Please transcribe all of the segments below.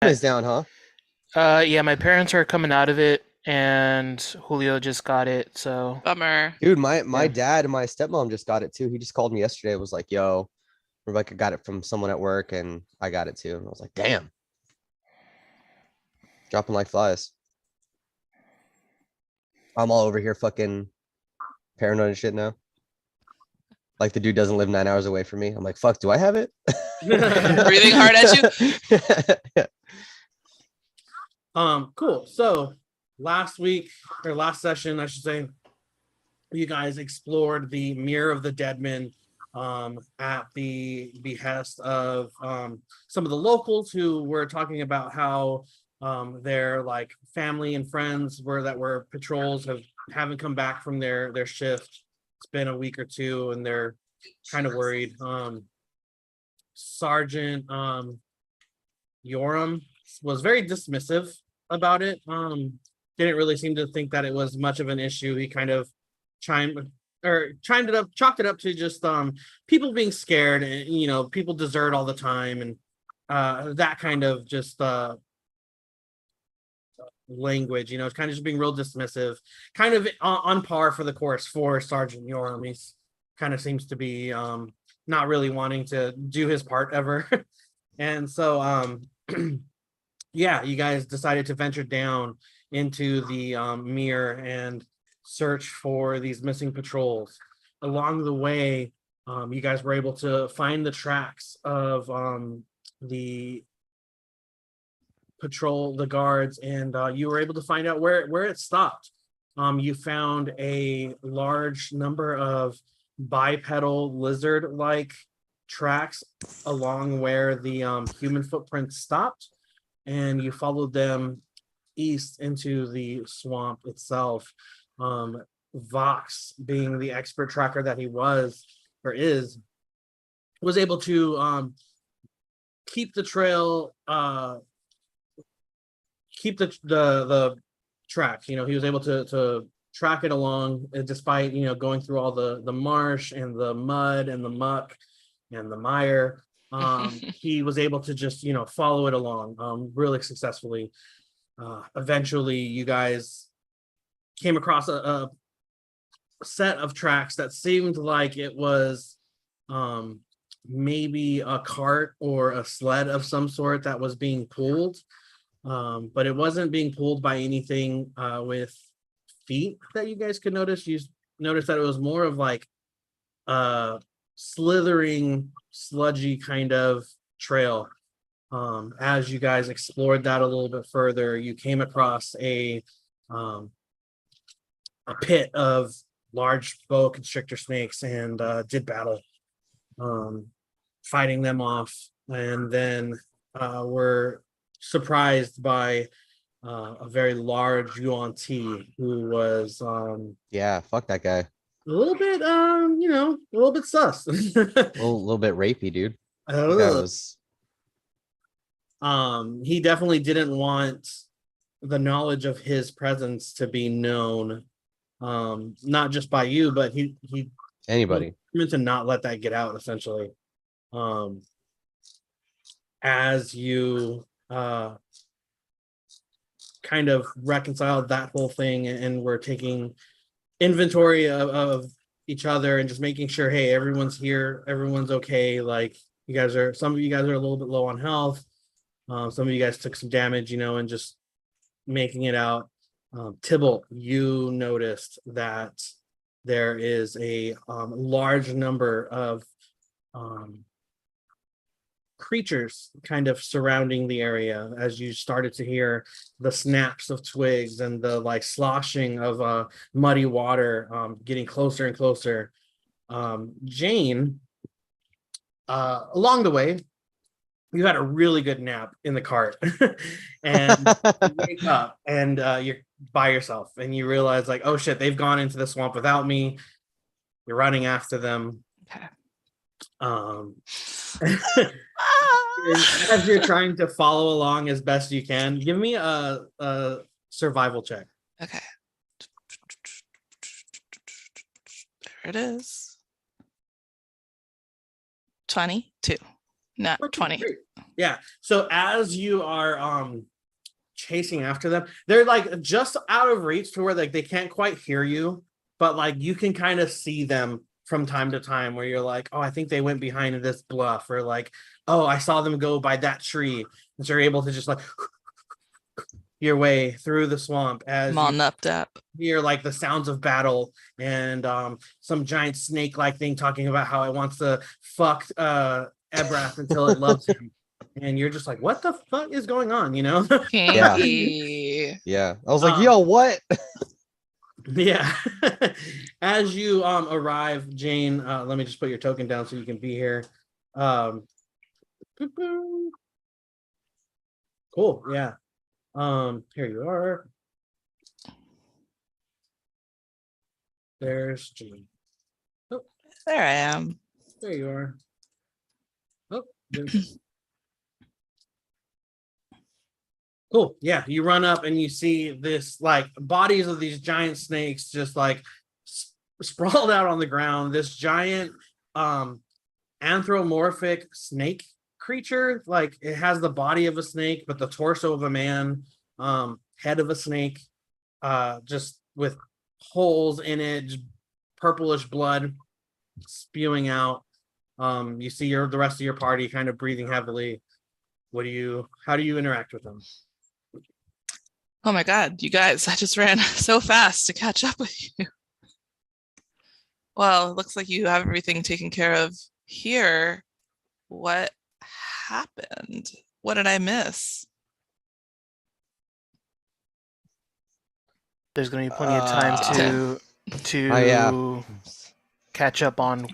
is down, huh? Yeah, my parents are coming out of it, and Julio just got it. So Bummer. Dude, my yeah, dad and my stepmom just got it too. He just called me yesterday. Was like, "Yo, Rebecca got it from someone at work, and I got it too." And I was like, "Damn, dropping like flies." I'm all over here, fucking paranoid and shit now. Like the dude doesn't live 9 hours away from me. I'm like, "Fuck, do I have it?" Breathing hard at you. Cool. So last week or last session, I should say, you guys explored the Mirror of the Deadman at the behest of some of the locals who were talking about how their like family and friends were patrols haven't come back from their shift. It's been a week or two and they're kind of worried. Sergeant Yoram was very dismissive about it. Didn't really seem to think that it was much of an issue. He kind of chimed it up, chalked it up to just people being scared, and people desert all the time, and that kind of just language. It's kind of just being real dismissive, kind of on par for the course for Sergeant Yoram. He's kind of seems to be not really wanting to do his part ever. And so yeah, you guys decided to venture down into the mirror and search for these missing patrols. Along the way, you guys were able to find the tracks of the patrol, the guards, and you were able to find out where it stopped. You found a large number of bipedal lizard-like tracks along where the human footprints stopped, and you followed them east into the swamp itself. Vox, being the expert tracker that he was able to keep the trail, keep the track. He was able to track it along, despite going through all the marsh and the mud and the muck and the mire. He was able to just follow it along really successfully. Eventually you guys came across a set of tracks that seemed like it was maybe a cart or a sled of some sort that was being pulled, but it wasn't being pulled by anything with feet that you guys could notice. You noticed that it was more of like slithering, sludgy kind of trail. As you guys explored that a little bit further, you came across a pit of large boa constrictor snakes and did battle, fighting them off, and then were surprised by a very large yuan ti who was Yeah, fuck that guy. a little bit a little bit sus. A little bit rapey, dude. That guy was. He definitely didn't want the knowledge of his presence to be known, not just by you, but he Anybody. meant to not let that get out, essentially. As you kind of reconciled that whole thing and were taking inventory of each other and just making sure, hey, everyone's here, everyone's okay. Like some of you guys are a little bit low on health. Some of you guys took some damage, and just making it out. Tybalt, you noticed that there is a large number of creatures kind of surrounding the area as you started to hear the snaps of twigs and the like sloshing of muddy water getting closer and closer. Jane, along the way, you had a really good nap in the cart and you wake up and you're by yourself and you realize like, oh shit, they've gone into the swamp without me. You're running after them. Okay. As you're trying to follow along as best you can, give me a survival check. Okay. There it is. 22. Not Okay, 20. great. Yeah. So as you are chasing after them, they're like just out of reach to where like they can't quite hear you, but like you can kind of see them from time to time where you're like, oh, I think they went behind this bluff, or like, oh, I saw them go by that tree. And so you're able to just like your way through the swamp as I'm all you nupped up. hear like the sounds of battle and some giant snake-like thing talking about how it wants to fuck Ebrath until it loves him. And you're just like, what the fuck is going on? You know? Kinky. Yeah. I was like, yo, what? Yeah. As you arrive, Jane, let me just put your token down so you can be here. Cool. Yeah. Here you are. There's Jane. Oh, There I am. there you are. Oh, there's... Cool. Yeah, you run up and you see this like bodies of these giant snakes just like sprawled out on the ground. This giant anthropomorphic snake creature, like it has the body of a snake but the torso of a man, head of a snake, just with holes in it, just purplish blood spewing out. You see the rest of your party kind of breathing heavily. How do you interact with them? Oh my God, you guys, I just ran so fast to catch up with you. Well, it looks like you have everything taken care of here. What happened? What did I miss? There's gonna be plenty of time to yeah. catch up on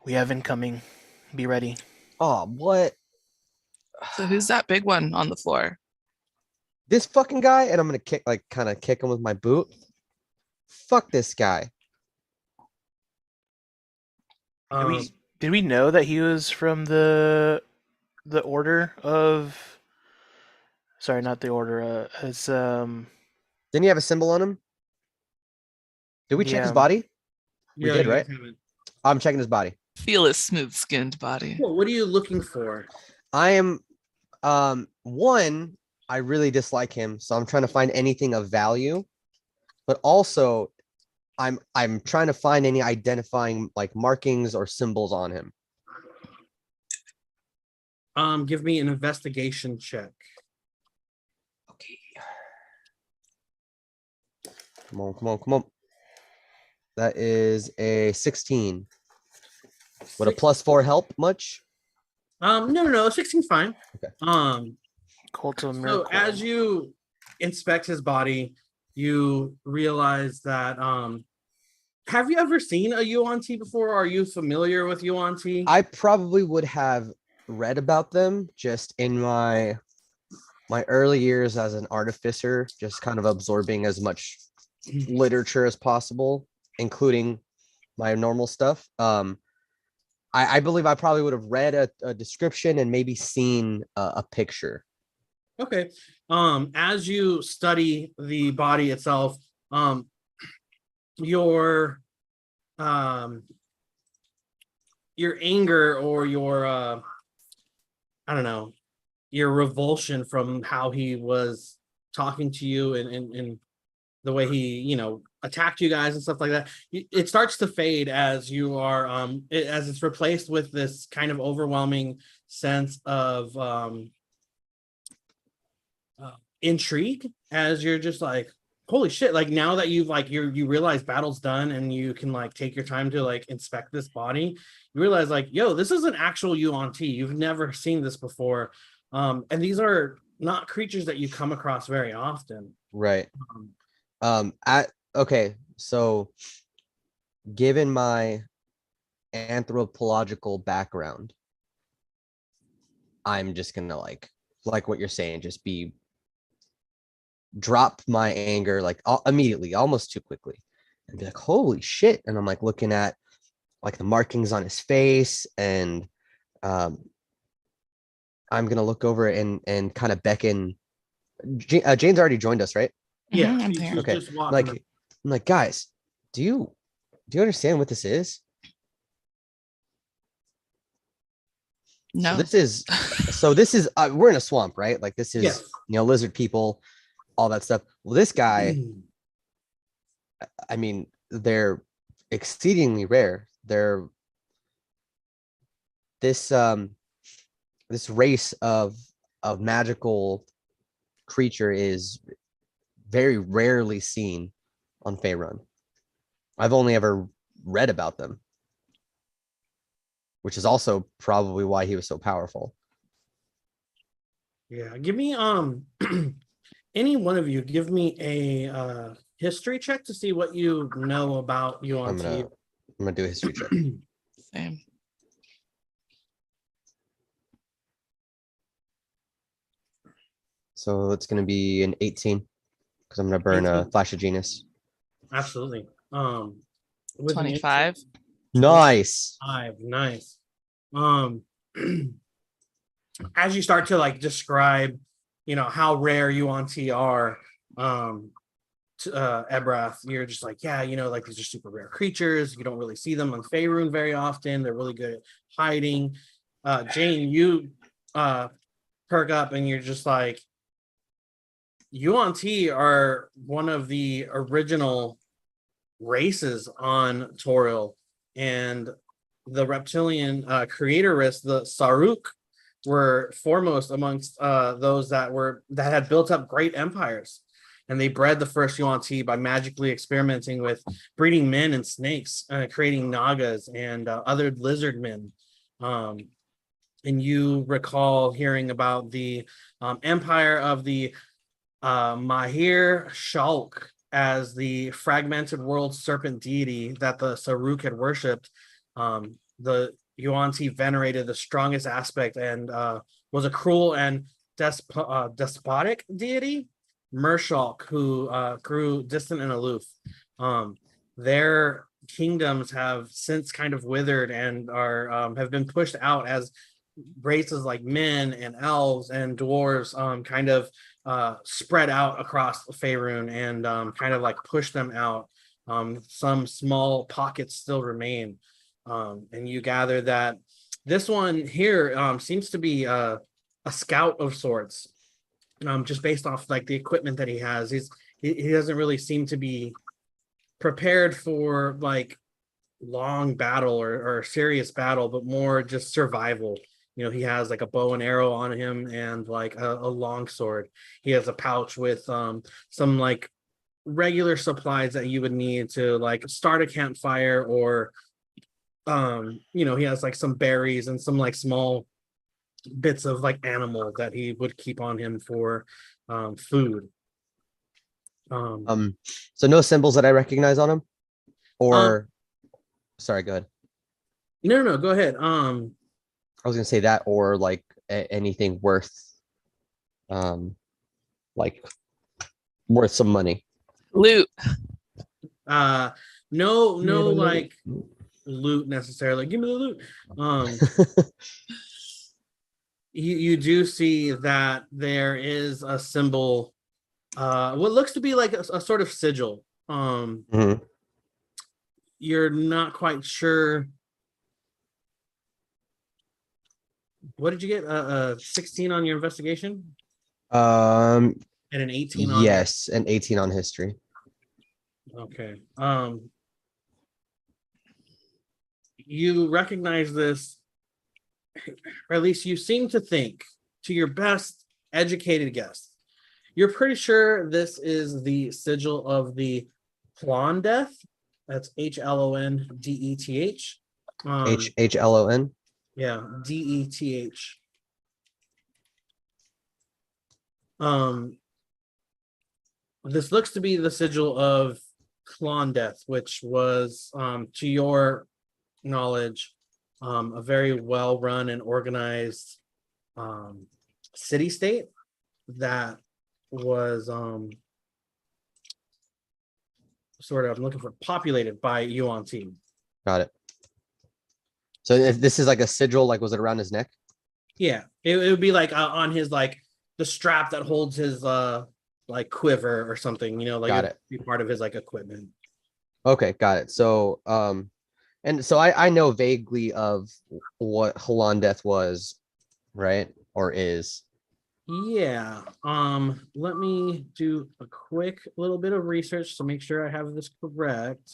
we have incoming. Be ready. Oh, what? So who's that big one on the floor? This fucking guy, and I'm gonna kind of kick him with my boot. Fuck this guy. Did we know that he was from the order of? Sorry, not the order. It's Didn't he have a symbol on him? Did we check his Yeah. body? We Yeah, did, you right? guys haven't. I'm checking his body. Feel his smooth-skinned body. Cool. What are you looking for? I am one, I really dislike him, so I'm trying to find anything of value. But also I'm trying to find any identifying like markings or symbols on him. Give me an investigation check. Okay. Come on. That is a 16. Would a +4 help much? No, 16 fine. Okay. Cult of So Miracle. as you inspect his body, you realize that have you ever seen a Yuan-Ti before? Are you familiar with Yuan-Ti? I probably would have read about them just in my early years as an artificer, just kind of absorbing as much literature as possible, including my normal stuff. I believe I probably would have read a description and maybe seen a picture. Okay. As you study the body itself, your anger or your I don't know, your revulsion from how he was talking to you and the way he, attacked you guys and stuff like that, it starts to fade as you are as it's replaced with this kind of overwhelming sense of intrigue, as you're just like, holy shit, like now that you've like you realize battle's done and you can like take your time to like inspect this body, you realize like, yo, this is an actual Yuan-Ti. You've never seen this before, and these are not creatures that you come across very often. Right. Okay, so given my anthropological background, I'm just gonna like what you're saying, just drop my anger like immediately, almost too quickly, and be like, holy shit. And I'm like looking at like the markings on his face, and I'm gonna look over and kind of beckon. Jane's already joined us, right? Yeah, I'm she's here. Okay. just walking up. I'm like, guys, do you understand what this is? No. This is we're in a swamp, right? Like this is Yes. lizard people, all that stuff. Well, this guy, I mean, they're exceedingly rare. They're this this race of magical creature is very rarely seen on Faerun. I've only ever read about them, which is also probably why he was so powerful. Yeah, give me any one of you give me a history check to see what you know about I'm UNT. gonna do a history check. Same. So it's gonna be an 18 because I'm gonna burn a 18. flash of genius. Absolutely. With an 25. Nice. 5, nice. As you start to like describe, how rare UNT are, to Ebrath, you're just like, yeah, like these are super rare creatures. You don't really see them on Faerun very often. They're really good at hiding. Jane, you perk up and you're just like, UNT are one of the original races on Toril, and the reptilian creator race, the Saruk, were foremost amongst those that had built up great empires, and they bred the first UNT by magically experimenting with breeding men and snakes, creating nagas and other lizard men. And you recall hearing about the empire of the Mahir Shalk as the fragmented world serpent deity that the Saruk had worshipped. The Yuan-Ti venerated the strongest aspect and was a cruel and despotic deity, Mershalk, who grew distant and aloof. Their kingdoms have since kind of withered and are have been pushed out as races like men and elves and dwarves kind of spread out across Faerun and kind of like push them out. Some small pockets still remain. And you gather that this one here seems to be a scout of sorts, just based off like the equipment that he has. He doesn't really seem to be prepared for like long battle or serious battle, but more just survival. He has like a bow and arrow on him and like a long sword. He has a pouch with some like regular supplies that you would need to like start a campfire, or he has like some berries and some like small bits of like animal that he would keep on him for food. So no symbols that I recognize on him, or sorry, go ahead. No, go ahead. I was gonna say that, or like anything worth, like worth some money. Loot. No, like loot necessarily. Give me the loot. You do see that there is a symbol, what looks to be like a sort of sigil. Mhm. You're not quite sure. What did you get? 16 on your investigation? And an 18 on Yes, an 18 on history. Okay. You recognize this, or at least you seem to think, to your best educated guess, you're pretty sure this is the sigil of the Hlondeth. That's Hlondeth. Hlon. Yeah, Deth. This looks to be the sigil of Hlondeth, which was, to your knowledge, a very well run and organized city state that was sort of, I'm looking for, populated by Yuan team. Got it. So if this is like a sigil, like was it around his neck? Yeah, it would be like on his like the strap that holds his like quiver or something, like Got it'd be part of his like equipment. Okay, got it. So And so I know vaguely of what Death was, right? Or is. Yeah. Let me do a quick little bit of research to make sure I have this correct.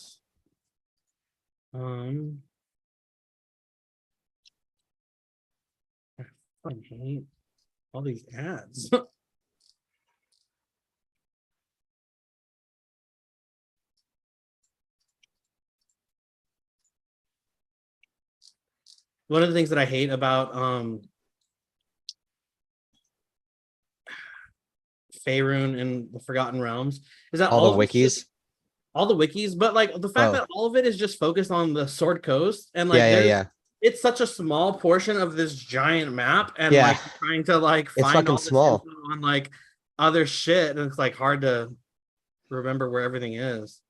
I fucking hate all these ads. One of the things that I hate about Faerun and the Forgotten Realms is that All all the of it's just- wikis. all the wikis, but like the fact Oh. that all of it is just focused on the Sword Coast and like Yeah. it's such a small portion of this giant map, and Yeah. like trying to like It's find all fucking this small. info on like other shit, and it's like hard to remember where everything is.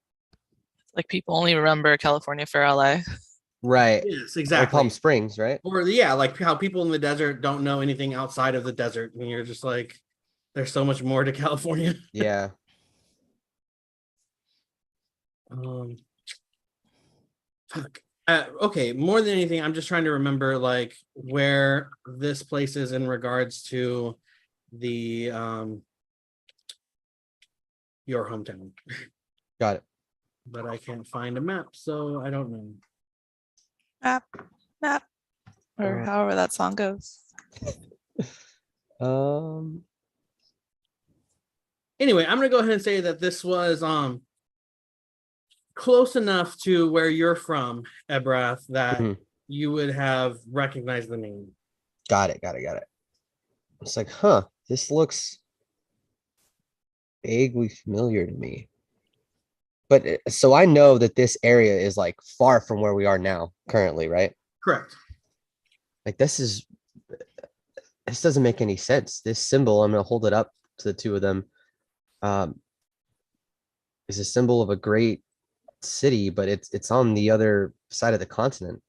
Like people only remember California for LA. Right. Yes, Or exactly. Palm Springs, right? Or yeah, like how people in the desert don't know anything outside of the desert, and you're just like, there's so much more to California. Yeah. Fuck. Okay, more than anything, I'm just trying to remember like where this place is in regards to the your hometown. Got it. But I can't find a map, so I don't know. Map, or however that song goes. Anyway, I'm gonna go ahead and say that this was close enough to where you're from, Ebrath, that you would have recognized the name. Got it. It's like, huh, this looks vaguely familiar to me. But so I know that this area is like far from where we are now currently, right? Correct. Like this doesn't make any sense. This symbol, I'm gonna hold it up to the two of them, is a symbol of a great city, but it's on the other side of the continent.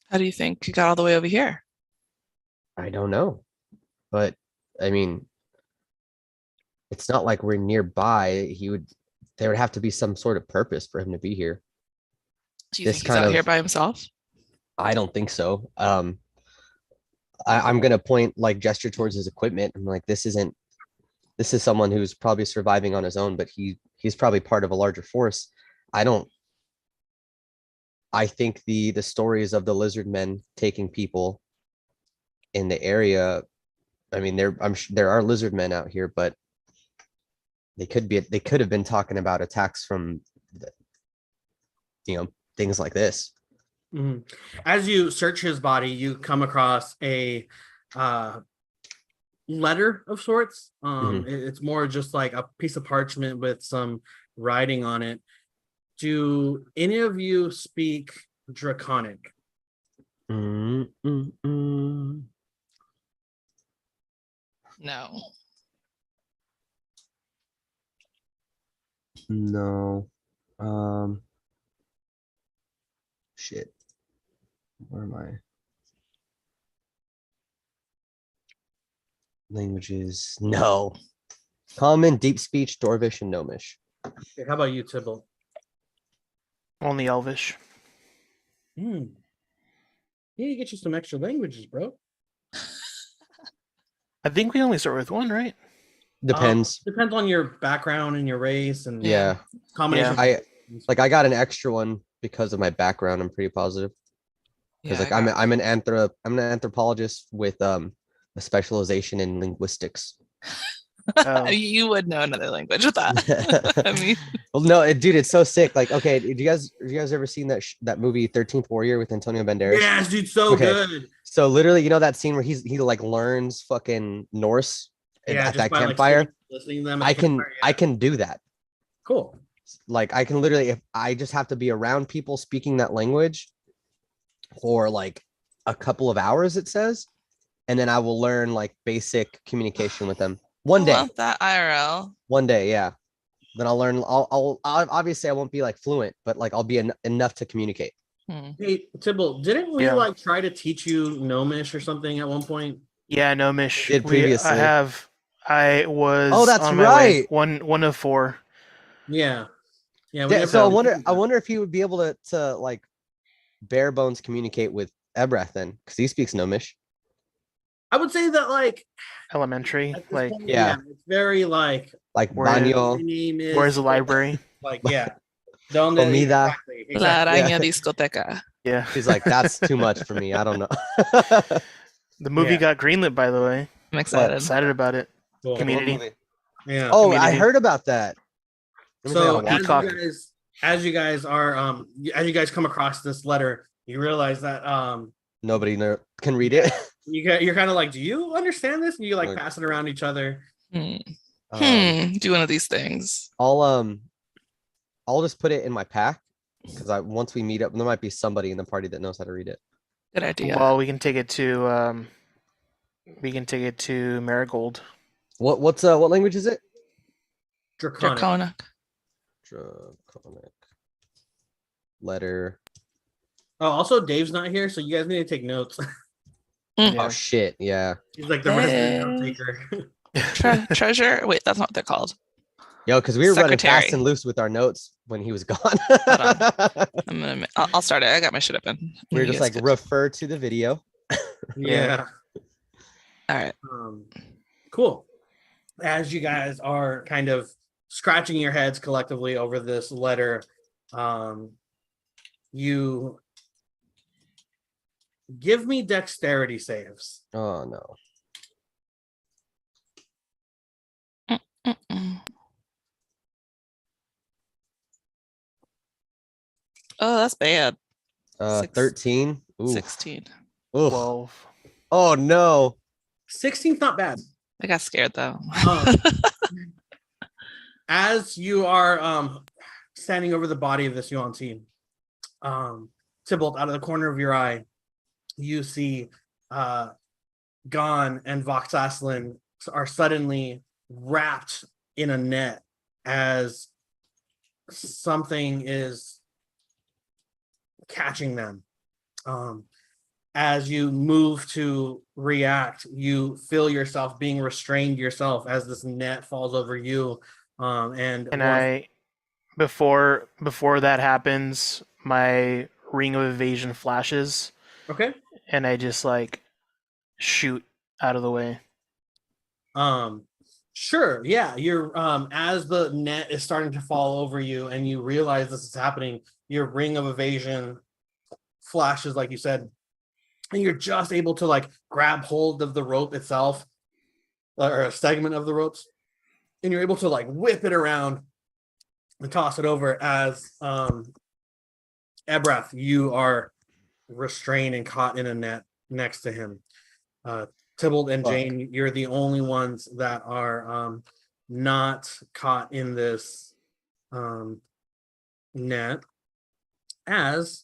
How do you think you got all the way over here? I don't know, but I mean, it's not like we're nearby. There would have to be some sort of purpose for him to be here. Do you think he's out here by himself? I don't think so. I'm gonna gesture towards his equipment. I'm like, this is someone who's probably surviving on his own, but he's probably part of a larger force. I think the stories of the lizard men taking people in the area, I mean, there are lizard men out here, but they could have been talking about attacks from things like this. Mm-hmm. As you search his body, you come across a letter of sorts. It's more just like a piece of parchment with some writing on it. Do any of you speak Draconic? No. No. Shit. Where am I? Languages. No. Common, deep speech, Dwarvish, and Gnomish. Okay, how about you, Tybalt? Only Elvish. You need to get you some extra languages, bro. I think we only start with one, right? Depends. Depends on your background and your race and Yeah. combination. Yeah. I got an extra one because of my background. I'm pretty positive. Because I'm an anthropologist with a specialization in linguistics. Oh. You would know another language with that. I mean, well, no, dude, it's so sick. Like, okay, have you guys ever seen that movie 13th Warrior with Antonio Banderas? Yes, dude, so good. So literally, that scene where he like learns fucking Norse at that campfire. Like, listening to them I can do that. Cool. Like I can literally, if I just have to be around people speaking that language for like a couple of hours, it says, and then I will learn like basic communication with them. One day. That IRL. One day, yeah. Then I'll learn. I'll obviously I won't be like fluent, but like I'll be enough to communicate. Hey, Tybalt, didn't we like try to teach you Gnomish or something at one point? Yeah, Gnomish. Did previously. I was. Oh, that's on right. One of four. Yeah. Yeah. We Yeah, never so I really wonder. did I that. wonder if he would be able to like bare bones communicate with Ebrath then, because he speaks Gnomish. I would say that like Elementary, at this like point, Yeah. it's very like Like Where- my baño, name is where's the library? like yeah. Donde Comida. exactly. La Exactly. araña Yeah. discoteca. Yeah. He's like, that's too much for me. I don't know. The movie Yeah. got greenlit, by the way. I'm excited. Excited about it. Cool. Community. Yeah. Oh, I Community. heard about that. Let me see, I So gotta watch Peacock. it. as you guys are as you guys come across this letter, you realize that Nobody can read it. you're kind of like, do you understand this? And you like Like- pass it around each other. Do one of these things. I'll just put it in my pack because once we meet up, there might be somebody in the party that knows how to read it. Good idea. Well, we can take it to Marigold. What language is it? Draconic. Draconic. Draconic letter. Oh, also Dave's not here, so you guys need to take notes. Yeah. Oh shit, yeah. He's like the resident note taker. Treasure. Wait, that's not what they're called. Yo, because we were running fast Secretary. and loose with our notes when he was gone. I'll start it. I got my shit open. We were You just guys like could- refer to the video. Yeah. all right. Cool. As you guys are kind of scratching your heads collectively over this letter, you give me dexterity saves. Oh no. Mm-mm. Oh, that's bad. 13. Ooh. 16. Oof. 12. Oh no. 16's not bad. I got scared though. As you are standing over the body of this Yuan-Ti, Tybalt, out of the corner of your eye, you see Gon and Vox Aslan are suddenly wrapped in a net as something is catching them. As you move to react, you feel yourself being restrained yourself as this net falls over you. And before that happens, my ring of evasion flashes, okay. and I just like shoot out of the way. Sure, yeah. You're as the net is starting to fall over you and you realize this is happening, your ring of evasion flashes, like you said, and you're just able to like grab hold of the rope itself, or a segment of the ropes, and you're able to like whip it around and toss it over as Ebrath, you are restrained and caught in a net next to him. Tybalt and Fuck. Jane, you're the only ones that are not caught in this net, as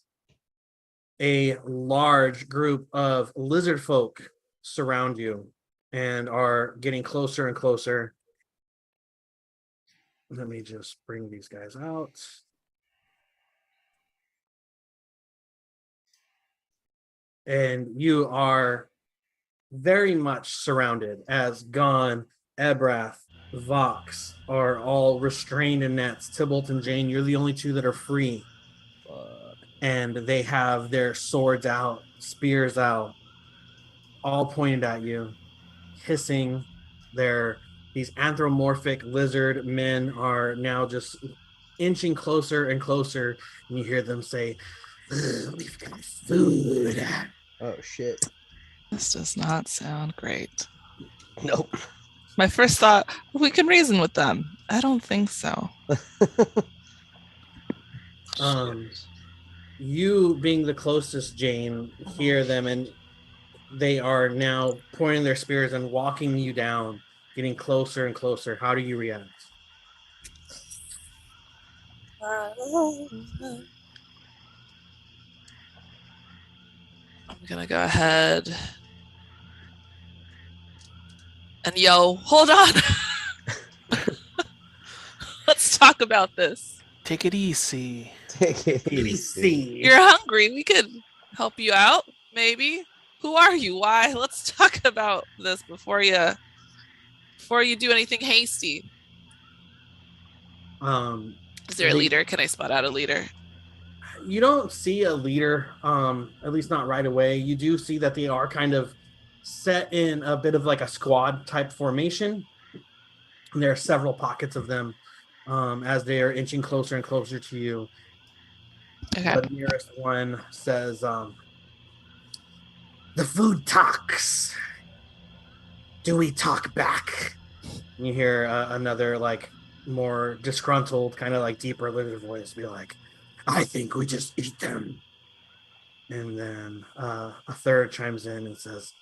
a large group of lizard folk surround you and are getting closer and closer. Let me just bring these guys out. And you are very much surrounded as Gon, Ebrath, Vox are all restrained in nets. Tybalt and Jane, you're the only two that are free. And they have their swords out, spears out, all pointed at you, hissing. These anthropomorphic lizard men are now just inching closer and closer, and you hear them say, "We've got food." Oh shit. This does not sound great. Nope. My first thought, we can reason with them. I don't think so. You being the closest, Jane, hear them, and they are now pointing their spears and walking you down, getting closer and closer. How do you react? I'm gonna go ahead and hold on. Let's talk about this. Take it easy. Take it easy. You're hungry. We could help you out, maybe. Who are you? Why? Let's talk about this before you do anything hasty. Is there a leader? Can I spot out a leader? You don't see a leader, at least not right away. You do see that they are kind of set in a bit of like a squad type formation. And there are several pockets of them as they are inching closer and closer to you. Okay. The nearest one says, the food talks. Do we talk back? And you hear another like more disgruntled, kind of like deeper lizard voice be like, I think we just eat them. And then a third chimes in and says,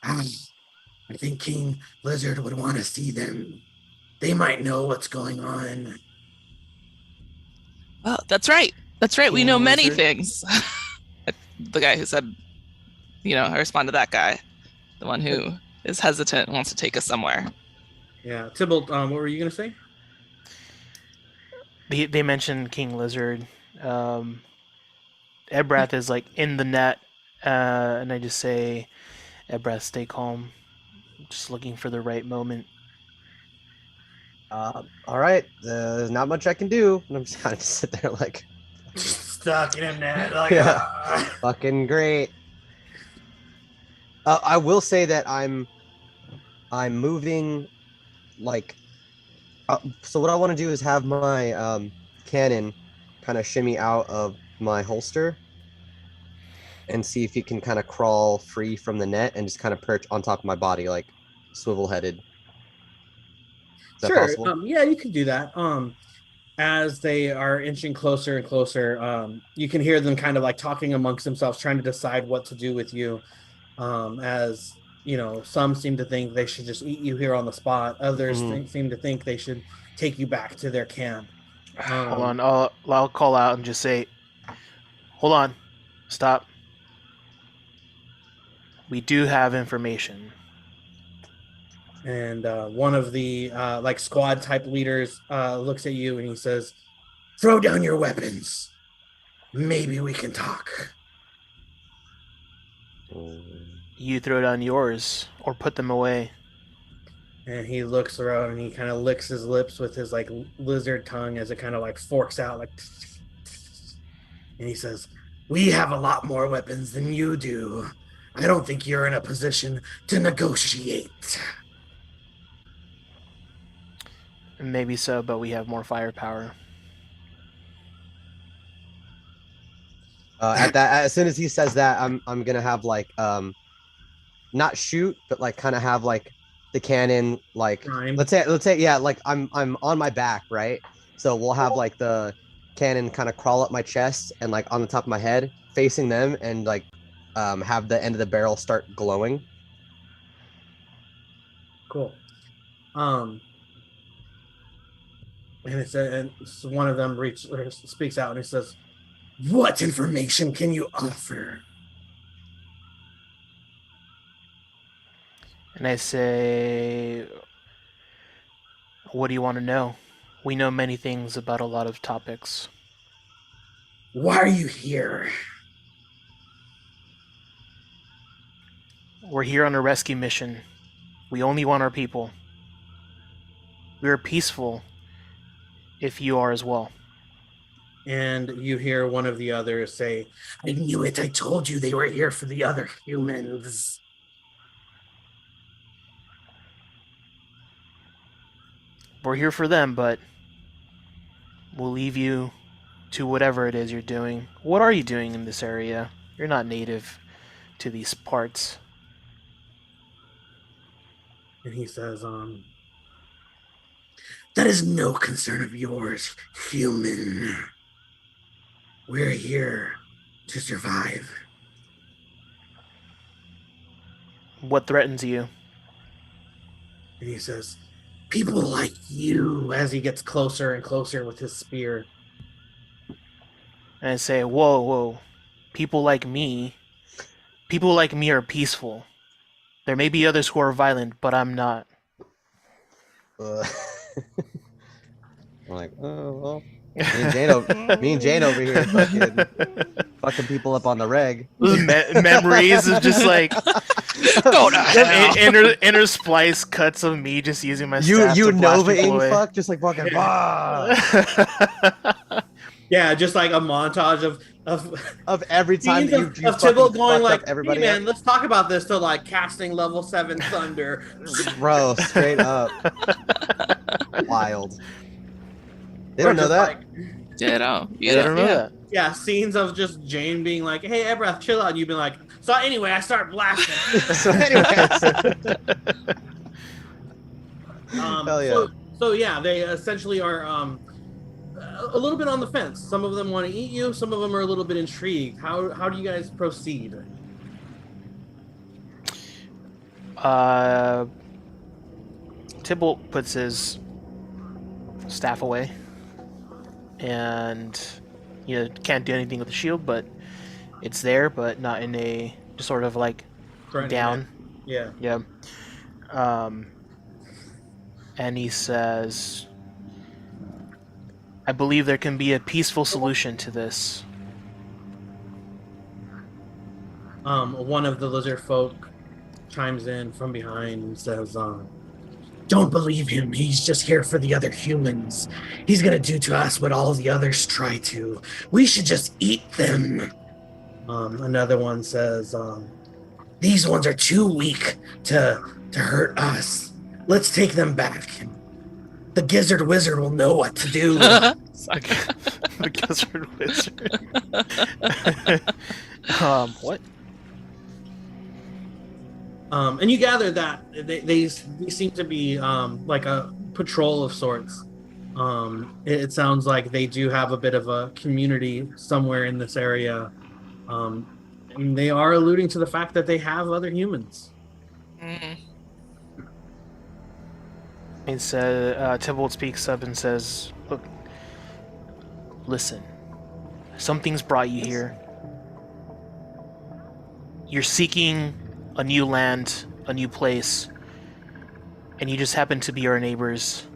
I think King Lizard would want to see them. They might know what's going on. Oh, that's right. That's right. We know many Lizard. things. The guy who said, I respond to that guy. The one who is hesitant and wants to take us somewhere. Yeah. Tybalt, what were you going to say? They mentioned King Lizard. Ebrath is like in the net, and I just say, Ebrath, stay calm. Just looking for the right moment. All right, there's not much I can do. And I'm just kind of sit there like, Stuck in a net. Like, Yeah. fucking great. I will say that I'm moving like. So what I want to do is have my cannon kind of shimmy out of my holster and see if he can kind of crawl free from the net and just kind of perch on top of my body like swivel headed. Is that sure. possible? Yeah, you can do that. As they are inching closer and closer, you can hear them kind of like talking amongst themselves, trying to decide what to do with you. As some seem to think they should just eat you here on the spot. Others seem to think they should take you back to their camp. Hold on, I'll call out and just say, hold on, stop. We do have information. And one of the like squad type leaders looks at you and he says, throw down your weapons. Maybe we can talk. You throw down yours or put them away. And he looks around and he kind of licks his lips with his like lizard tongue as it kind of like forks out like. And he says, we have a lot more weapons than you do. I don't think you're in a position to negotiate. Maybe so, but we have more firepower. As soon as he says that, I'm gonna have like not shoot, but like kind of have like the cannon like Prime. let's say yeah, like I'm on my back, right? So we'll have like the cannon kind of crawl up my chest and like on the top of my head facing them and like have the end of the barrel start glowing. Cool. And so one of them speaks out and he says, what information can you offer? And I say, what do you want to know? We know many things about a lot of topics. Why are you here? We're here on a rescue mission. We only want our people. We are peaceful, if you are as well. And you hear one of the others say, I knew it. I told you they were here for the other humans. We're here for them, but we'll leave you to whatever it is you're doing. What are you doing in this area? You're not native to these parts. And he says, that is no concern of yours, human. We're here to survive. What threatens you? And he says, people like you, as he gets closer and closer with his spear. And I say, whoa. People like me are peaceful. There may be others who are violent, but I'm not. I'm like, oh well. Me and Jane over here fucking people up on the reg. Memories of just like Go to hell. intersplice cuts of me just using my staff You to blast Nova people ing away. fuck, just like fucking Yeah, just like a montage of every time scenes you of Tibble fucking going fucked like, up everybody "Hey man, up. let's talk about this." To like casting level 7 thunder. Bro, straight up. Wild. They Or don't know just, that. like, Ditto. I don't know that. yeah, scenes of just Jane being like, "Hey, Ebrath, chill out." And you've been like, "So anyway, I start blasting." So anyways, hell yeah. So yeah, they essentially are a little bit on the fence. Some of them want to eat you. Some of them are a little bit intrigued. How do you guys proceed? Tybalt puts his staff away, and can't do anything with the shield, but it's there, but not in a just sort of like Threatening down. it? Yeah. Yeah. And he says, "I believe there can be a peaceful solution to this." One of the lizard folk chimes in from behind and says, "Don't believe him. He's just here for the other humans. He's gonna do to us what all the others try to. We should just eat them." Another one says, "These ones are too weak to hurt us. Let's take them back. The Gizzard Wizard will know what to do." The Gizzard Wizard. What? And you gather that they seem to be like a patrol of sorts. It sounds like they do have a bit of a community somewhere in this area. And they are alluding to the fact that they have other humans. Mm. And so Tybalt speaks up and says, "Look, listen. Something's brought you here. You're seeking a new land, a new place, and you just happen to be our neighbors.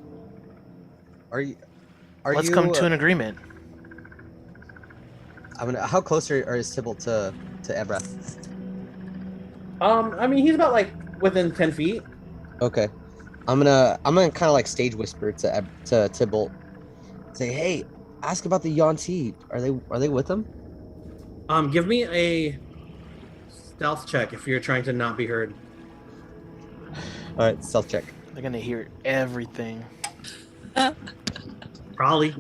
Let's come to an agreement." How close is Tybalt to Ebrath? I mean, he's about like within 10 feet. Okay. I'm gonna kind of like stage whisper to Tybalt. Say, "Hey, ask about the Yuan-Ti. Are they with them?" Give me a stealth check if you're trying to not be heard. All right, stealth check. They're gonna hear everything. Probably.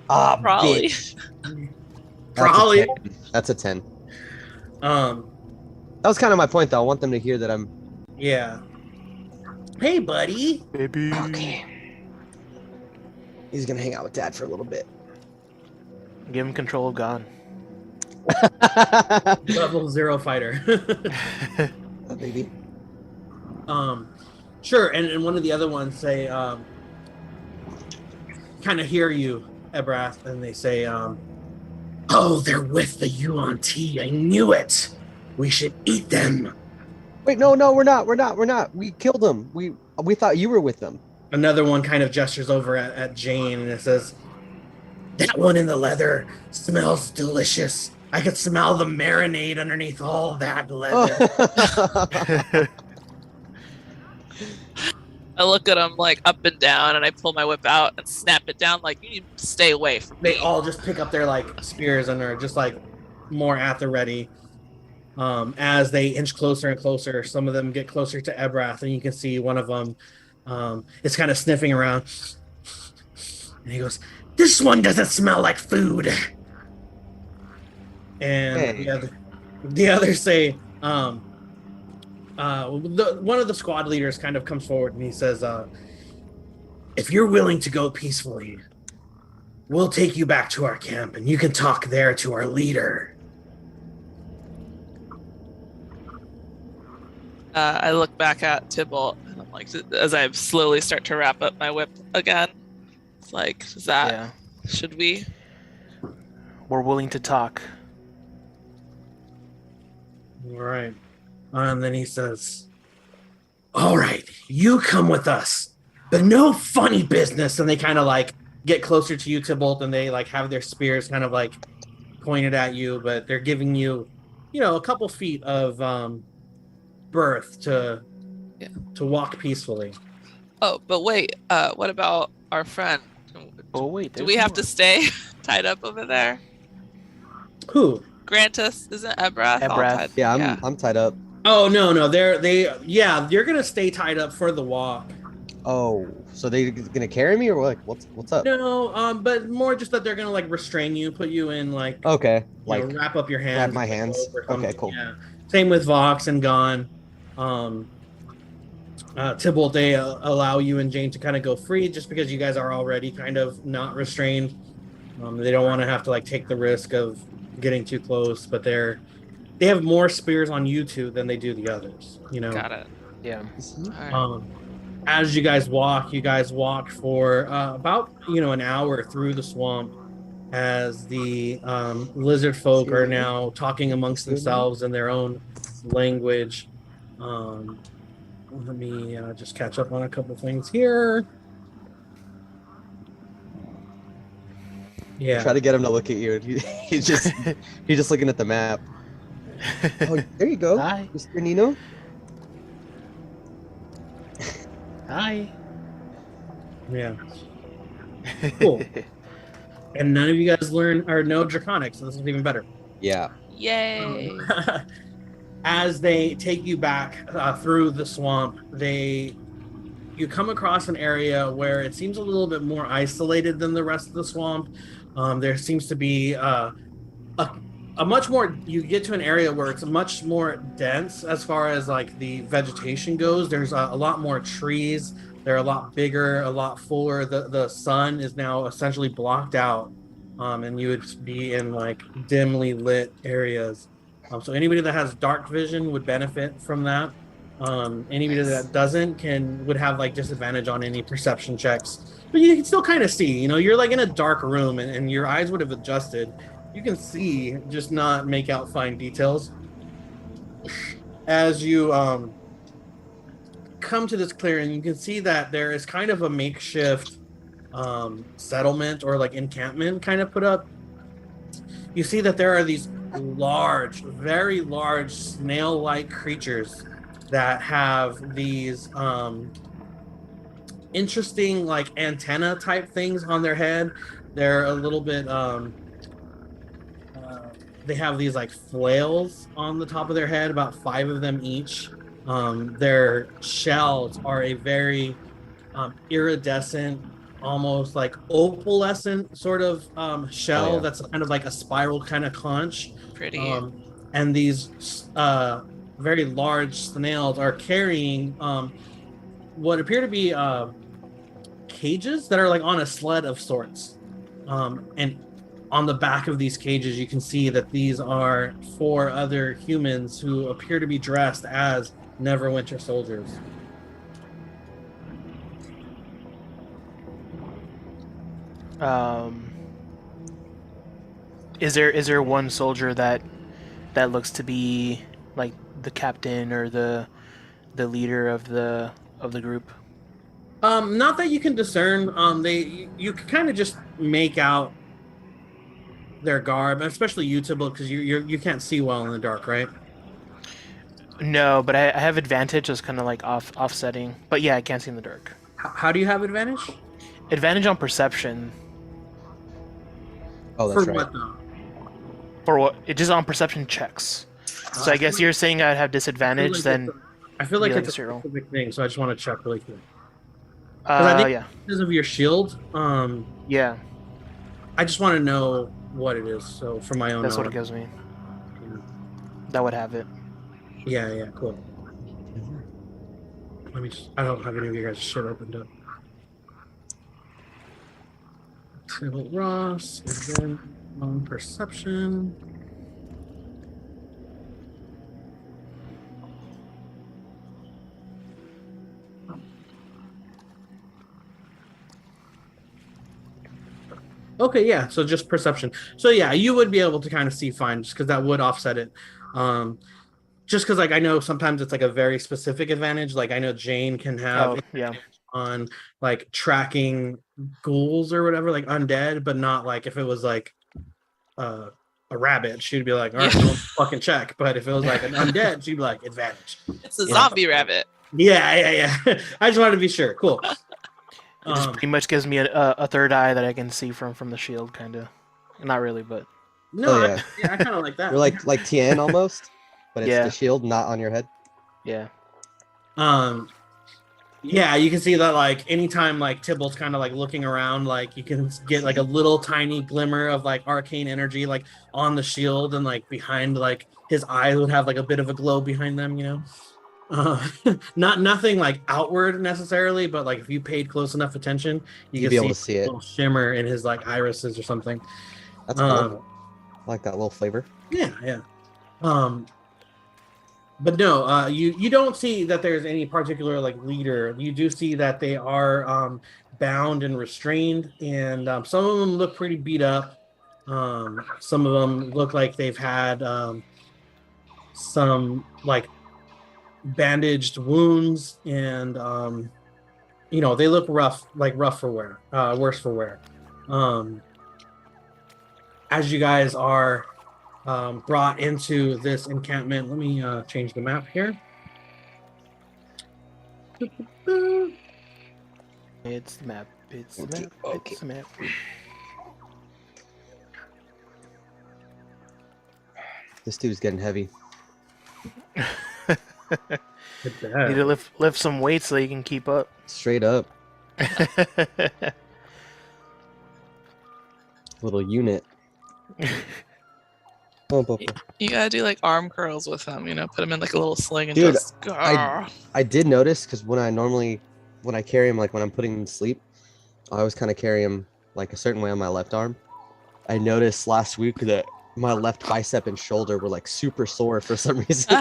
Probably. Bitch. Probably. That's a 10. Um, That was kind of my point, though. I want them to hear that I'm. yeah. Hey, buddy. Baby. Okay. He's gonna hang out with Dad for a little bit. Give him control of God. Level 0 fighter. Oh, baby. Sure. And one of the other ones say, kind of hear you, Ebrath, and they say, "Oh, they're with the Yuan-Ti. I knew it. We should eat them." Wait, no, we're not. We killed them. We thought you were with them. Another one kind of gestures over at Jane, and it says, "That one in the leather smells delicious. I could smell the marinade underneath all that leather." I look at him like up and down, and I pull my whip out and snap it down. Like, you need to stay away from They me. all just pick up their like spears and are just like more at the ready. As they inch closer and closer, some of them get closer to Ebrath, and you can see one of them is kind of sniffing around, and he goes, "This one doesn't smell like food." And Hey. the others say, one of the squad leaders kind of comes forward and he says, "If you're willing to go peacefully, we'll take you back to our camp, and you can talk there to our leader." I look back at Tybalt, and I'm like, as I slowly start to wrap up my whip again, it's like, should we? We're willing to talk. All right. And then he says, "All right, you come with us, but no funny business." And they kind of like get closer to you, Tybalt, and they like have their spears kind of like pointed at you, but they're giving you, a couple feet of berth to walk peacefully. Oh, but wait, what about our friend? Oh wait, do we have to stay tied up over there? Who? Grantus, isn't Ebrath all Ebrath. tied? Yeah, I'm tied up. Oh no, you're gonna stay tied up for the walk. Oh, so they're gonna carry me or like what's up? No, but more just that they're gonna like restrain you, put you in like Okay, wrap up your hands. wrap my hands. Okay, cool. Yeah. Same with Vox and Gon. Tybalt, they allow you and Jane to kind of go free just because you guys are already kind of not restrained. They don't want to have to like take the risk of getting too close, but they have more spears on you two than they do the others. Got it. Yeah. All right. As you guys walk for about an hour through the swamp, as the lizard folk are now talking amongst themselves in their own language. Let me just catch up on a couple things here. Yeah. Try to get him to look at you. He's just looking at the map. Oh, there you go, Hi. Mr. Nino. Hi. Yeah. Cool. And none of you guys know Draconic, so this is even better. Yeah. Yay. As they take you back through the swamp, you come across an area where it seems a little bit more isolated than the rest of the swamp. There seems to be a much more. You get to an area where it's much more dense as far as like the vegetation goes. There's a lot more trees. They're a lot bigger, a lot fuller. The sun is now essentially blocked out, and you would be in like dimly lit areas. So anybody that has dark vision would benefit from that. Anybody that doesn't would have like disadvantage on any perception checks, but you can still kind of see. You're like in a dark room, and your eyes would have adjusted. You can see, just not make out fine details. As you come to this clearing, you can see that there is kind of a makeshift settlement or like encampment kind of put up. You see that there are these large, very large snail-like creatures that have these interesting like antenna type things on their head. They're a little bit they have these like flails on the top of their head, about 5 of them each. Their shells are a very iridescent, almost like opalescent sort of shell that's kind of like a spiral kind of conch. Pretty. And these very large snails are carrying what appear to be cages that are like on a sled of sorts. And on the back of these cages, you can see that these are 4 other humans who appear to be dressed as Neverwinter soldiers. Is there one soldier that looks to be like the captain or the leader of the group? Not that you can discern. You can kind of just make out their garb, especially you, Tybalt, because you can't see well in the dark, right? No, but I have advantage as kind of like offsetting. But yeah, I can't see in the dark. How do you have advantage? Advantage on perception. Oh, that's For right. what though? For what? It just on perception checks. So I guess you're saying I'd have disadvantage then. I feel like be it's like a zero. specific thing, so I just want to check really quick. I think Yeah. because of your shield, Yeah, I just want to know what it is. So for my own that's what it knowledge. gives me. That would have it. Yeah, cool. Let me I don't have any of you guys' shit opened up. Tybalt Ross, and then on perception. Okay, yeah, so just perception. So yeah, you would be able to kind of see fine, just because that would offset it. Just because like I know sometimes it's like a very specific advantage. Like I know Jane can have Oh, yeah. on like tracking ghouls or whatever, like undead, but not like if it was like a rabbit, she'd be like, all right, don't fucking check. But if it was like an undead, she'd be like, advantage. It's a zombie rabbit. Yeah. I just wanted to be sure. Cool. It just pretty much gives me a third eye that I can see from the shield, kind of. Not really, but no, I kind of like that. You're like Tien almost, but it's the shield not on your head. Yeah. Yeah, you can see that like anytime like Tybalt's kind of like looking around, like you can get like a little tiny glimmer of like arcane energy like on the shield, and like behind like his eyes would have like a bit of a glow behind them, you know. Nothing like outward necessarily, but like if you paid close enough attention, you could be able to see a it. little shimmer in his like irises or something. That's cool. I like that little flavor. Yeah. But no, you don't see that there's any particular like leader. You do see that they are bound and restrained, and some of them look pretty beat up. Some of them look like they've had some like bandaged wounds, and you know, they look rough for wear, worse for wear. As you guys are brought into this encampment, let me change the map here. It's the map. It's the map. Okay. It's the map. This dude's getting heavy. Need to lift some weights so you can keep up. Straight up. Little unit. You gotta do like arm curls with him, you know, put him in like a little sling and Dude, just I did notice, because when I carry him, like when I'm putting him to sleep, I always kind of carry him like a certain way on my left arm. I noticed last week that my left bicep and shoulder were like super sore for some reason.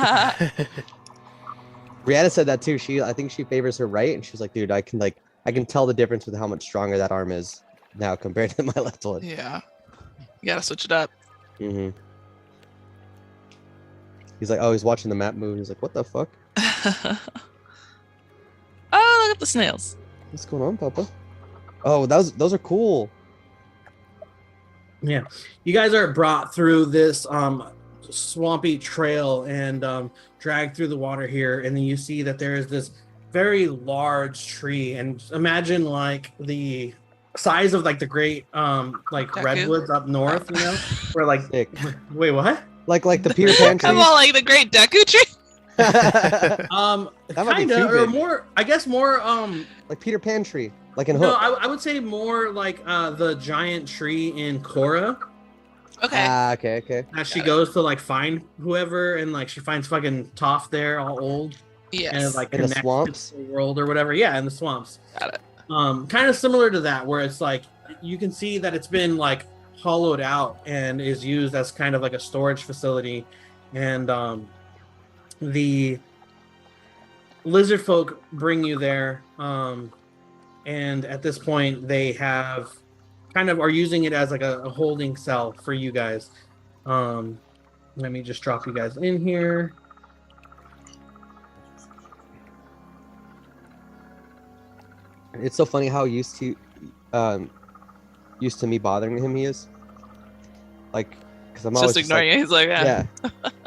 Brianna said that too. I think she favors her right, and she was like, dude, I can tell the difference with how much stronger that arm is now compared to my left one. Yeah. You gotta switch it up. Mm-hmm. He's like, oh, he's watching the map move. He's like, what the fuck? Oh, look at the snails. What's going on, Papa? Oh, those are cool. Yeah, you guys are brought through this swampy trail and dragged through the water here, and then you see that there is this very large tree, and imagine like the size of like the great like Deku? redwoods up north, you know, where like Sick. wait, what? Like the Peter Pan trees. I'm all like the great Deku tree. That might be Kinda, too or big. more, I guess more Like Peter Pan tree, like in no, Hook. I would say more like the giant tree in Korra. Okay. Okay. As she goes to like find whoever, and like she finds fucking Toph there, all old, Yes. and it, like In the connects swamps? to the world or whatever. Yeah, in the swamps. Got it. Kind of similar to that, where it's like you can see that it's been like hollowed out and is used as kind of like a storage facility, and the lizard folk bring you there, and at this point they have kind of are using it as like a holding cell for you guys. Let me just drop you guys in here. It's so funny how used to me bothering him he is. Like, because I'm always Just ignoring it. He's like, yeah.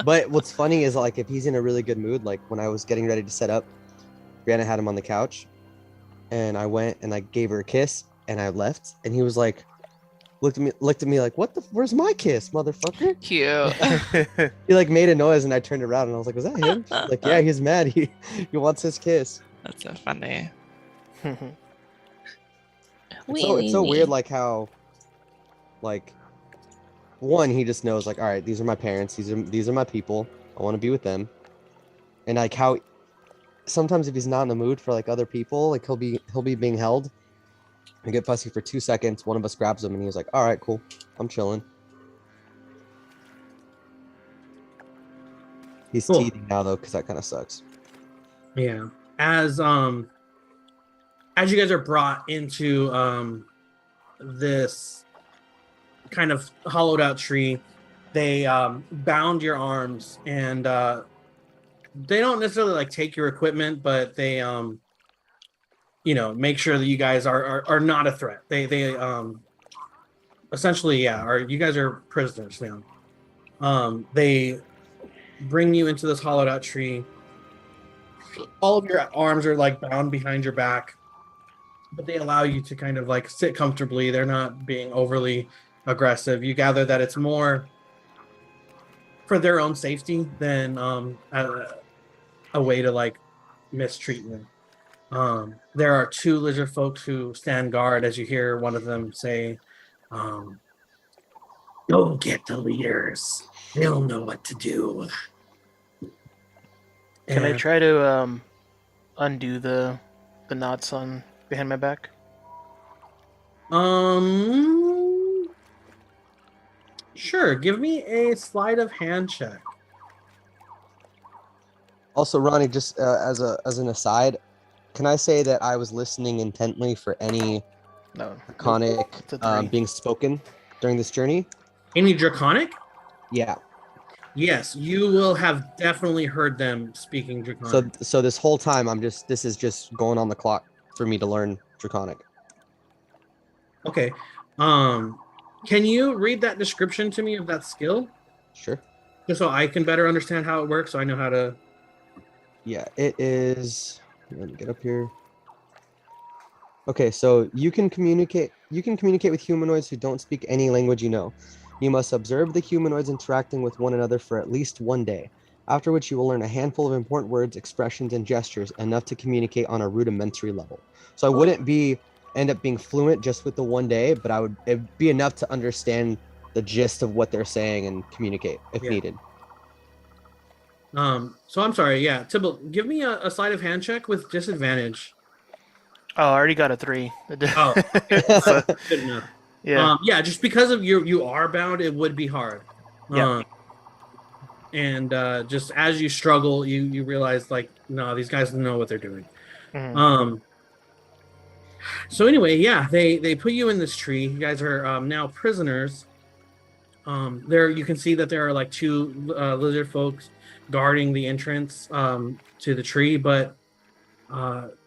But what's funny is like if he's in a really good mood, like when I was getting ready to set up, Brianna had him on the couch, and I went and I gave her a kiss, and I left, and he was like, looked at me like, what the? Where's my kiss, motherfucker? Cute. He like made a noise, and I turned around, and I was like, was that him? She's like, yeah, he's mad. He wants his kiss. That's so funny. It's so weird, like how, like, one, he just knows, like, all right, these are my parents, these are my people, I want to be with them, and like how sometimes if he's not in the mood for like other people, like he'll be being held, and get fussy for 2 seconds. One of us grabs him, and he's like, all right, cool, I'm chilling. He's Cool. teething now though, because that kind of sucks. Yeah. As you guys are brought into this kind of hollowed out tree, they bound your arms, and they don't necessarily like take your equipment, but they make sure that you guys are not a threat. They essentially, you guys are prisoners now. They bring you into this hollowed out tree. All of your arms are like bound behind your back, but they allow you to kind of like sit comfortably. They're not being overly aggressive. You gather that it's more for their own safety than a way to like mistreat you. There are two lizard folks who stand guard as you hear one of them say, "Go get the leaders. They'll know what to do." Can I try to undo the knots on behind my back? Sure. Give me a sleight of hand check. Also, Ronnie, just as an aside, can I say that I was listening intently for any draconic being spoken during this journey? Any draconic? Yeah. Yes, you will have definitely heard them speaking draconic. So this whole time this is just going on the clock for me to learn draconic. Okay. Can you read that description to me of that skill? Sure. Just so I can better understand how it works, so I know how to. Yeah, it is. Let me get up here. Okay, so you can communicate with humanoids who don't speak any language you know. You must observe the humanoids interacting with one another for at least 1 day, after which you will learn a handful of important words, expressions, and gestures, enough to communicate on a rudimentary level. So I wouldn't end up being fluent just with the 1 day, but it'd be enough to understand the gist of what they're saying and communicate if needed. So I'm sorry, Tibble, give me a sleight of hand check with disadvantage. Oh, I already got a 3. Oh, So, good enough. yeah. Just because of you are bound, it would be hard. Yeah. And just as you struggle, you realize like, no, these guys know what they're doing. Mm-hmm. So anyway, they put you in this tree. You guys are now prisoners. There you can see that there are like 2 lizard folks guarding the entrance to the tree, but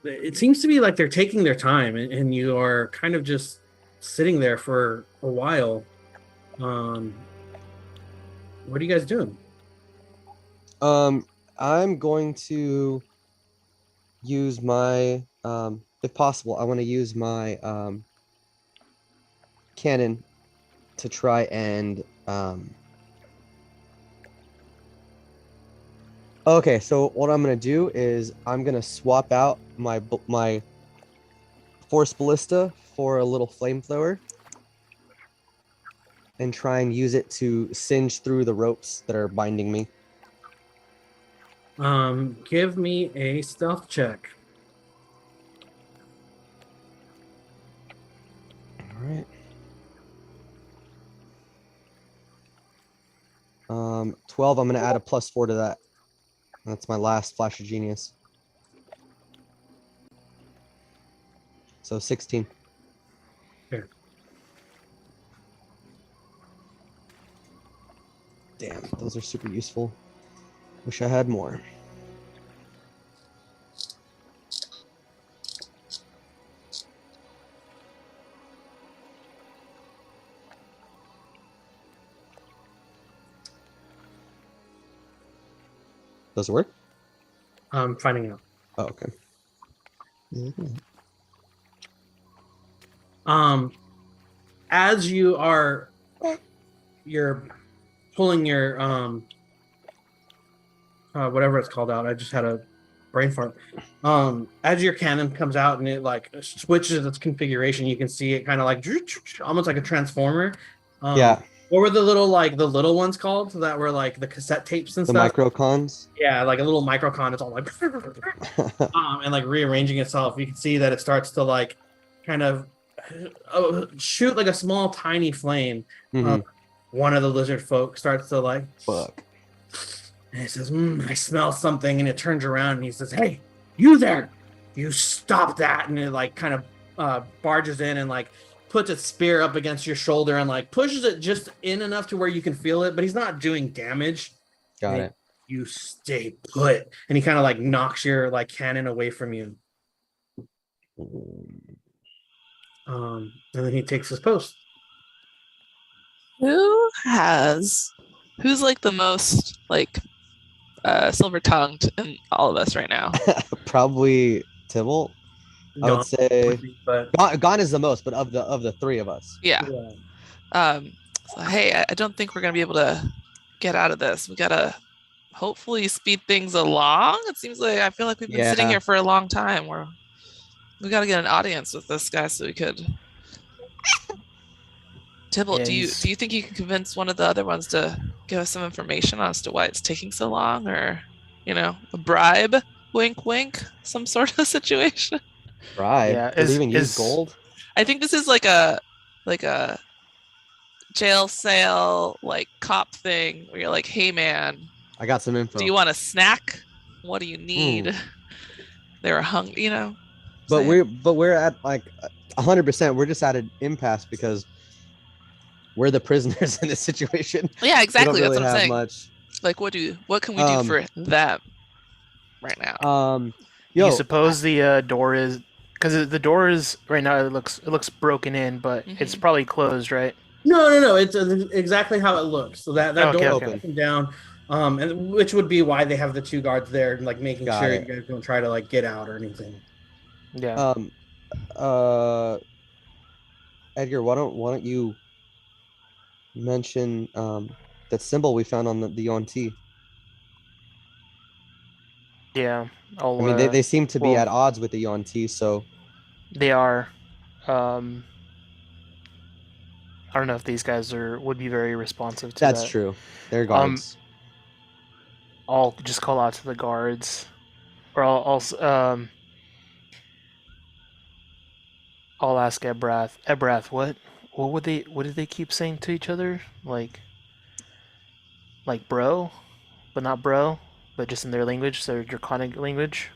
it seems to be like they're taking their time, and you are kind of just sitting there for a while. What are you guys doing? I'm going to use my if possible, I want to use my cannon to try and okay, so what I'm gonna do is I'm gonna swap out my force ballista for a little flamethrower and try and use it to singe through the ropes that are binding me. Give me a stealth check. All right. 12. I'm gonna add a +4 to that. That's my last flash of genius. So 16. Here. Damn, those are super useful. Wish I had more. Does it work? I'm finding out. Oh, okay. As you're pulling your whatever it's called out. I just had a brain fart. As your cannon comes out and it like switches its configuration, you can see it kind of like almost like a transformer. Yeah. What were the little ones called that were like the cassette tapes and the stuff? Microcons? Yeah, like a little microcon. It's all like and like rearranging itself. You can see that it starts to like kind of shoot like a small tiny flame. Mm-hmm. One of the lizard folk starts to like fuck. And he says, I smell something, and it turns around and he says, "Hey, you there, you stop that." And it like kind of barges in and like puts its spear up against your shoulder and like pushes it just in enough to where you can feel it, but he's not doing damage. Got it. You stay put. And he kind of like knocks your like cannon away from you. And then he takes his post. Who's like the most like silver tongued in all of us right now? Probably Tybalt. I would say but Gon is the most, but of the three of us. Yeah. So, hey, I don't think we're gonna be able to get out of this. We gotta hopefully speed things along. It seems like I feel like we've been sitting here for a long time. We gotta get an audience with this guy so we could. Tybalt, do you think you can convince one of the other ones to give us some information as to why it's taking so long, or a bribe, wink, wink, some sort of situation? Bribe? Yeah, Does it even use gold? I think this is like a jail sale like cop thing where you're like, hey man, I got some info. Do you want a snack? What do you need? They were hungry, But we're at like 100%. We're just at an impasse because we're the prisoners in this situation. Yeah, exactly. We don't really That's what I'm saying. much. Like, what can we do for them right now? Do you suppose the door is, because the door is right now, it looks broken in, but it's probably closed, right? No. It's exactly how it looks. So that door is open down, and which would be why they have the two guards there, like making sure you guys don't try to like get out or anything. Yeah. Edgar, why don't you mention that symbol we found on the ONT? Yeah. I mean, they seem to be at odds with the ONT, so they are. I don't know if these guys would be very responsive to that. That's true. They're guards. I'll just call out to the guards, or I'll ask Ebrath. Ebrath, what did they keep saying to each other? Like bro, but not bro, but just in their language, their draconic language.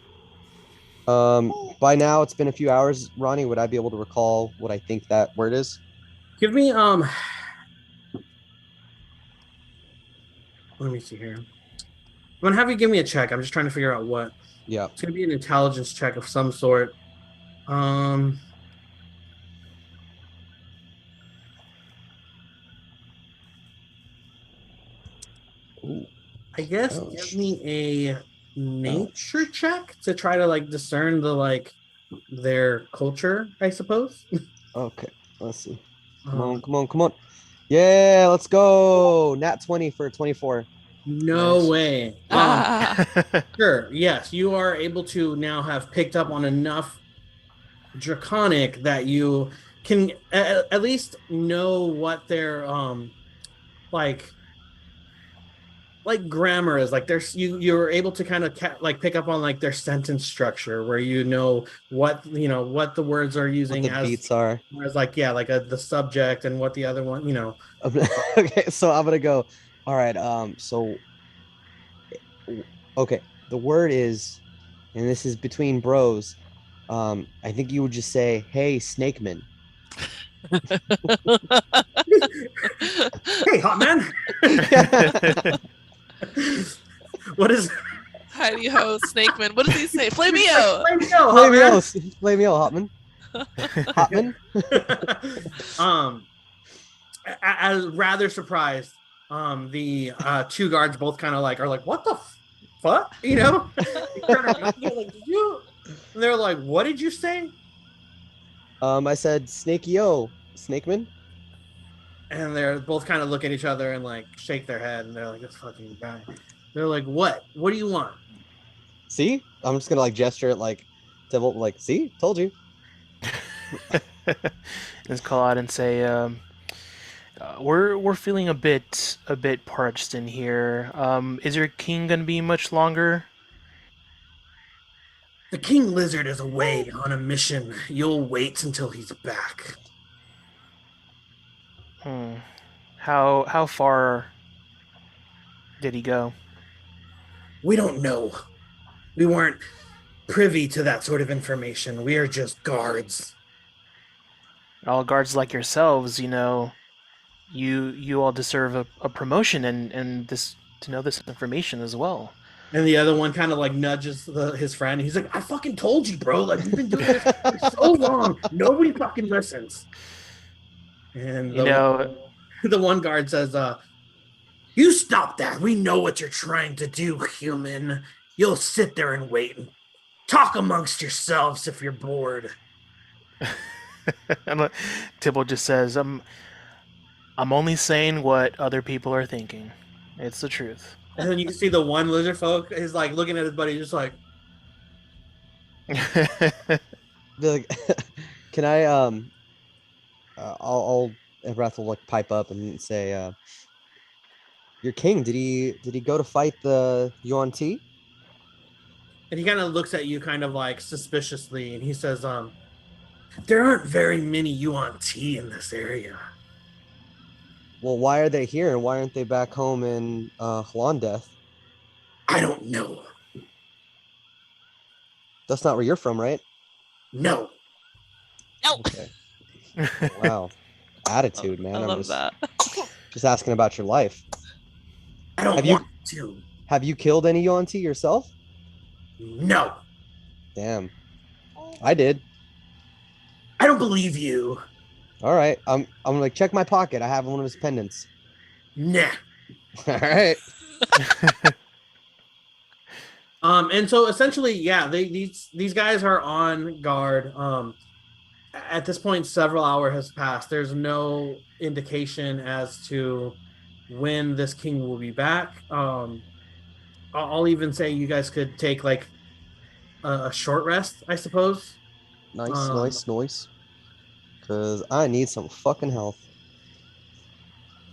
By now it's been a few hours. Ronnie, would I be able to recall what I think that word is? Give me let me see here. I'm gonna have you give me a check. I'm just trying to figure out what. Yeah. It's gonna be an intelligence check of some sort. I guess give me a nature check to try to like discern the their culture, I suppose. Okay, let's see. Come on. Yeah, let's go. Nat 20 for 24. No way. Sure. Yes, you are able to now have picked up on enough draconic that you can at least know what their like grammar is. Like there's you're able to kind of pick up on like their sentence structure, where what the words are using, what the beats are, as the subject and what the other one. Okay, so I'm gonna go. All right. So okay, the word is, and this is between bros. I think you would just say, "Hey, Snakeman." Hey, hot man. What is Heidi ho, Snakeman? What does he say? Flameo, Hotman. As rather surprised, the two guards both kind of are like, what the fuck? They're like, did you? And they're like, what did you say? I said, Snakey-o, Snakeman. And they're both kind of look at each other and like shake their head, and they're like, this fucking guy. They're like, what? What do you want? See? I'm just gonna like gesture at like Devil, like, see? Told you. Just call out and say, we're feeling a bit parched in here. Is your king gonna be much longer? The King Lizard is away on a mission. You'll wait until he's back. How far did he go? We don't know. We weren't privy to that sort of information. We are just guards. All guards like yourselves, you all deserve a promotion and this to know this information as well. And the other one kind of like nudges his friend. He's like, I fucking told you, bro. Like, we've been doing this for so long. Nobody fucking listens. And the one guard says, you stop that. We know what you're trying to do, human. You'll sit there and wait and talk amongst yourselves if you're bored. Tibble just says, I'm only saying what other people are thinking. It's the truth. And then you can see the one lizard folk is like looking at his buddy, just like, can I I'll Wrath will like pipe up and say, your king, did he go to fight the Yuan Ti? And he kind of looks at you kind of like suspiciously, and he says, there aren't very many Yuan Ti in this area. Well, why are they here and why aren't they back home in Hlondeth? I don't know. That's not where you're from, right? No. No. Okay. Wow. Attitude, man. I love that. Just asking about your life. I don't want to. Have you killed any Yuan Ti yourself? No. Damn. I did. I don't believe you. All right. I'm like, check my pocket. I have one of his pendants. Nah. All right. And so essentially, yeah, these guys are on guard. At this point, several hours has passed. There's no indication as to when this king will be back. I'll even say you guys could take like a short rest, I suppose. Nice. Because I need some fucking health.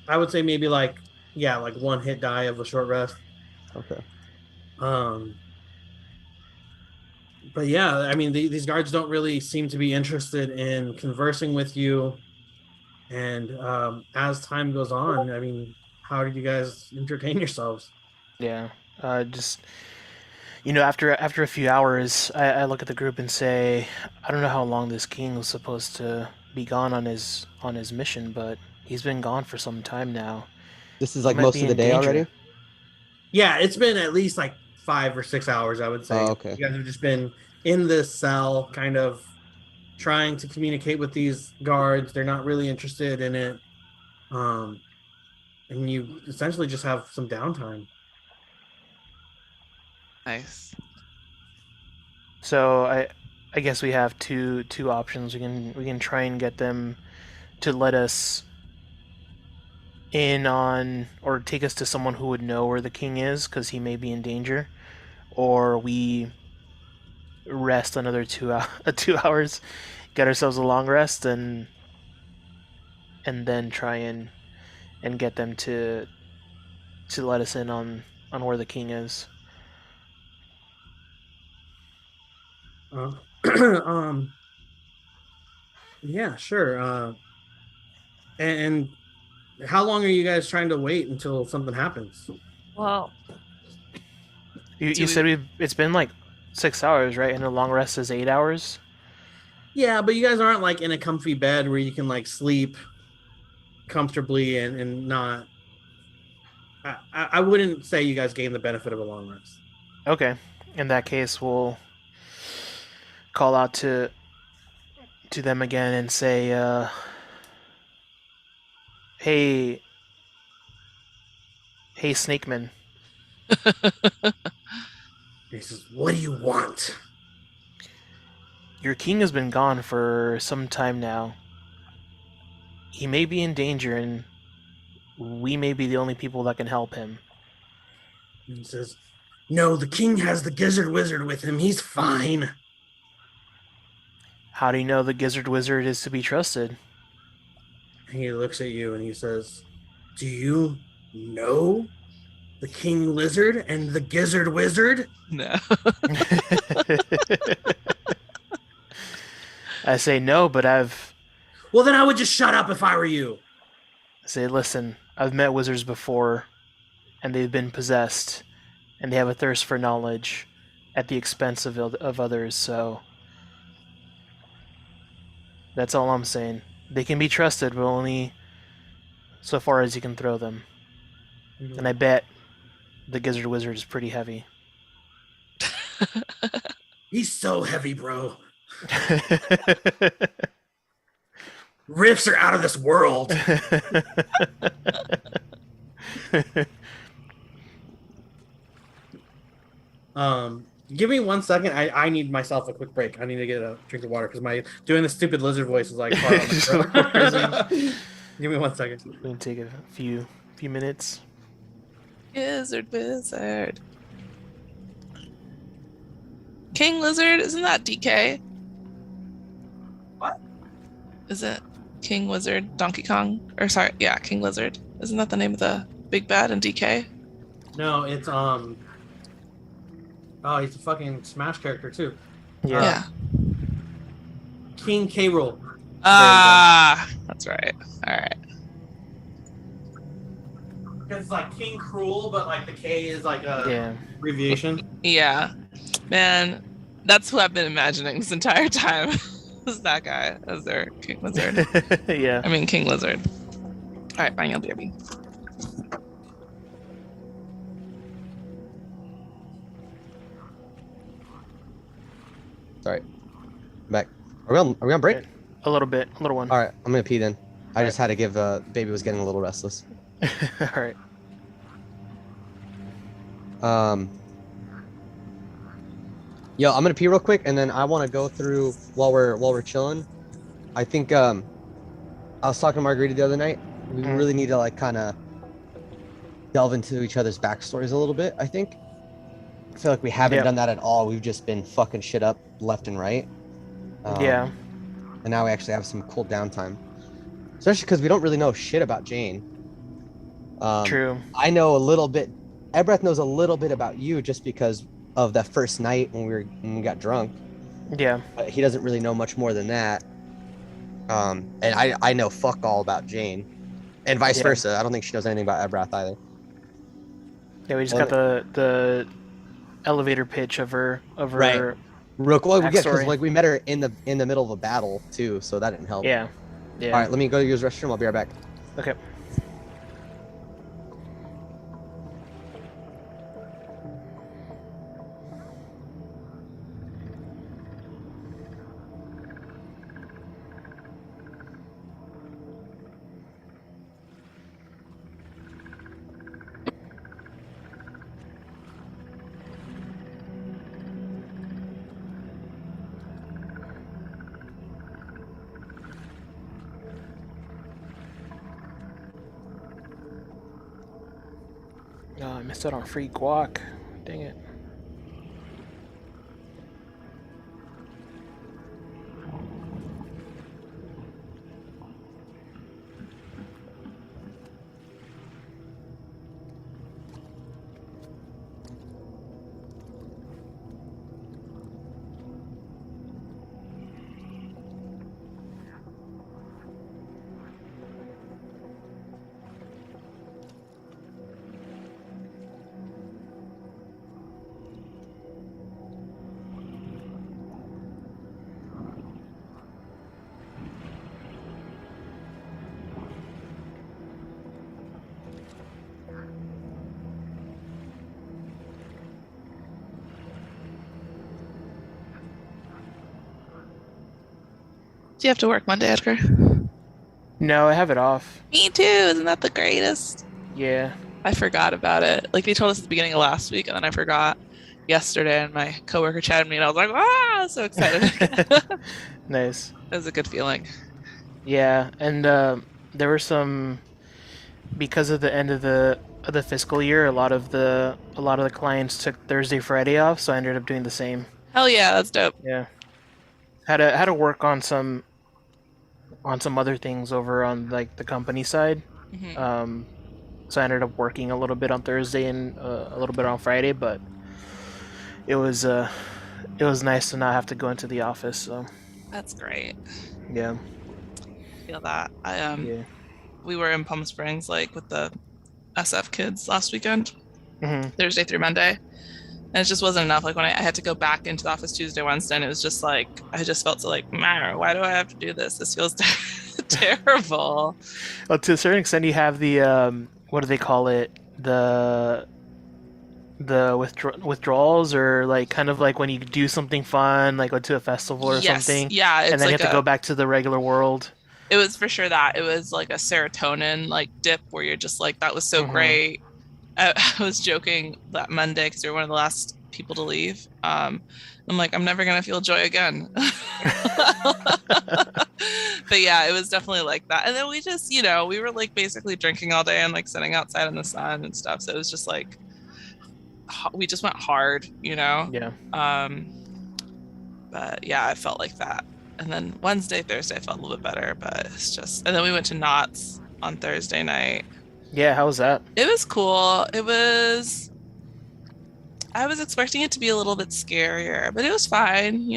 I would say maybe like one hit die of a short rest. Okay. But yeah, I mean, these guards don't really seem to be interested in conversing with you. And as time goes on, I mean, how do you guys entertain yourselves? Yeah, just after a few hours, I look at the group and say, I don't know how long this king was supposed to be gone on his mission, but he's been gone for some time now. This is like most of the day already? Yeah, it's been at least like 5 or 6 hours, I would say. Oh, okay. You guys have just been in this cell, kind of trying to communicate with these guards. They're not really interested in it. And you essentially just have some downtime. Nice. So I guess we have two options. We can try and get them to let us in on or take us to someone who would know where the king is because he may be in danger, or we rest another 2 hours, get ourselves a long rest, and then try and get them to let us in on where the king is. Yeah, sure. And how long are you guys trying to wait until something happens? Well, you said it's been like 6 hours, right? And a long rest is 8 hours. Yeah, but you guys aren't like in a comfy bed where you can like sleep comfortably and not. I wouldn't say you guys gain the benefit of a long rest. Okay, in that case, we'll call out to them again and say, hey, Snakeman. He says, what do you want? Your king has been gone for some time now. He may be in danger, and we may be the only people that can help him. He says, no, the king has the Gizzard Wizard with him. He's fine. How do you know the Gizzard Wizard is to be trusted? He looks at you and he says, do you know the King Lizard and the Gizzard Wizard? No. I say no, but Well, then I would just shut up if I were you. I say, listen, I've met wizards before, and they've been possessed, and they have a thirst for knowledge at the expense of others, so that's all I'm saying. They can be trusted, but only so far as you can throw them. And I bet the Gizzard Wizard is pretty heavy. He's so heavy, bro. Riffs are out of this world. Give me 1 second. I need myself a quick break. I need to get a drink of water because my doing the stupid lizard voice is like hard on my throat. Give me 1 second. We can take a few minutes. Gizzard Wizard. King Lizard, isn't that DK? What? Is it King Wizard Donkey Kong? Or sorry, yeah, King Lizard. Isn't that the name of the big bad in DK? No, it's oh, he's a fucking Smash character too. Yeah. King K. Rool. Ah, that's right. All right. Because it's like King Cruel, but like the K is like a abbreviation. Yeah, man, that's who I've been imagining this entire time. Is that guy as their King Lizard? Yeah. I mean King Lizard. All right, bye, y'all, baby. Sorry. I'm back. Are we on break? A little one. All right, I'm gonna pee then. I just had to give baby was getting a little restless. All right. Yo, I'm gonna pee real quick, and then I want to go through while we're chilling. I think I was talking to Margarita the other night. We really need to like kind of delve into each other's backstories a little bit. I think. I feel like we haven't done that at all. We've just been fucking shit up left and right. Yeah. And now we actually have some cool downtime, especially because we don't really know shit about Jane. True. I know a little bit. Ebreth knows a little bit about you just because of that first night when we got drunk. Yeah. But he doesn't really know much more than that. And I know fuck all about Jane, and vice versa. I don't think she knows anything about Ebreth either. Yeah, we just got the elevator pitch of her. Right. Real quick, because like we met her in the middle of a battle too, so that didn't help. Yeah. Yeah. All right, let me go use the restroom. I'll be right back. Okay. Oh, I missed out on free guac. Dang it. Do you have to work Monday, Edgar? No, I have it off. Me too. Isn't that the greatest? Yeah. I forgot about it. Like they told us at the beginning of last week, and then I forgot yesterday. And my coworker chatted me, and I was like, "Ah, so excited!" Nice. It was a good feeling. Yeah, and there were some, because of the end of the fiscal year, a lot of the clients took Thursday, Friday off, so I ended up doing the same. Hell yeah, that's dope. Yeah. Had to work on some other things over on like the company side. Mm-hmm. So I ended up working a little bit on Thursday and a little bit on Friday, but it was nice to not have to go into the office. So that's great. Yeah. I feel that. We were in Palm Springs like with the SF kids last weekend, Thursday through Monday. And it just wasn't enough. Like when I had to go back into the office Tuesday, Wednesday, and it was just like, I just felt so like, man, why do I have to do this? This feels terrible. Well, to a certain extent, you have the, what do they call it? The the withdrawals, or like kind of like when you do something fun, like go to a festival or something, yeah, it's and then like you have to go back to the regular world? It was for sure that. It was like a serotonin like dip where you're just like, that was so great. I was joking that Monday because you're one of the last people to leave. I'm like, I'm never gonna feel joy again. But yeah, it was definitely like that. And then we just, we were like basically drinking all day and like sitting outside in the sun and stuff. So it was just like, we just went hard, Yeah. But yeah, I felt like that. And then Wednesday, Thursday, I felt a little bit better, but it's just, and then we went to Knott's on Thursday night. Yeah, how was that? It was cool. I was expecting it to be a little bit scarier, but it was fine,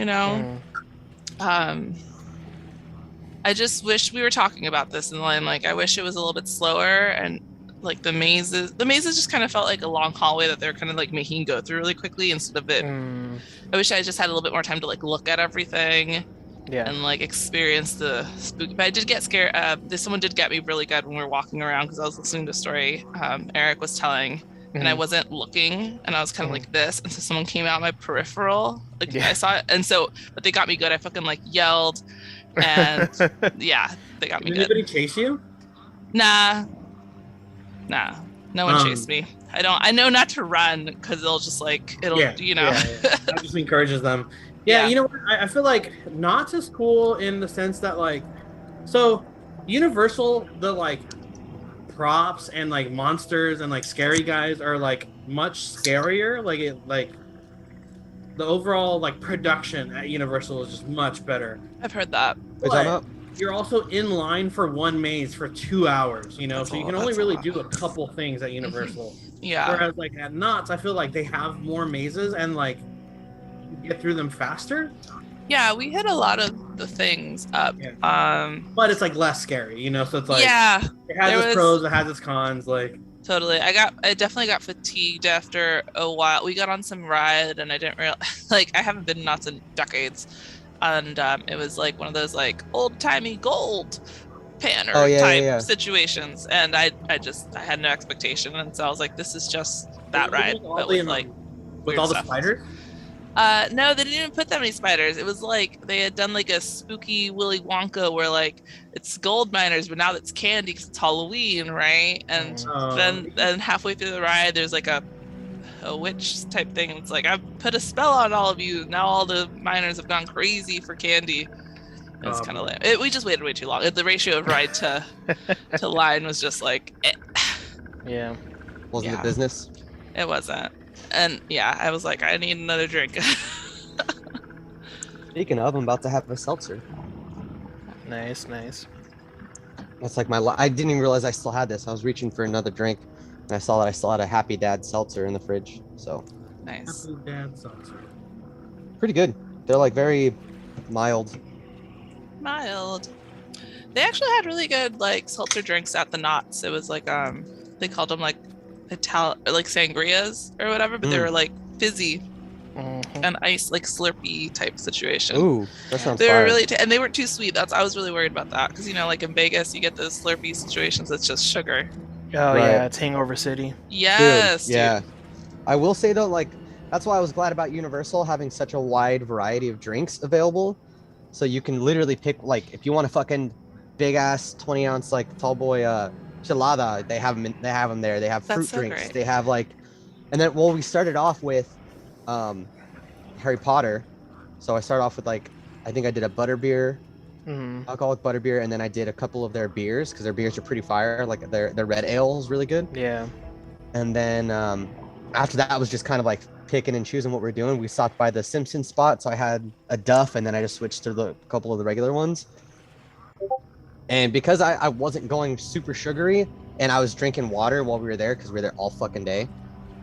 I just wish we were talking about this in line. Like, I wish it was a little bit slower, and like the mazes just kind of felt like a long hallway that they're kind of like making you go through really quickly instead of it. I wish I just had a little bit more time to like look at everything. Yeah. And like experience the spooky. But I did get scared. Someone did get me really good when we were walking around because I was listening to a story Eric was telling, and I wasn't looking, and I was kind of like this, and so someone came out my peripheral, like I saw it, and so, but they got me good. I fucking like yelled, and yeah, they got me good. Did anybody chase you? Nah, no one chased me. I know not to run because it'll just like that just encourages them. Yeah, you know what? I feel like Knott's is cool in the sense that like, so Universal, the like props and like monsters and like scary guys are like much scarier. Like the overall like production at Universal is just much better. I've heard that. But you're also in line for one maze for 2 hours, so you can only really do a couple things at Universal. Yeah. Whereas like at Knott's, I feel like they have more mazes and like you get through them faster. Yeah, we hit a lot of the things up. Yeah. But it's like less scary, so it's like it has its pros, it has its cons, like totally. I definitely got fatigued after a while. We got on some ride and I didn't realize I haven't been nuts in decades. And it was like one of those like old-timey gold panner type situations. And I had no expectation, and so I was like, this is just that ride. But with like with all the spiders? No, they didn't even put that many spiders. It was like they had done like a spooky Willy Wonka where like it's gold miners, but now it's candy because it's Halloween, right? And then halfway through the ride, there's like a witch type thing. It's like, I've put a spell on all of you. Now all the miners have gone crazy for candy. It was kind of lame. We just waited way too long. The ratio of ride to line was just like, yeah. Wasn't the business? It wasn't. And yeah, I was like, I need another drink. Speaking of, I'm about to have a seltzer. Nice. That's like I didn't even realize I still had this. I was reaching for another drink, and I saw that I still had a Happy Dad seltzer in the fridge. So nice. Happy Dad seltzer. Pretty good. They're like very mild. They actually had really good like seltzer drinks at the Knott's. It was like they called them like like sangrias or whatever, but they were like fizzy and ice, like Slurpee type situation. Ooh, that sounds They fire. were really and they weren't too sweet. I was really worried about that because like in Vegas you get those Slurpee situations that's just sugar. Oh yeah, it's Hangover City. Yes. Dude, yeah. I will say though, like that's why I was glad about Universal having such a wide variety of drinks available. So you can literally pick, like, if you want a fucking big ass 20-ounce like tall boy chelada, they have them there. They have fruit drinks. Great. They have like, and then we started off with Harry Potter. So I started off with like, I think I did a butterbeer, alcoholic butterbeer, and then I did a couple of their beers because their beers are pretty fire. Like their red ale is really good. Yeah. And then after that was just kind of like picking and choosing what we're doing. We stopped by the Simpsons spot, so I had a Duff, and then I just switched to the couple of the regular ones. And because I wasn't going super sugary, and I was drinking water while we were there because we were there all fucking day,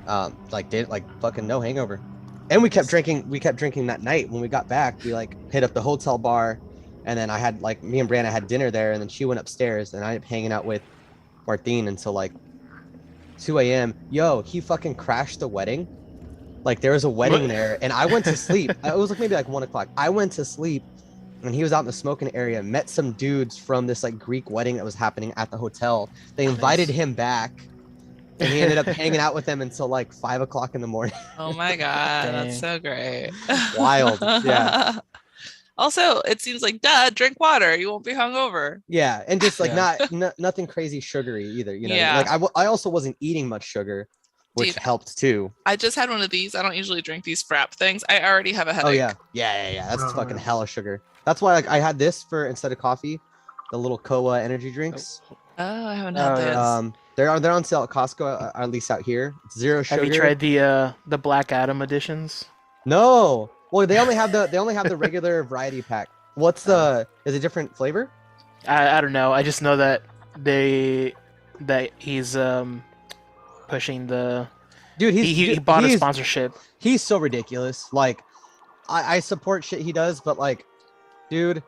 fucking no hangover. And we kept drinking that night. When we got back, we like hit up the hotel bar, and then I had like me and Brianna had dinner there, and then she went upstairs, and I ended up hanging out with Martine until like 2 a.m. Yo, he fucking crashed the wedding. Like there was a wedding there, and I went to sleep. It was like maybe like 1 o'clock. I went to sleep, and he was out in the smoking area. Met some dudes from this like Greek wedding that was happening at the hotel. They invited him back, and he ended up hanging out with them until like 5 o'clock in the morning. Oh my god, Dang. that's so great. Wild, yeah. Also, it seems like, duh, drink water. You won't be hungover. Yeah, and just like Yeah. nothing crazy sugary either. You know, Yeah. like I also wasn't eating much sugar, which Dude, helped too. I just had one of these. I don't usually drink these frap things. I already have a headache. Oh yeah. That's fucking hella sugar. That's why like I had this for instead of coffee, the little Koa energy drinks. Oh, I haven't had Oh, those. yeah. They're on sale at Costco, or at least out here. It's zero sugar. Have you tried the Black Adam editions? No. Well, they only have the regular variety pack. What's the? Is it different flavor? I don't know. I just know that he's pushing the. Dude, He bought a sponsorship. He's so ridiculous. Like, I support shit he does, but like, dude,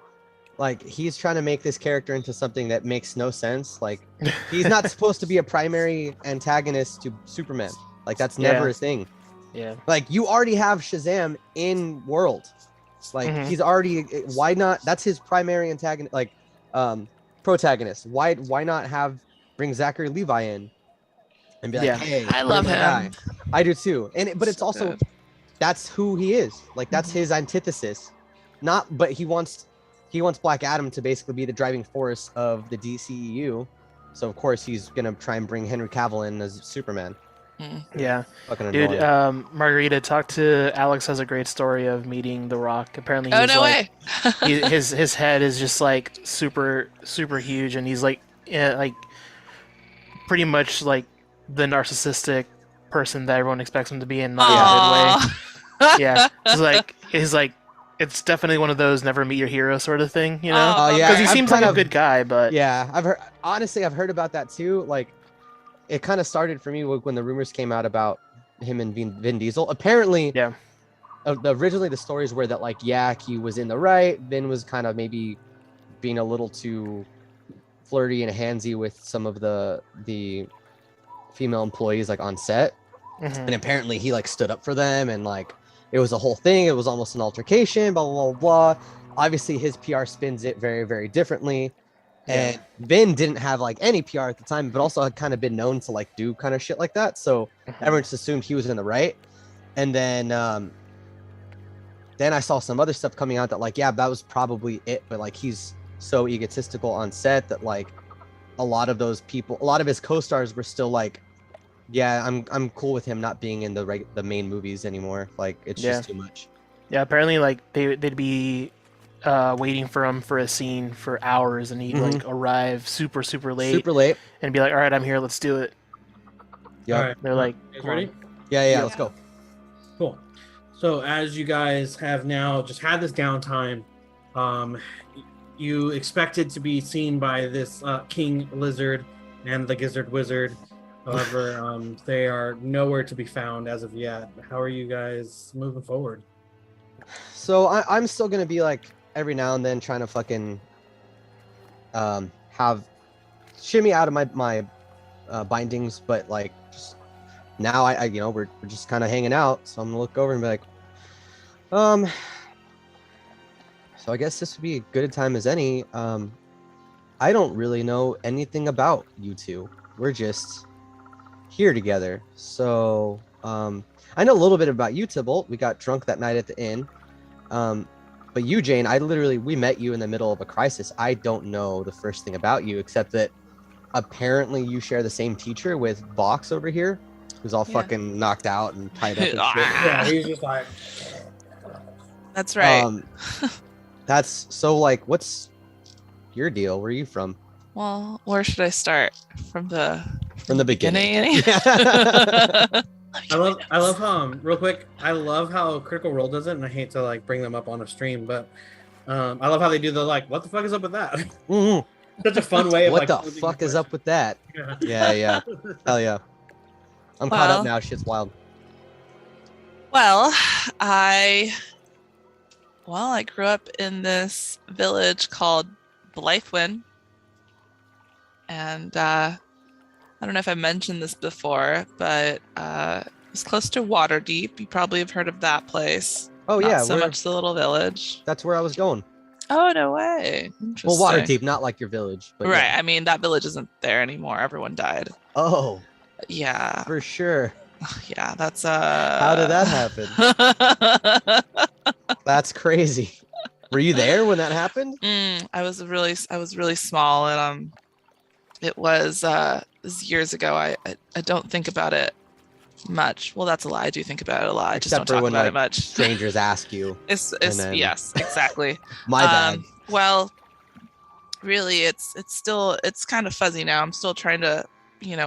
like he's trying to make this character into something that makes no sense. Like, he's not supposed to be a primary antagonist to Superman. Like, that's never a thing. Yeah. Like, you already have Shazam in world. Like, he's already. Why not? That's his primary antagonist. Like, protagonist. Why not bring Zachary Levi in and be like, hey, I love him. guy. I do too. But it's So also good. that's who he is. Like, that's his antithesis. But he wants Black Adam to basically be the driving force of the DCEU. So of course he's gonna try and bring Henry Cavill in as Superman. Yeah. Fucking Dude, annoying. Margarita, talk to Alex. Has a great story of meeting The Rock. Apparently, Oh, he's no like, way. his head is just like super huge, and he's like pretty much like the narcissistic person that everyone expects him to be in, not in a good way. Yeah, he's like it's definitely one of those never meet your hero sort of thing, you know? Oh, yeah, Because he I've seems like kind a of- good guy, but Yeah, I've heard about that too. Like, it kind of started for me when the rumors came out about him and Vin Diesel. Apparently, yeah, originally the stories were that like, yeah, he was in the right. Vin was kind of maybe being a little too flirty and handsy with some of the female employees like on set. And apparently he like stood up for them, and like it was a whole thing. It was almost an altercation, blah blah blah blah. Obviously his PR spins it very, very differently. And Vin didn't have like any PR at the time, but also had kind of been known to like do kind of shit like that. So everyone just assumed he was in the right. And then I saw some other stuff coming out that like, yeah, that was probably it. But like, he's so egotistical on set that like a lot of his co-stars were still like, yeah, I'm cool with him not being in the main movies anymore. Like, it's just too much. Yeah, apparently like they'd be waiting for him for a scene for hours, and he'd like arrive super late and be like, all right, I'm here, let's do it. Yeah. All right. They're like, You guys "Come on." ready? Yeah, let's go. Cool. So as you guys have now just had this downtime, you expected to be seen by this King Lizard and the Gizzard Wizard. However, they are nowhere to be found as of yet. How are you guys moving forward? So I'm still gonna be like every now and then trying to fucking have shimmy out of my bindings, but like just now I we're just kind of hanging out, so I'm gonna look over and be like, so I guess this would be as good a time as any. I don't really know anything about you two. We're just here together. So I know a little bit about you, Tybalt. We got drunk that night at the inn. But you, Jane, we met you in the middle of a crisis. I don't know the first thing about you, except that apparently you share the same teacher with Vox over here, who's all fucking knocked out and tied up and shit. Yeah, he's just like... That's right. That's so like, what's your deal? Where are you from? Well, where should I start? From the beginning. I love real quick, I love how Critical Role does it, and I hate to like bring them up on a stream, but I love how they do the like, what the fuck is up with that? Mm-hmm. Such a fun way of what like, the fuck is up with that? Yeah. Yeah. Hell yeah. I'm caught up now. Shit's wild. Well, I grew up in this village called Blythewyn, and I don't know if I mentioned this before, but it's close to Waterdeep. You probably have heard of that place. Oh Not yeah, so much the little village. That's where I was going. Oh, no way. Interesting. Well, Waterdeep, not like your village, but right. yeah. I mean, that village isn't there anymore. Everyone died. Oh, Yeah. For sure. Yeah, that's How did that happen? That's crazy. Were you there when that happened? I was really small, and it was years ago. I don't think about it much. Well, that's a lie. I do think about it a lot. I just don't Except for talk when about like it much. strangers ask you. It's and then, yes, exactly. My bad. Well, really, it's kind of fuzzy now. I'm still trying to,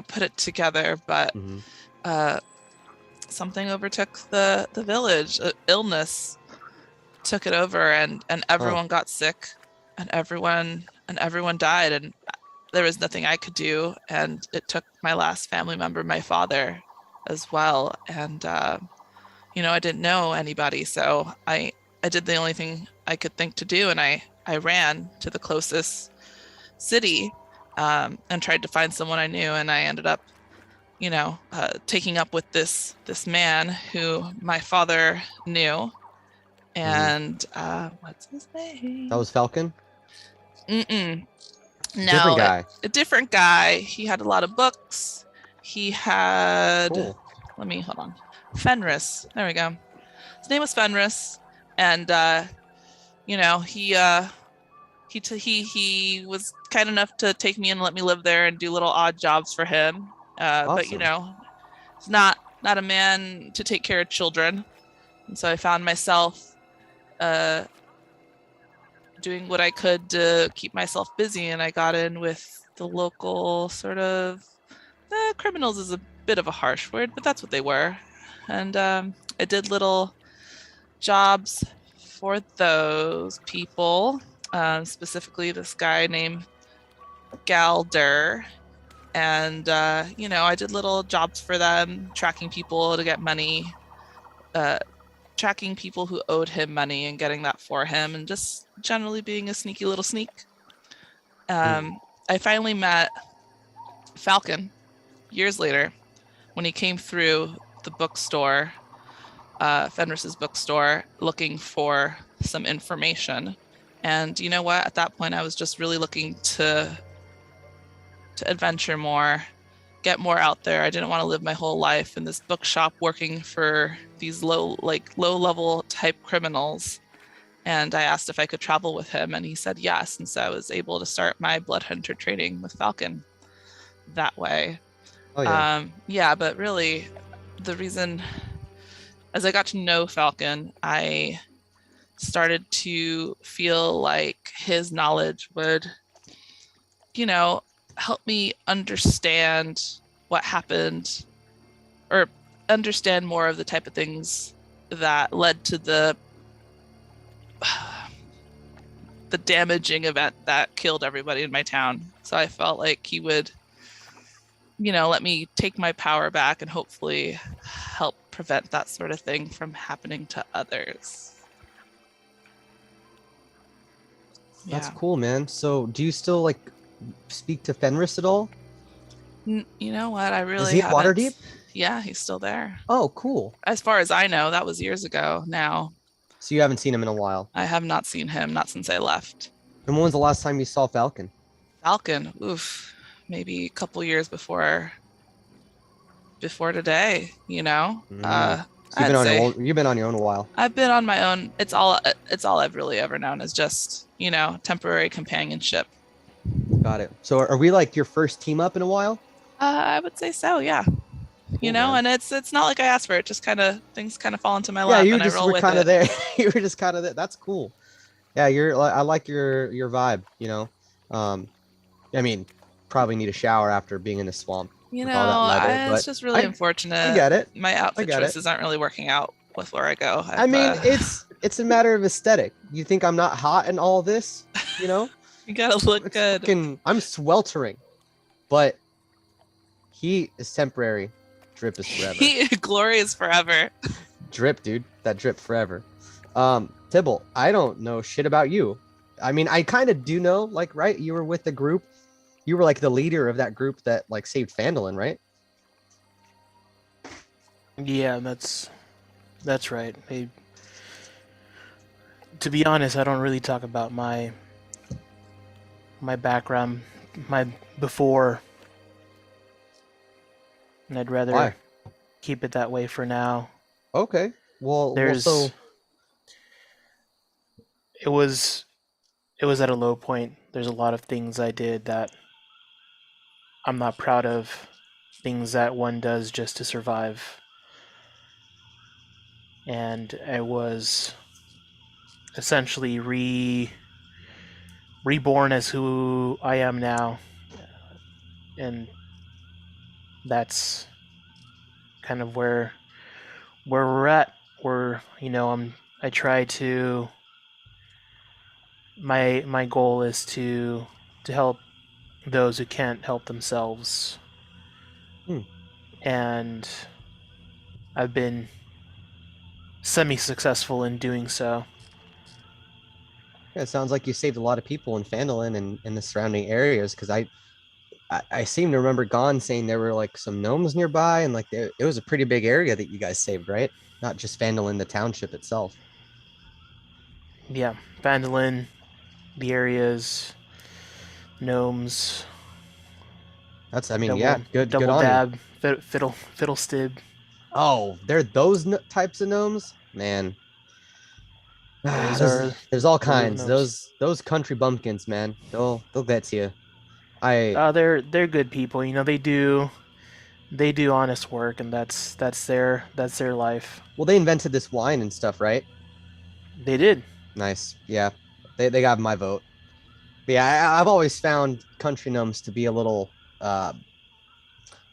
put it together, but something overtook the village. Illness took it over, and everyone got sick, and everyone died, and there was nothing I could do, and it took my last family member, my father, as well. And I didn't know anybody, so I did the only thing I could think to do, and I ran to the closest city and tried to find someone I knew, and I ended up taking up with this man who my father knew. And what's his name? That was Falcon? No, different guy. A different guy. He had a lot of books. He had Cool. hold on. Fenris. There we go. His name was Fenris, and he was kind enough to take me and let me live there and do little odd jobs for him. Awesome. But it's not a man to take care of children, and so I found myself doing what I could to keep myself busy, and I got in with the local sort of criminals is a bit of a harsh word, but that's what they were. And I did little jobs for those people, specifically this guy named Galder. And, I did little jobs for them, tracking people to get money, tracking people who owed him money and getting that for him, and just generally being a sneaky little sneak. I finally met Falcon years later when he came through the bookstore, Fenris's bookstore, looking for some information. And you know what? At that point, I was just really looking to adventure more, get more out there. I didn't want to live my whole life in this bookshop working for these low-level type criminals. And I asked if I could travel with him, and he said yes. And so I was able to start my blood hunter training with Falcon that way. Oh, yeah. Yeah, but really, the reason, as I got to know Falcon, I started to feel like his knowledge would, help me understand what happened, or understand more of the type of things that led to the damaging event that killed everybody in my town. So I felt like he would, let me take my power back and hopefully help prevent that sort of thing from happening to others. That's cool, man. So do you still speak to Fenris at all? You know what? I really Is he at Waterdeep? Yeah, he's still there. Oh, cool. As far as I know, that was years ago now. So you haven't seen him in a while? I have not seen him, not since I left. And when was the last time you saw Falcon? Falcon, maybe a couple years before today, So you've been on your own a while. I've been on my own. It's all I've really ever known is just, temporary companionship. Got it. So are we your first team up in a while? I would say so, yeah. Cool, and it's not like I asked for it. Just things fall into my lap. Yeah, you just were kind of there. You were just kind of there. That's cool. Yeah, I like your vibe. I mean, probably need a shower after being in the swamp. It's just really unfortunate. I get it. My outfit choices aren't really working out with where I go. It's a matter of aesthetic. You think I'm not hot in all this? You gotta look good. I'm sweltering, but heat is temporary. Drip is forever. Glory is forever. Drip, dude. That drip forever. Tibble, I don't know shit about you. I mean, I kind of do know, right? You were with the group. You were the leader of that group that saved Phandalin, right? Yeah, that's right. To be honest, I don't really talk about my background, my before and I'd rather Why? keep it that way for now. Okay. Well, so it was at a low point. There's a lot of things I did that I'm not proud of, things that one does just to survive. And I was essentially reborn as who I am now. And that's kind of where we're at. I try to my goal is to help those who can't help themselves. And I've been semi-successful in doing so. Yeah, it sounds like you saved a lot of people in Fandolin and in the surrounding areas, because I seem to remember Gon saying there were like some gnomes nearby, and like it was a pretty big area that you guys saved, right? Not just Fandolin, the township itself. Yeah, Vandalin, the areas, gnomes. Yeah, good double on you. dab, fiddle stib. Oh, they're those types of gnomes, man. There's all kinds. Those country bumpkins, man. They'll get to you. They're good people. They do honest work, and that's their life. Well, they invented this wine and stuff, right? They did. Nice. Yeah, they got my vote. But yeah, I've always found country gnomes to be a little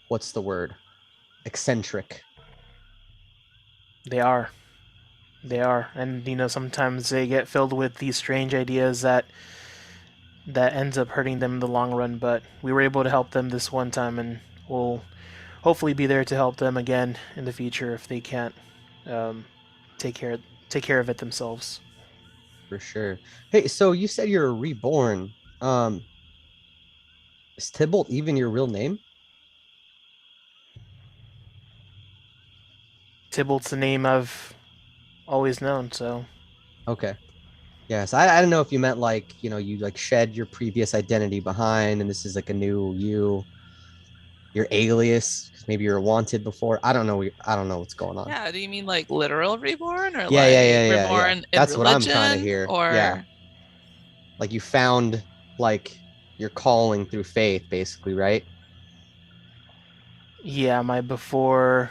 what's the word? Eccentric. They are. And sometimes they get filled with these strange ideas that ends up hurting them in the long run, but we were able to help them this one time, and we'll hopefully be there to help them again in the future if they can't take care of it themselves. For sure. Hey, so you said you're reborn. Is Tybalt even your real name? Tybalt's the name I've always known, so. Okay. Yes, I don't know if you meant like, you like shed your previous identity behind and this is like a new you, your alias, because maybe you're wanted before. I don't know what's going on. Yeah, do you mean like literal reborn, or yeah, reborn in That's religion? What I'm trying to hear. Or yeah. Like you found like your calling through faith, basically, right? Yeah, my before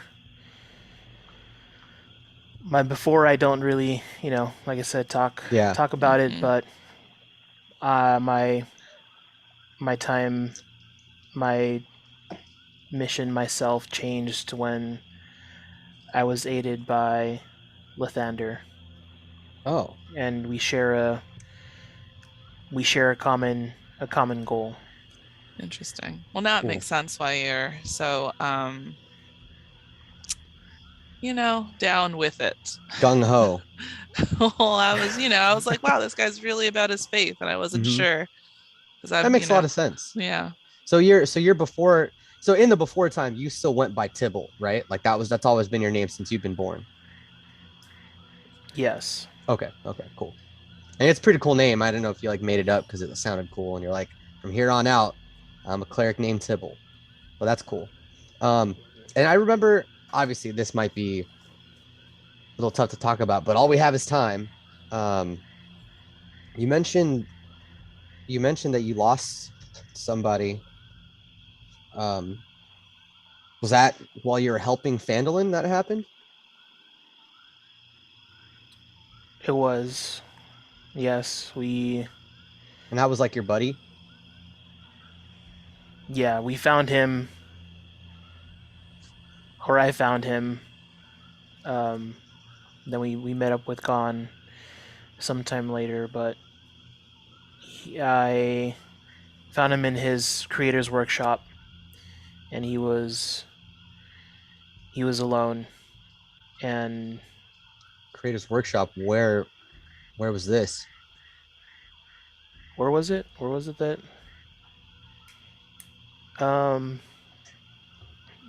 I don't really, like I said, talk about it, but my time, my mission myself changed when I was aided by Lathander. Oh. And we share a common goal. Interesting. Well, now it makes sense why you're so down with it. Gung ho. Well, I was like, wow, this guy's really about his faith, and I wasn't sure. That makes a lot of sense. Yeah. So you're before. So in the before time, you still went by Tybalt, right? Like that's always been your name since you've been born. Yes. Okay, cool. And it's a pretty cool name. I don't know if you like made it up because it sounded cool, and you're like, from here on out, I'm a cleric named Tybalt. Well, that's cool. And I remember, obviously, this might be a little tough to talk about, but all we have is time. You mentioned that you lost somebody. Was that while you were helping Fandolin that happened? It was. Yes, And that was like your buddy? Yeah, we found him. Or I found him. Then we met up with Gon sometime later, but I found him in his creator's workshop, and he was alone. And creator's workshop, where was this? Where was it that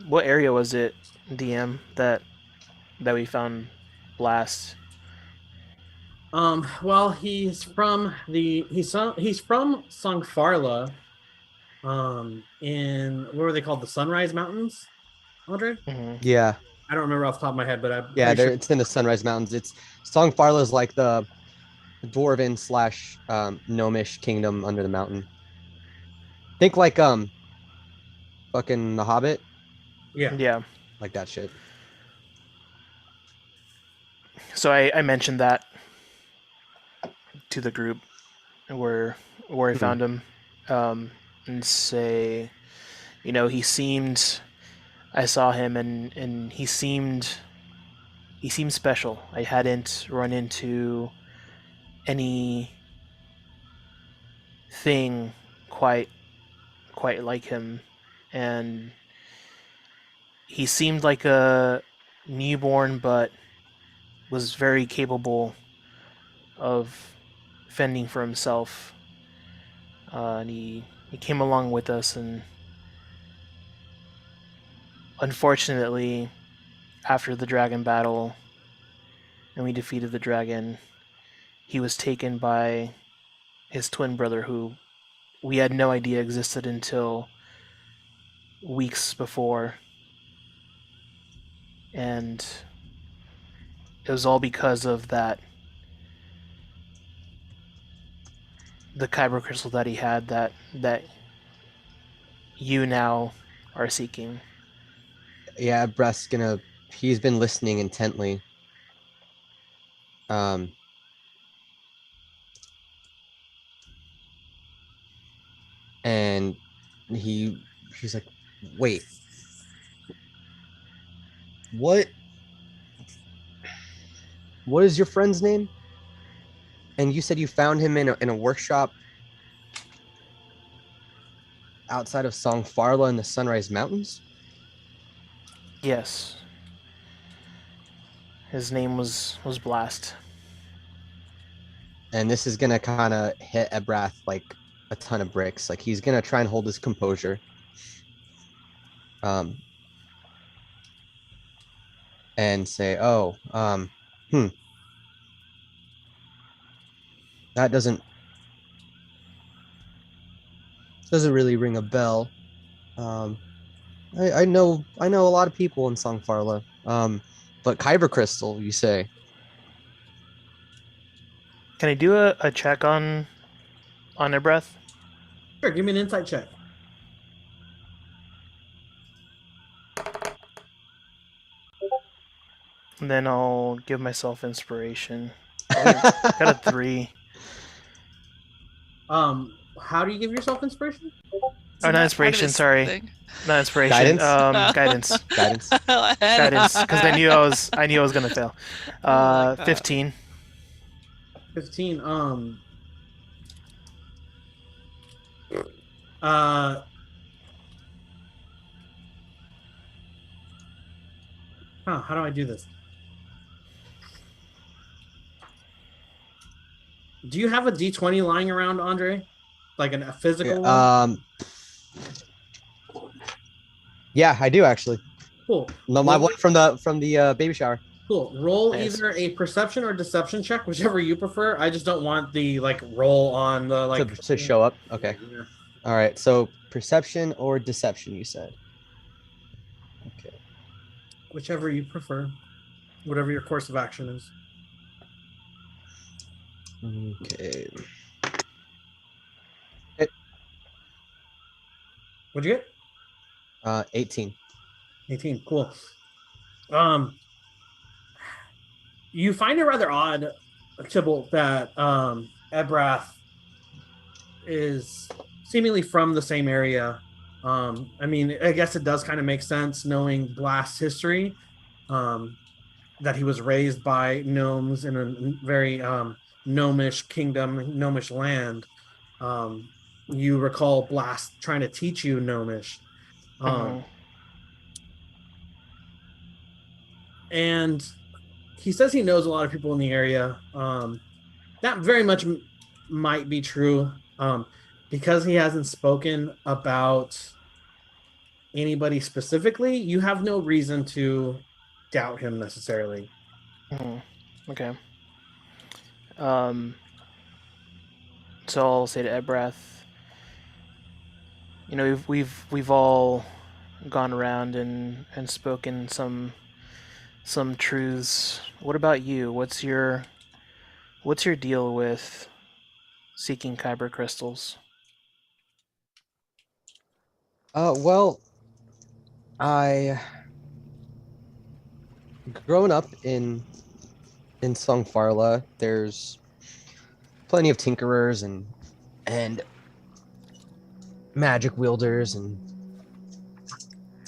what area was it, DM, that we found last? Well, he's from Songfarla, in what were they called, the Sunrise Mountains. Andre? Yeah. I don't remember off the top of my head, but I'm Yeah, pretty sure. it's in the Sunrise Mountains. It's Songfarla is like the dwarven slash gnomish kingdom under the mountain. Think like fucking The Hobbit, Yeah. Yeah. like that shit. So I mentioned that to the group where I found him, and say, he seemed. I saw him and he seemed special. I hadn't run into anything quite like him, and he seemed like a newborn, but was very capable of fending for himself. And he came along with us, and unfortunately, after the dragon battle, and we defeated the dragon, he was taken by his twin brother, who we had no idea existed until weeks before. And it was all because of that, the kyber crystal that he had that you now are seeking. Yeah, Breast's he's been listening intently. And he's like, wait, what is your friend's name? And you said you found him in a workshop outside of Songfarla in the Sunrise Mountains? Yes. His name was Blast. And this is gonna kind of hit Ebrath like a ton of bricks. Like he's gonna try and hold his composure. And say, oh, that doesn't really ring a bell. I know a lot of people in Songfarla. But Kyber Crystal, you say? Can I do a check on their breath? Sure, give me an insight check. And then I'll give myself inspiration. Got a 3. How do you give yourself inspiration? Oh, not inspiration. Sorry, not inspiration. Guidance. Guidance. Guidance. Because I knew I was gonna fail. 15. 15. How do I do this? Do you have a D20 lying around, Andre? Like a physical one? Yeah, I do actually. Cool. No, my one from the baby shower. Cool. Roll either a perception or deception check, whichever you prefer. I just don't want the roll on the to show up. Okay. Yeah. All right. So perception or deception, you said. Okay. Whichever you prefer. Whatever your course of action is. Okay. What'd you get? 18. 18. Cool. You find it rather odd, Tybalt, that Ebrath is seemingly from the same area. I mean, I guess it does kind of make sense knowing Blast's history, that he was raised by gnomes in a very gnomish kingdom, gnomish land. You recall Blast trying to teach you gnomish. And he says he knows a lot of people in the area. That very much might be true. Because he hasn't spoken about anybody specifically, you have no reason to doubt him necessarily. Okay. So I'll say to Ebrath, we've all gone around and spoken some truths. What about you? What's your deal with seeking kyber crystals? Well, I grown up in Songfarla. There's plenty of tinkerers and magic wielders and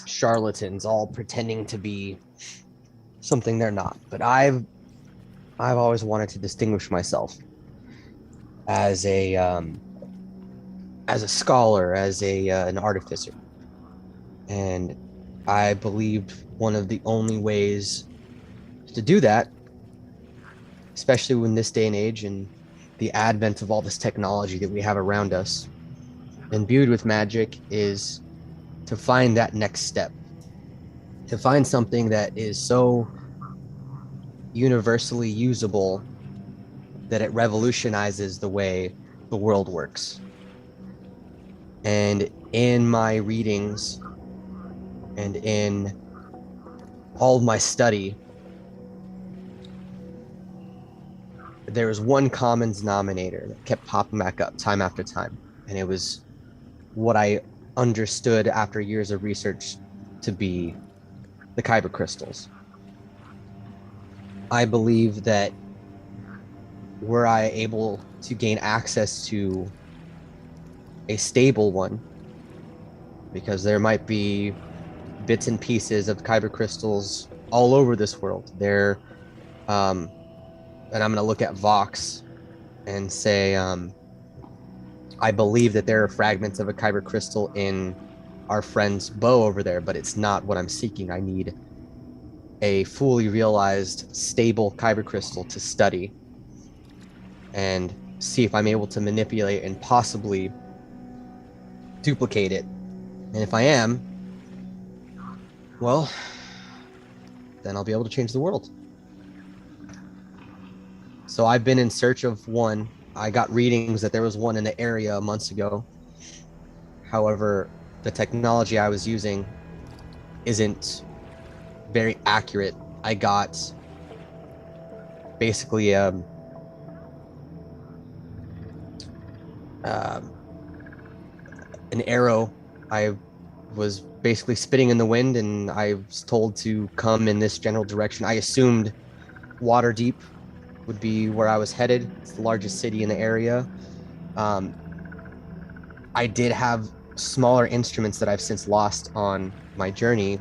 charlatans, all pretending to be something they're not. But I've always wanted to distinguish myself as a scholar, as an artificer, and I believed one of the only ways to do that, especially in this day and age and the advent of all this technology that we have around us, imbued with magic, is to find that next step, to find something that is so universally usable that it revolutionizes the way the world works. And in my readings and in all of my study, there was one common denominator that kept popping back up time after time. And it was what I understood after years of research to be the kyber crystals. I believe that were I able to gain access to a stable one, because there might be bits and pieces of kyber crystals all over this world. They're, and I'm going to look at Vox and say, I believe that there are fragments of a kyber crystal in our friend's bow over there, but it's not what I'm seeking. I need a fully realized, stable kyber crystal to study and see if I'm able to manipulate and possibly duplicate it. And if I am, well, then I'll be able to change the world. So I've been in search of one. I got readings that there was one in the area months ago. However, the technology I was using isn't very accurate. I got basically an arrow. I was basically spitting in the wind, and I was told to come in this general direction. I assumed Waterdeep would be where I was headed. It's the largest city in the area. I did have smaller instruments that I've since lost on my journey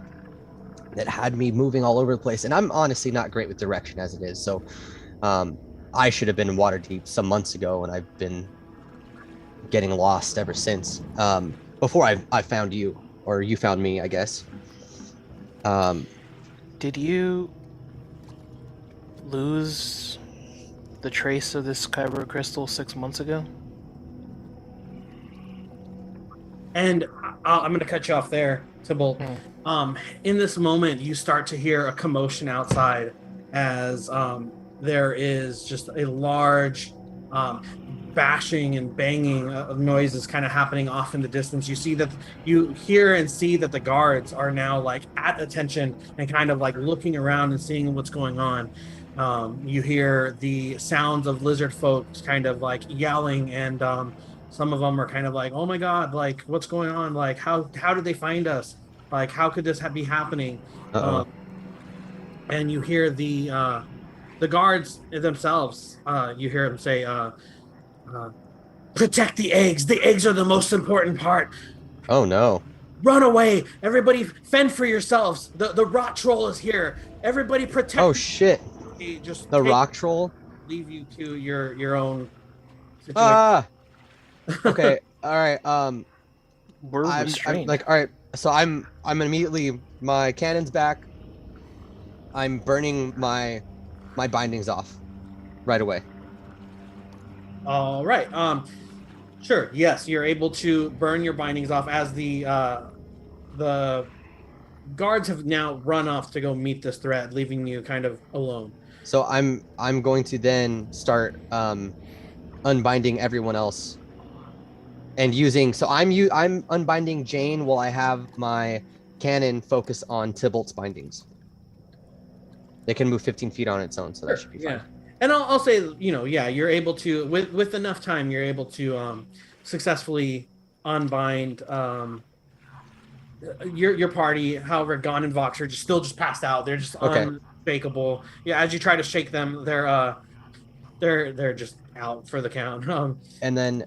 that had me moving all over the place. And I'm honestly not great with direction as it is. So I should have been in Waterdeep some months ago, and I've been getting lost ever since. Before I found you, or you found me, I guess. Did you lose the trace of this kyber crystal 6 months ago? And I'm going to cut you off there, Tybalt. In this moment, you start to hear a commotion outside as there is just a large bashing and banging of noises kind of happening off in the distance. You hear and see that the guards are now like at attention and kind of like looking around and seeing what's going on. You hear the sounds of lizard folk kind of like yelling, and some of them are kind of like, oh my God, like what's going on? Like how did they find us? Like how could this be happening? And you hear the guards themselves, you hear them say, protect the eggs. The eggs are the most important part. Oh no. Run away. Everybody fend for yourselves. The rot troll is here. Everybody protect. Oh shit. Just the rock troll? Leave you to your own situation. Okay. All right. We're restrained. I'm like, all right. So I'm immediately, my cannon's back. I'm burning my bindings off right away. All right. Sure. Yes, you're able to burn your bindings off as the guards have now run off to go meet this threat, leaving you kind of alone. So I'm going to then start unbinding everyone else, and using. So I'm unbinding Jane while I have my cannon focus on Tybalt's bindings. They can move 15 feet on its own, so that should be fine. Yeah, and I'll say, you know, yeah, you're able to with enough time, you're able to successfully unbind your party. However, Gon and Vox are still passed out. They're just unshakable. Yeah, as you try to shake them, they're just out for the count. And then,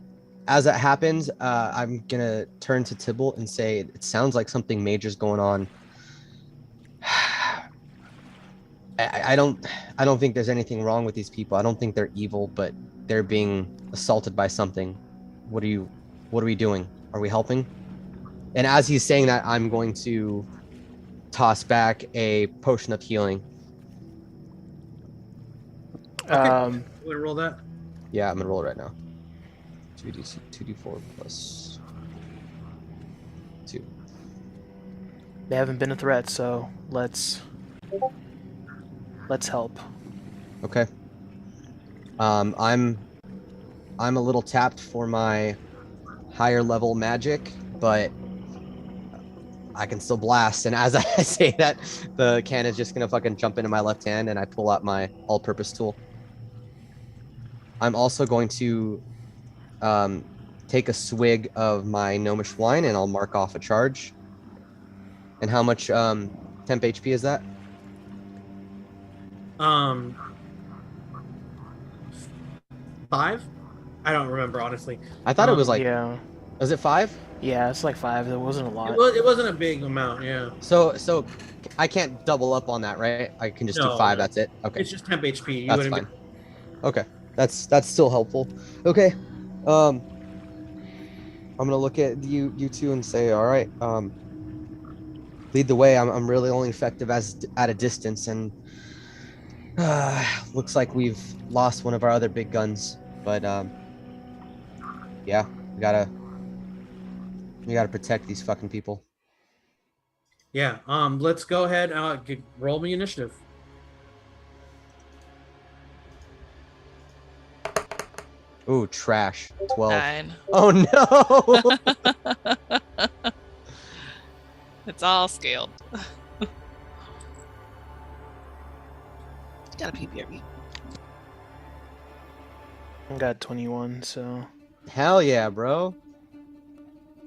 as that happens, I'm gonna turn to Tybalt and say, "It sounds like something major's going on." I don't think there's anything wrong with these people. I don't think they're evil, but they're being assaulted by something. What are we doing? Are we helping? And as he's saying that, I'm going to toss back a potion of healing. Okay. Want to roll that? Yeah, I'm gonna roll it right now. 2d4 plus 2. They haven't been a threat, so let's help. Okay. I'm a little tapped for my higher level magic, but I can still blast. And as I say that, the cannon's just gonna fucking jump into my left hand, and I pull out my all-purpose tool. I'm also going to take a swig of my gnomish wine, and I'll mark off a charge. And how much temp HP is that? 5? I don't remember, honestly. I thought it was like, yeah. Was it 5? Yeah, it's like 5. It wasn't a lot. It wasn't a big amount, yeah. So I can't double up on that, right? I can just do 5. That's it. Okay. It's just temp HP. That's fine. Okay, that's still helpful. Okay, I'm gonna look at you two and say, all right, lead the way. I'm really only effective at a distance, and looks like we've lost one of our other big guns. But yeah, we gotta protect these fucking people. Yeah. Let's go ahead. Roll me initiative. Ooh, trash. 12. 9. Oh no! It's all scaled. Got a PPRB. I got 21, so. Hell yeah, bro.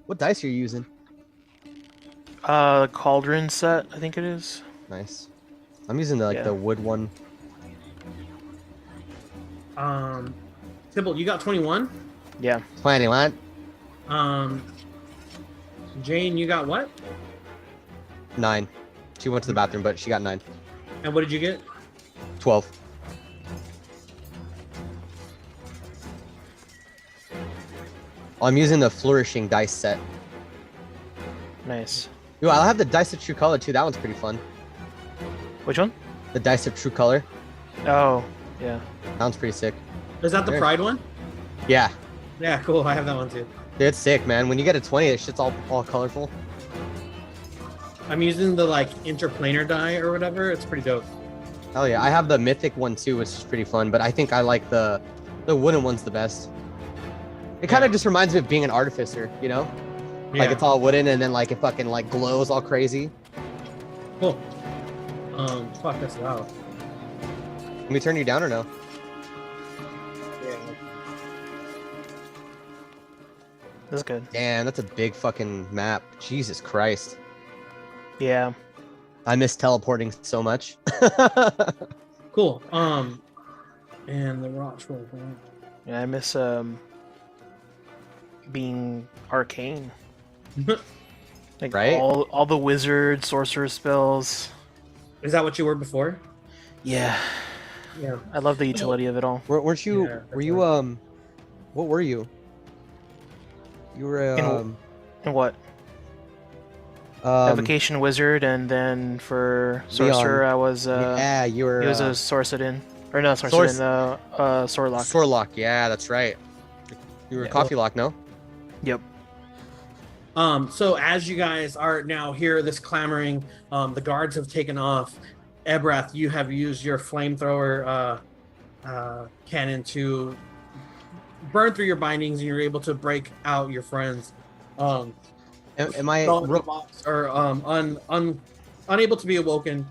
What dice are you using? Cauldron set, I think it is. Nice. I'm using the wood one. Tybalt, you got 21? Yeah. 21. Jane, you got what? 9. She went to the bathroom, but she got 9. And what did you get? 12. I'm using the flourishing dice set. Nice. Ooh, I'll have the dice of true color too. That one's pretty fun. Which one? The dice of true color. Oh, yeah. That one's pretty sick. Is that the Pride one? Yeah. Yeah, cool. I have that one too. Dude, it's sick, man. When you get a 20, that shit's all colorful. I'm using the interplanar die or whatever. It's pretty dope. Hell yeah. I have the mythic one too, which is pretty fun, but I think I like the wooden one's the best. It kind of just reminds me of being an artificer, you know? Yeah. Like it's all wooden and then it fucking glows all crazy. Cool. Fuck, that's loud. Can we turn you down or no? Yeah. That's good. Damn, that's a big fucking map. Jesus Christ. Yeah. I miss teleporting so much. Cool. And the rocks roll. Yeah, I miss being arcane. Like right? all the wizard, sorcerer spells. Is that what you were before? Yeah. Yeah. I love the utility of it all. Weren't you? Yeah, were you what were you? You were In what? Evocation wizard, and then for sorcerer, Leon. I was yeah, you were. He was a Sorcerin, or no, Sorcerin, Sorlock. Sorlock, yeah, that's right. You were Coffee Lock, no? Yep. So as you guys are now hear this clamoring, the guards have taken off. Ebrath, you have used your flamethrower cannon to burn through your bindings, and you're able to break out your friends. Am I or unable to be awoken.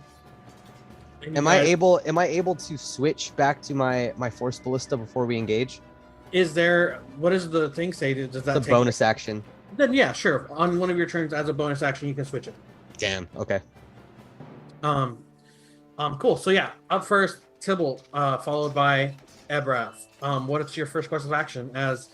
Am I able to switch back to my force ballista before we engage? What does the thing say? Does that the bonus action? Then yeah, sure. On one of your turns as a bonus action, you can switch it. Damn. Okay. Cool. So yeah, up first, Tybalt, followed by Ebrath. What is your first course of action as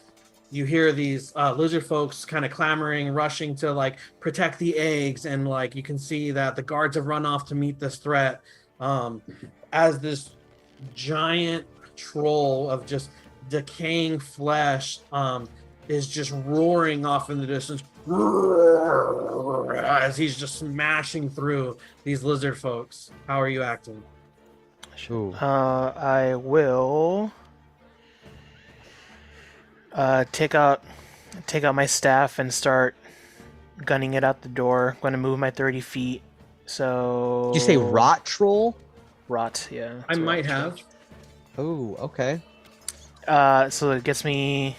you hear these lizard folks kind of clamoring, rushing to like protect the eggs, and like you can see that the guards have run off to meet this threat. As this giant troll of just decaying flesh is just roaring off in the distance as he's just smashing through these lizard folks. How are you acting? I will take out my staff and start gunning it out the door. I'm going to move my 30 feet. So did you say rot troll? Rot, yeah. I might have. Oh, okay. So it gets me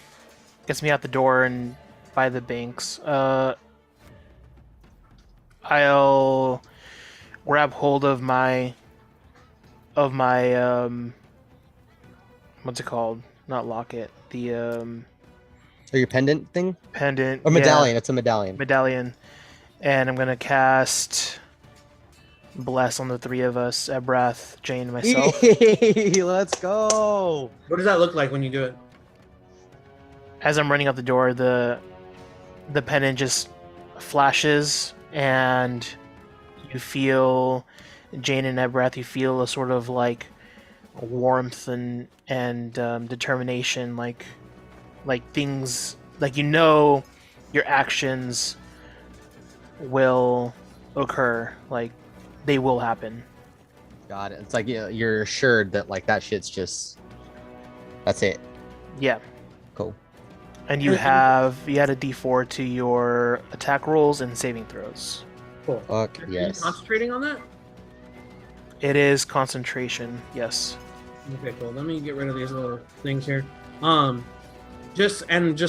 out the door and by the banks. I'll grab hold of my what's it called? Not locket. The or your pendant thing? Pendant. Or medallion. Yeah. It's a medallion. Medallion. And I'm gonna cast Bless on the three of us, Ebrath, Jane, and myself. Let's go. What does that look like when you do it? As I'm running out the door, the pendant just flashes, and you feel, Jane and Ebrath, you feel a sort of like warmth and determination, like things, like your actions will occur, like they will happen. Got it. It's like you're assured that like that shit's just, that's it. Yeah. Cool. And you had a D4 to your attack rolls and saving throws. Cool. Fuck Are yes. you concentrating on that? It is concentration, yes. Okay, cool. Let me get rid of these little things here. Just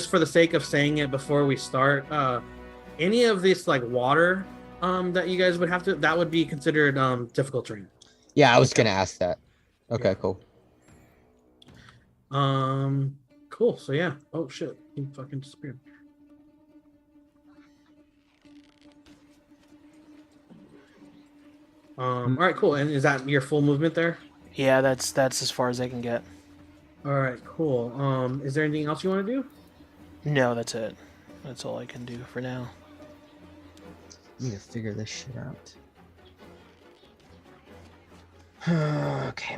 for the sake of saying it before we start, any of this like water that you guys would have to, that would be considered difficult terrain. Yeah, I was gonna ask that. Okay, cool. Cool. So yeah. Oh shit, he fucking disappeared. All right, cool. And is that your full movement there? Yeah, that's as far as I can get. All right, cool. Is there anything else you want to do? No, that's it. That's all I can do for now. I need to figure this shit out. Okay.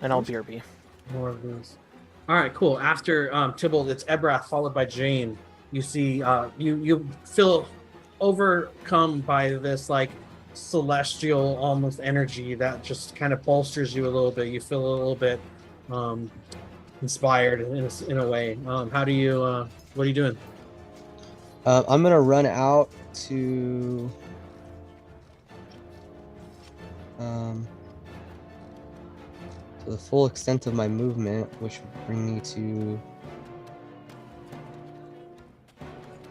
And I'll BRB. More of these. All right, cool. After Tybalt, it's Ebrath followed by Jane. You see, you feel overcome by this like celestial almost energy that just kind of bolsters you a little bit. You feel a little bit inspired in a way. How do you? What are you doing? I'm gonna run out to the full extent of my movement, which would bring me to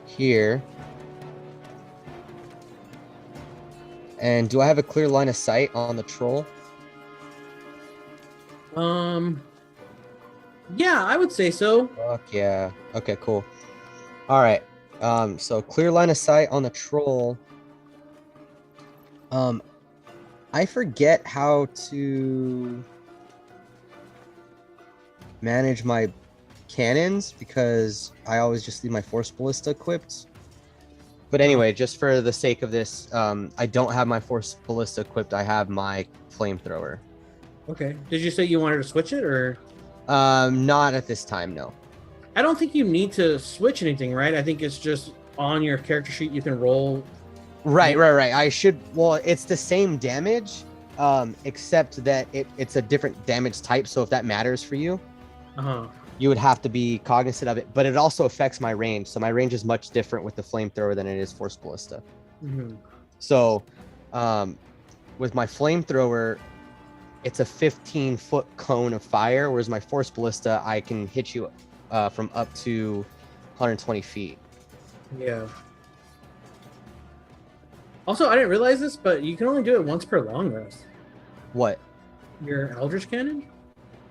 here. And do I have a clear line of sight on the troll? Yeah, I would say so. Fuck yeah. Okay, cool. All right. So clear line of sight on the troll. I forget how to manage my cannons because I always just leave my force ballista equipped. But anyway, just for the sake of this, I don't have my force ballista equipped. I have my flamethrower. Okay. Did you say you wanted to switch it or? Not at this time, no. I don't think you need to switch anything, right? I think it's just on your character sheet you can roll. Right. I should. Well, it's the same damage, except that it's a different damage type. So if that matters for you, you would have to be cognizant of it. But it also affects my range. So my range is much different with the flamethrower than it is force ballista. Mm-hmm. So, with my flamethrower, it's a 15-foot cone of fire, whereas my force ballista, I can hit you from up to 120 feet. Yeah. Also, I didn't realize this, but you can only do it once per long rest. What? Your Eldritch Cannon?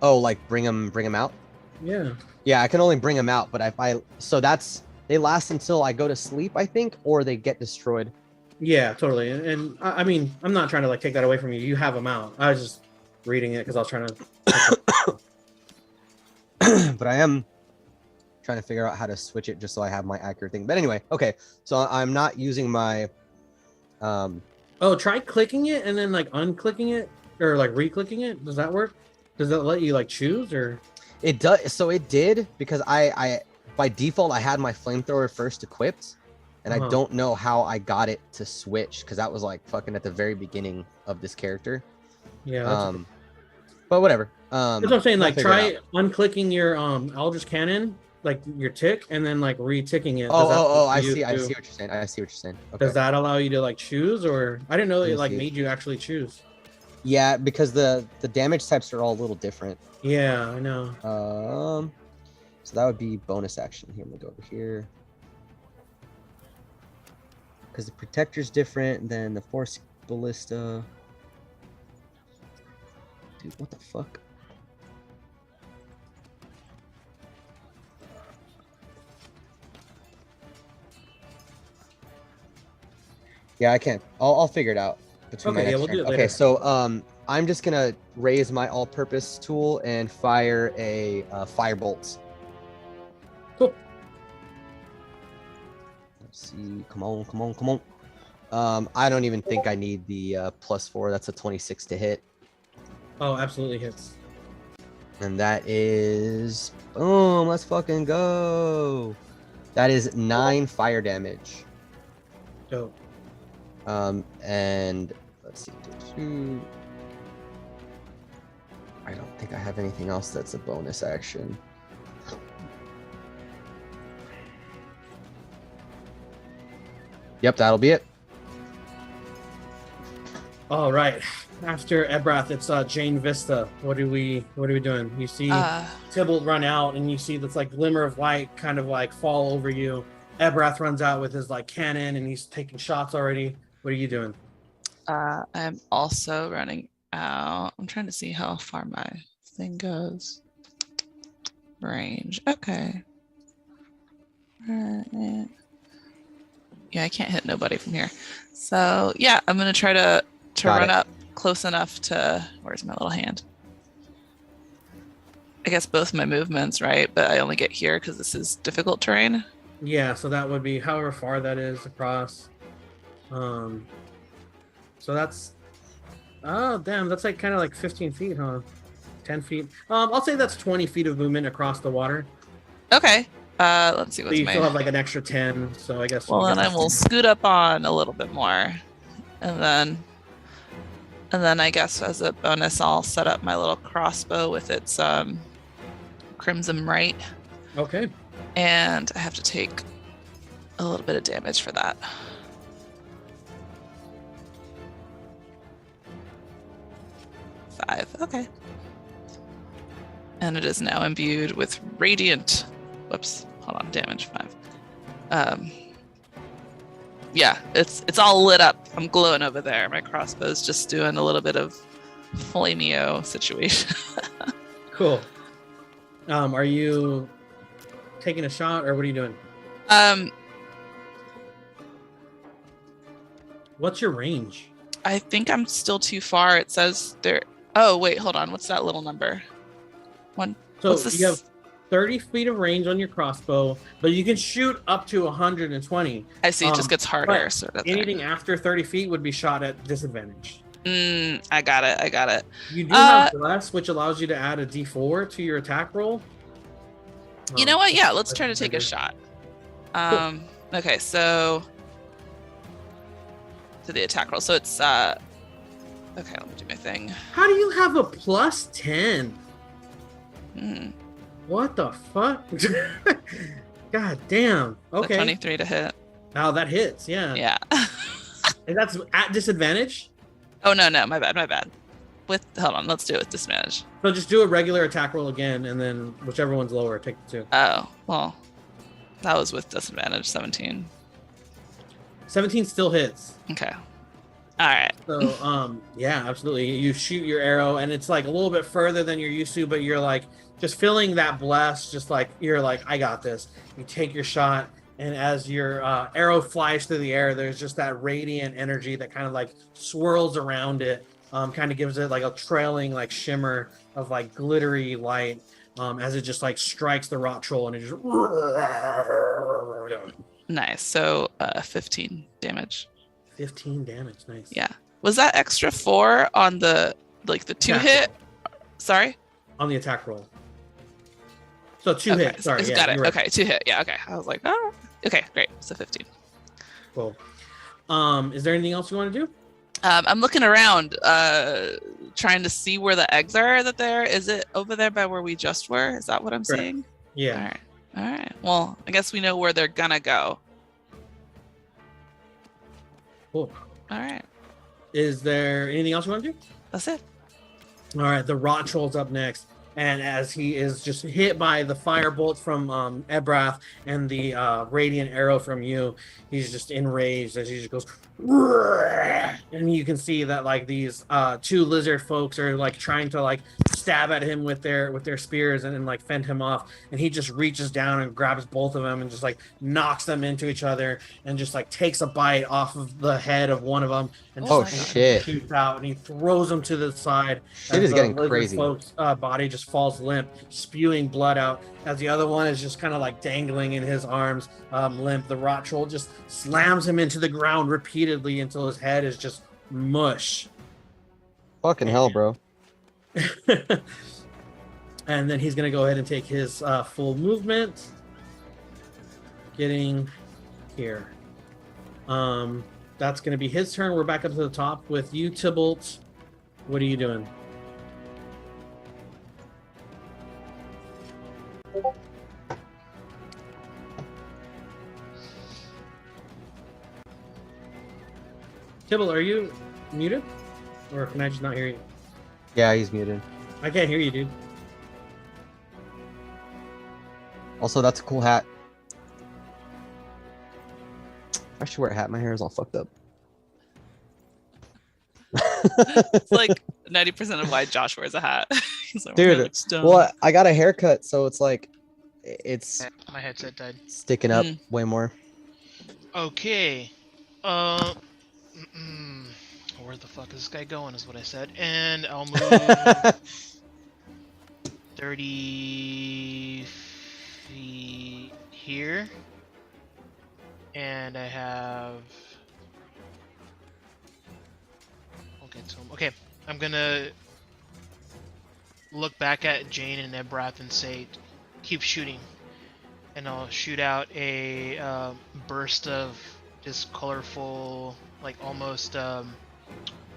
Oh, like bring them out? Yeah. Yeah, I can only bring them out, but they last until I go to sleep, I think, or they get destroyed. Yeah, totally. And I mean, I'm not trying to like take that away from you. You have them out. I was just reading it because I was trying to. But I am trying to figure out how to switch it just so I have my accurate thing. But anyway, okay. So I'm not using my. Oh, try clicking it and then like unclicking it or like re-clicking it. Does that work? Does that let you like choose or? It does. So it did because I by default I had my flamethrower first equipped, and I don't know how I got it to switch because that was like fucking at the very beginning of this character. Yeah. But whatever. That's what I'm saying. Like try unclicking your Eldritch Cannon, like your tick, and then like re-ticking it. I see what you're saying. Okay. Does that allow you to like choose, or I didn't know it like made you actually choose? Yeah, because the damage types are all a little different. Yeah, I know. So that would be bonus action. Here, I'm gonna go over here. Because the protector's different than the force ballista. Dude, what the fuck? Yeah, I can't. I'll figure it out between my next we'll turn. do it later. Okay, so I'm just gonna raise my all-purpose tool and fire a firebolt. Cool. Let's see. Come on. I don't even think I need the +4. That's a 26 to hit. Oh, absolutely hits. And that is boom. Let's fucking go. That is 9 fire damage. Dope. And let's see. I don't think I have anything else that's a bonus action. Yep, that'll be it. All right. After Ebrath, it's Jane Vista. What are we doing? You see Tybalt run out, and you see this like glimmer of light kind of like fall over you. Ebrath runs out with his like cannon, and he's taking shots already. What are you doing? I'm also running out. I'm trying to see how far my thing goes. Range. Okay. Yeah, I can't hit nobody from here. So yeah, I'm gonna try to run up close enough to. Where's my little hand? I guess both my movements, right? But I only get here because this is difficult terrain. Yeah, so that would be however far that is across. So that's that's like kind of like 15 feet, huh? 10 feet. I'll say that's 20 feet of movement across the water. Okay. Let's see what's so you still have like an extra 10, so I guess. Well, then I will scoot up on a little bit more, and then I guess as a bonus, I'll set up my little crossbow with its crimson right. Okay. And I have to take a little bit of damage for that. 5. Okay. And it is now imbued with radiant. Whoops. Hold on. Damage 5. Yeah, it's all lit up. I'm glowing over there. My crossbow's just doing a little bit of flameo situation. Cool. Are you taking a shot, or what are you doing? What's your range? I think I'm still too far. It says there. Oh wait, hold on. What's that little number? One. So you have 30 feet of range on your crossbow, but you can shoot up to 120. I see. It just gets harder. So anything after 30 feet would be shot at disadvantage. I got it. You do have bless, which allows you to add a D4 to your attack roll. You know what? Yeah, let's try to take a shot. Cool. Okay, so to the attack roll. So it's okay, let me do my thing. How do you have a plus 10? What the fuck? God damn. Okay. 23 to hit. Oh, that hits, yeah. Yeah. And that's at disadvantage? Oh no, my bad. Hold on, let's do it with disadvantage. So just do a regular attack roll again, and then whichever one's lower, take the 2. Oh, well, that was with disadvantage. 17. 17 still hits. Okay. All right. So, yeah, absolutely. You shoot your arrow, and it's like a little bit further than you're used to, but you're like just feeling that blast. Just like you're like, I got this. You take your shot, and as your arrow flies through the air, there's just that radiant energy that kind of like swirls around it. Kind of gives it like a trailing like shimmer of like glittery light as it just like strikes the rot troll, and it just Nice. So 15 damage. 15 damage. Nice. Yeah. Was that extra 4 on the 2 hit? Sorry? On the attack roll. So 2 okay. hit. Sorry. Got Yeah, it. right. Okay, 2 hit. Yeah, okay. I was like, oh. Okay, great. So 15. Cool. Is there anything else you want to do? I'm looking around, trying to see where the eggs are that there. Is it over there by where we just were? Is that what I'm Correct. seeing? Yeah. All right. Well, I guess we know where they're gonna go. Cool. All right. Is there anything else you want to do? That's it. All right, the rot troll's up next, and as he is just hit by the fire bolt from Ebrath and the radiant arrow from you, he's just enraged as he just goes, and you can see that like these 2 lizard folks are like trying to like stab at him with their spears and like fend him off, and he just reaches down and grabs both of them and just like knocks them into each other and just like takes a bite off of the head of one of them and just, Oh, like, shit. shoots out, and he throws him to the side. Shit as is the getting lizard crazy. Folk's body just falls limp, spewing blood out as the other one is just kind of like dangling in his arms, limp. The rot troll just slams him into the ground repeatedly until his head is just mush. Fucking hell, bro. And then he's going to go ahead and take his full movement, getting here. That's going to be his turn. We're back up to the top with you, Tybalt. What are you doing? Tybalt, are you muted? Or can I just not hear you? Yeah, he's muted. I can't hear you, dude. Also, that's a cool hat. I should wear a hat. My hair is all fucked up. It's like 90% of why Josh wears a hat. He's like, Dude, looks dumb. well, I got a haircut, so it's like, it's My headset died. sticking up way more. Okay. Where the fuck is this guy going is what I said. And I'll move 30 feet here. And I have... I'll get to him. Okay, I'm gonna look back at Jane and Ebrath and say, keep shooting. And I'll shoot out a burst of just colorful, like almost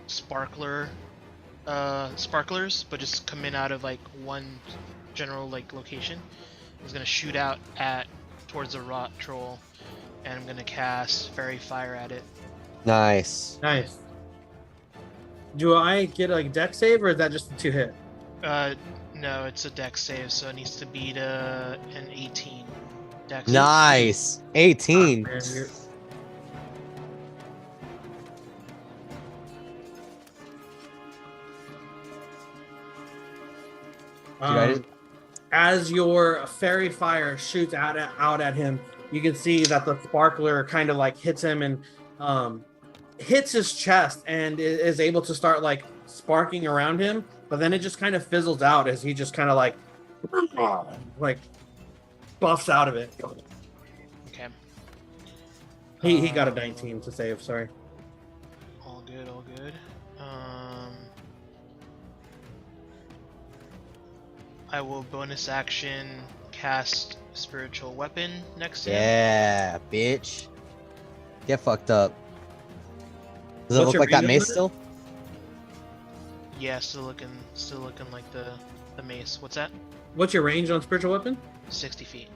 sparklers, but just coming out of like one general like location. I was gonna shoot out towards the rot troll, and I'm gonna cast fairy fire at it. Nice. Nice. Do I get a dex save, or is that just a 2 hit? No, it's a dex save, so it needs to beat an 18 dex. Nice. 18. Oh, man, you're- As your fairy fire shoots out at him, you can see that the sparkler kind of like hits him and hits his chest and is able to start like sparking around him, but then it just kind of fizzles out as he just kind of like buffs out of it. Okay. He got a 19 to save. Sorry. All good, all good. I will bonus action cast spiritual weapon next to him. Yeah, bitch. Get fucked up. Does it What's look your like that range mace on it? still? Yeah, still looking like the mace. What's that? What's your range on spiritual weapon? 60 feet.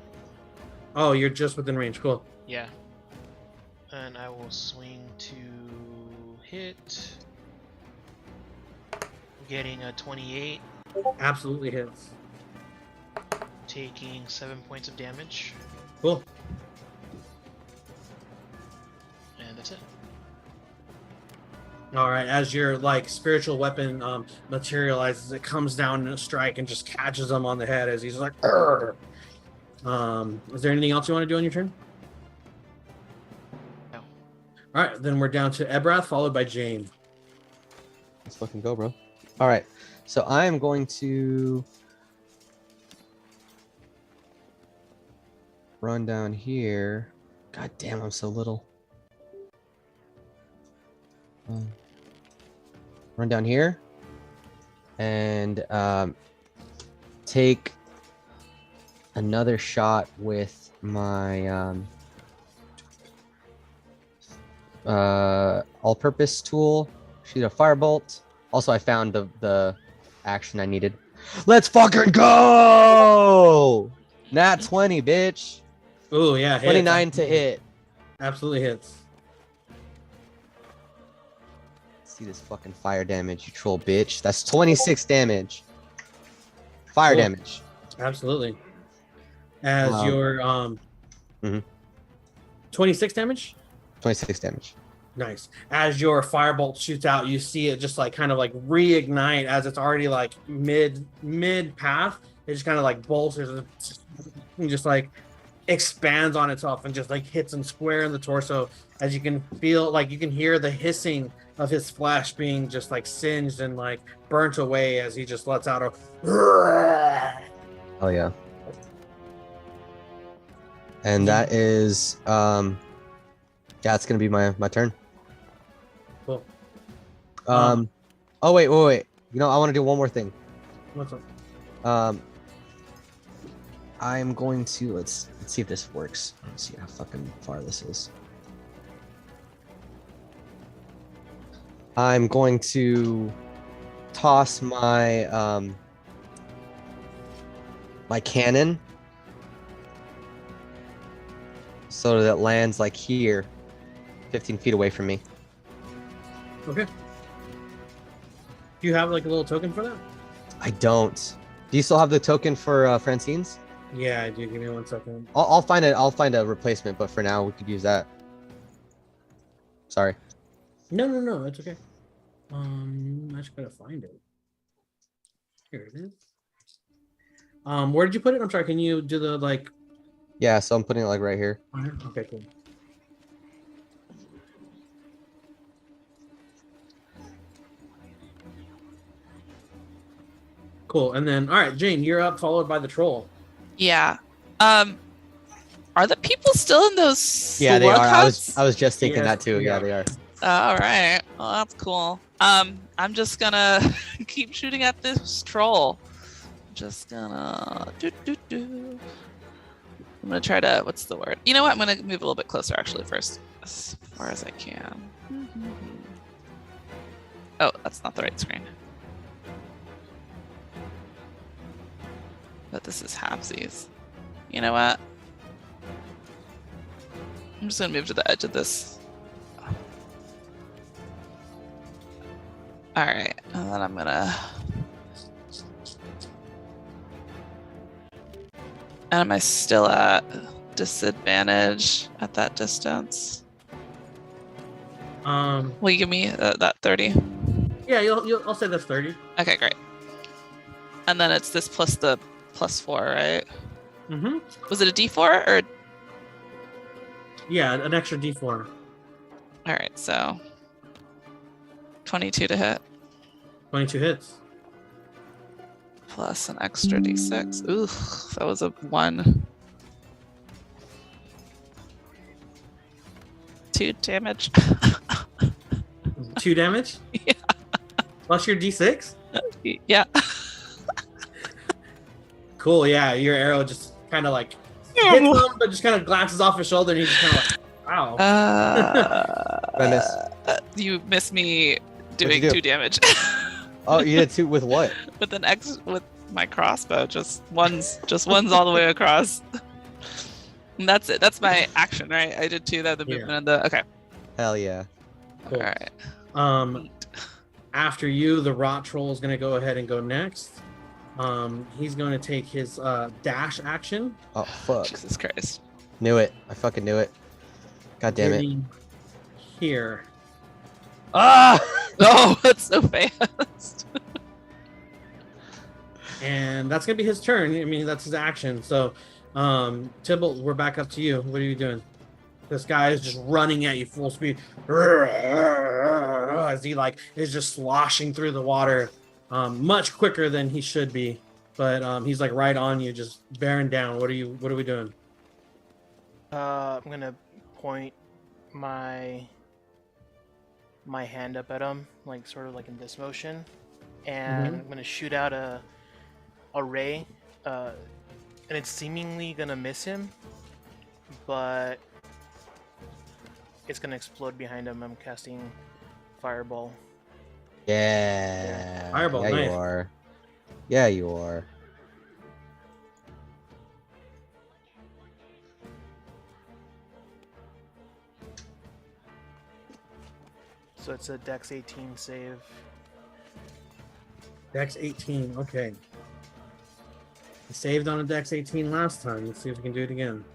Oh, you're just within range. Cool. Yeah. And I will swing to hit. Getting a 28. Absolutely hits. Taking 7 points of damage. Cool. And that's it. All right, as your like spiritual weapon materializes, it comes down in a strike and just catches him on the head as he's like, "Arr!" Is there anything else you want to do on your turn? No. All right, then we're down to Ebrath, followed by Jane. Let's fucking go, bro. All right, so I am going to run down here. God damn, I'm so little. Run down here and take another shot with my all-purpose tool. Shoot a firebolt. Also, I found the action I needed. Let's fucking go! Nat 20, bitch. Oh yeah, hits. 29 to hit. Absolutely hits. See this fucking fire damage, you troll bitch. That's 26 damage. Fire Cool. damage. Absolutely. As your 26 damage? 26 damage. Nice. As your firebolt shoots out, you see it just like kind of like reignite as it's already like mid path. It just kind of like bolsters and just like expands on itself and just like hits him square in the torso. As you can feel, like you can hear the hissing of his flesh being just like singed and like burnt away as he just lets out a. Oh yeah. And that is yeah, it's gonna be my turn. Cool. Oh wait. You know, I want to do one more thing. What's up? I'm going to let's see if this works. Let's see how fucking far this is. I'm going to toss my my cannon so that it lands like here, 15 feet away from me. Okay. Do you have like a little token for that? I don't. Do you still have the token for Francine's? Yeah, I do. Give me 1 second. I'll find it. I'll find a replacement, but for now we could use that. Sorry. No, it's okay. I just gotta find it. Here it is. Where did you put it? I'm sorry. Can you do the like? Yeah, so I'm putting it like right here. Okay, cool. Cool. And then, all right, Jane, you're up, followed by the troll. Yeah. Are the people still in those? Yeah, they slug are. huts? I was just thinking Yes, that too. they Yeah, are. they are. All right. Well, that's cool. I'm just gonna keep shooting at this troll. Just gonna I'm gonna try to, what's the word? You know what? I'm gonna move a little bit closer actually first, as far as I can. Oh, that's not the right screen. But this is halfsies. You know what? I'm just gonna move to the edge of this. All right, and then I'm gonna. And am I still at disadvantage at that distance? Will you give me that 30? Yeah, I'll say that's 30. Okay, great. And then it's this plus the +4, right? Mm-hmm. Was it a D4 or? Yeah, an extra D4. All right, so 22 to hit. 22 hits. Plus an extra D6. Ooh, that was a 1. 2 damage. 2 damage? Yeah. Plus your D6? Yeah. Cool, yeah. Your arrow just kind of like hits him, but just kind of glances off his shoulder and he's just kind of like, wow. I miss. You missed me doing do? 2 damage. Oh, you did 2 with what? With an X with my crossbow, just one's all the way across. And that's it. That's my action, right? I did 2, that the movement and the okay. Hell yeah. Cool. All right. After you, the rot troll is going to go ahead and go next. He's going to take his dash action. Oh fuck! Jesus Christ! Knew it. I fucking knew it. God damn it! Getting here. Ah! Oh, that's so fast. And that's going to be his turn. I mean, that's his action. So, Tybalt, we're back up to you. What are you doing? This guy is just running at you full speed as he like is just sloshing through the water, much quicker than he should be. But he's like right on you, just bearing down. What are we doing? I'm gonna point my hand up at him, like sort of like in this motion, and I'm gonna shoot out a ray, and it's seemingly gonna miss him, but it's gonna explode behind him. I'm casting Fireball. Yeah. Fireball, Yeah, nice. you are. Yeah, you are. So it's a Dex 18 save. Dex 18. Okay. He saved on a Dex 18 last time. Let's see if we can do it again.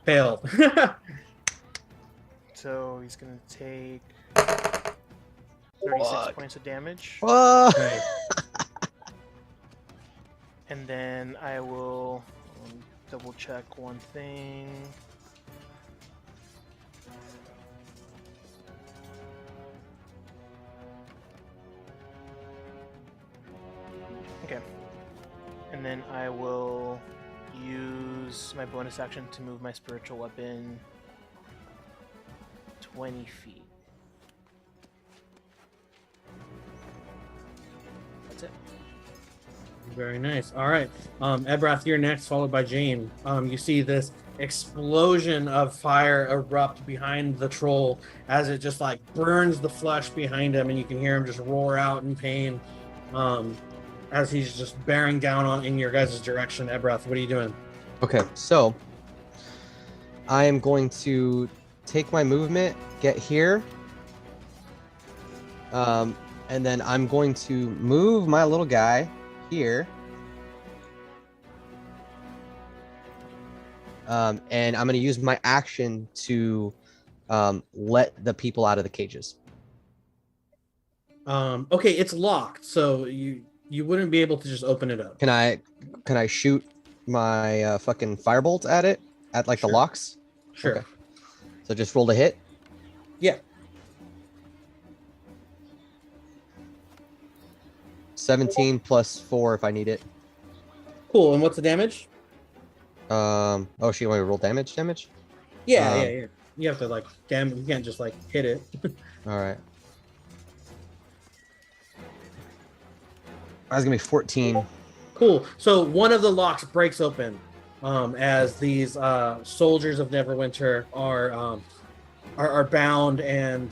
Failed. So he's gonna take 36 points of damage. Okay. And then I will double check one thing. Okay. And then I will use my bonus action to move my spiritual weapon 20 feet. That's it. Very nice. All right. Ebrath, you're next, followed by Jane. You see this explosion of fire erupt behind the troll as it just like burns the flesh behind him, and you can hear him just roar out in pain as he's just bearing down on in your guys' direction. Ebrath, what are you doing? Okay, so I am going to take my movement, get here, and then I'm going to move my little guy here, and I'm going to use my action to let the people out of the cages. Okay, it's locked, so you wouldn't be able to just open it up. Can I shoot my fucking firebolt at it at like Sure. the locks? Sure. Okay. So just roll to hit. Yeah. 17 plus 4 if I need it. Cool. And what's the damage? Oh, she want me to roll damage? Yeah, Um, yeah. You have to like damage. You can't just like hit it. All right. That's gonna be 14. Cool. So one of the locks breaks open as these soldiers of Neverwinter are bound and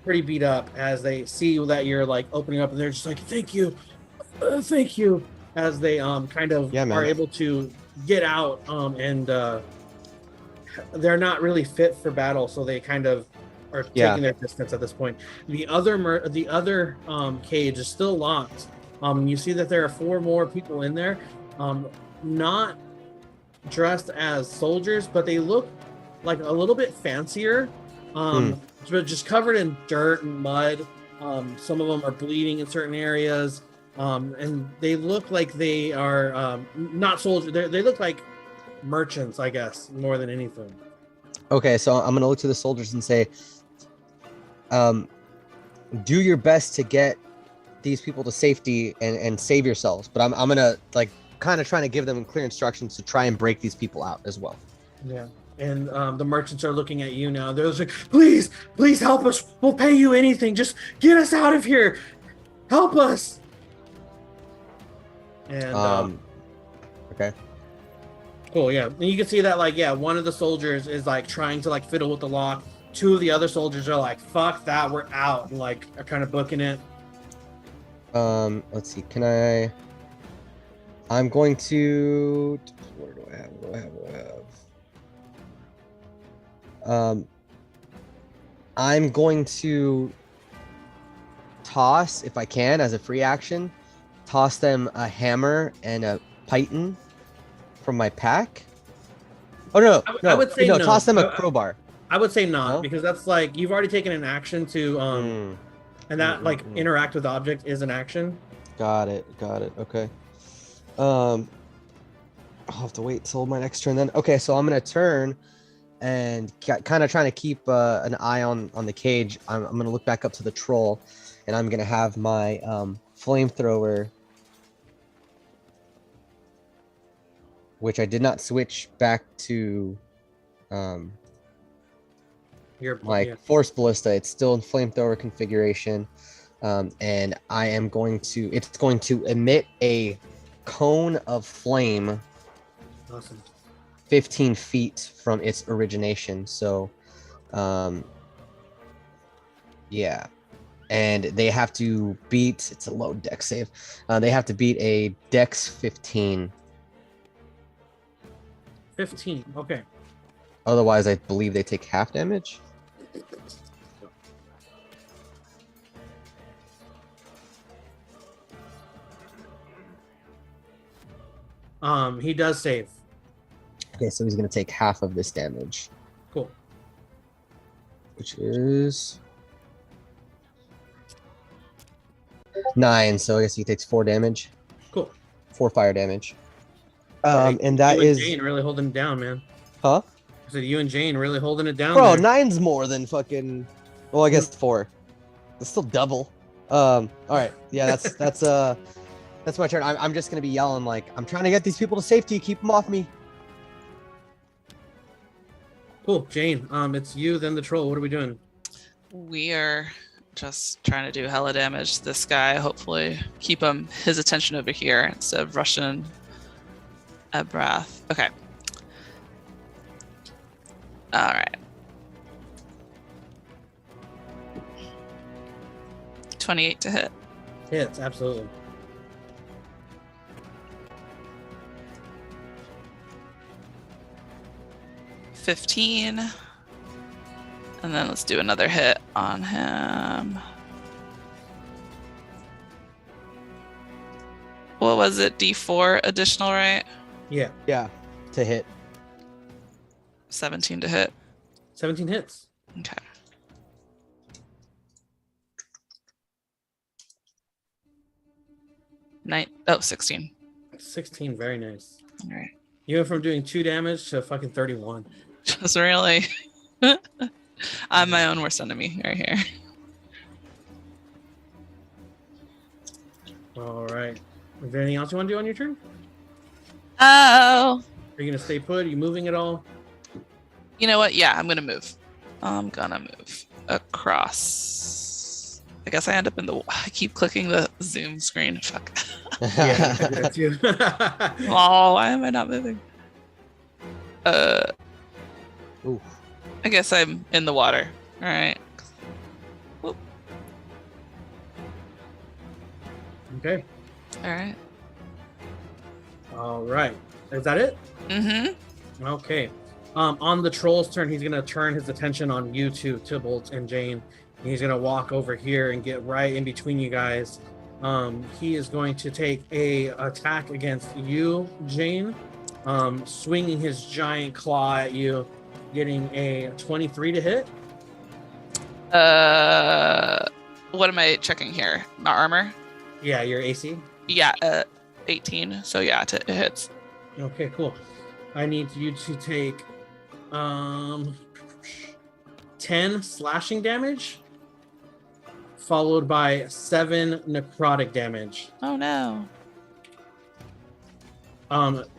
pretty beat up as they see that you're like opening up, and they're just like, thank you, as they kind of are able to get out and they're not really fit for battle, so they kind of are taking their distance at this point. The other cage is still locked. You see that there are 4 more people in there, not dressed as soldiers, but they look like a little bit fancier, but just covered in dirt and mud. Some of them are bleeding in certain areas, and they look like they are not soldiers. They look like merchants, I guess, more than anything. Okay, so I'm gonna look to the soldiers and say, do your best to get these people to safety and save yourselves, but I'm gonna like kind of trying to give them clear instructions to try and break these people out as well. Yeah. And the merchants are looking at you now. They're like, please help us, we'll pay you anything, just get us out of here, help us. And okay, cool. Yeah, and you can see that like, yeah, one of the soldiers is like trying to like fiddle with the lock. 2 of the other soldiers are like, fuck that, we're out, and like are kind of booking it. Let's see, I'm going to, what do I have? I'm going to toss, if I can, as a free action, toss them a hammer and a python from my pack. Oh no, I would say no. Toss them a crowbar. I would say not, No? because that's like you've already taken an action to and that interact with object is an action. Got it. Okay. I'll have to wait till my next turn then. Okay, so I'm gonna turn and kind of trying to keep an eye on the cage. I'm gonna look back up to the troll, and I'm gonna have my flamethrower, which I did not switch back to my force ballista. It's still in flamethrower configuration, and I am going to. It's going to emit a cone of flame. Awesome. 15 feet from its origination. So, yeah. And they have to beat, it's a low dex save. They have to beat a dex 15. 15, okay. Otherwise, I believe they take half damage. He does save. Okay, so he's going to take half of this damage. Cool. Which is 9, so I guess he takes 4 damage. Cool. 4 fire damage. And that is Jane really holding it down, man. Huh? I said you and Jane really holding it down. Bro, there. 9's more than fucking. Well, I guess 4. It's still double. All right. Yeah, that's my turn. I'm just gonna be yelling like, I'm trying to get these people to safety. Keep them off me. Cool, Jane. It's you, then the troll. What are we doing? We are just trying to do hella damage to this guy. Hopefully, keep his attention over here instead of rushing at Brath. Okay. All right. 28 to hit. Hits, absolutely. $15. And then let's do another hit on him. What was it? D4 additional, right? Yeah. Yeah, to hit. 17 to hit. 17 hits. Okay. Oh, 16. 16, very nice. All right. You went from doing 2 damage to fucking 31. Just really. I'm my own worst enemy right here. All right. Is there anything else you want to do on your turn? Oh. Are you going to stay put? Are you moving at all? You know what? Yeah, I'm going to move. I'm going to move across. I guess I end up in the... I keep clicking the Zoom screen. Fuck. Yeah, that's you. Oh, why am I not moving? Ooh. I guess I'm in the water. All right. Whoop. Okay. All right. All right. Is that it? Mm-hmm. Okay. On the troll's turn, he's going to turn his attention on you two, Tybalt and Jane. He's going to walk over here and get right in between you guys. He is going to take a attack against you, Jane, swinging his giant claw at you, getting a 23 to hit. What am I checking here? My armor? Yeah, your AC. Yeah, 18. So yeah, it hits. Okay, cool. I need you to take 10 slashing damage, followed by 7 necrotic damage. Oh no.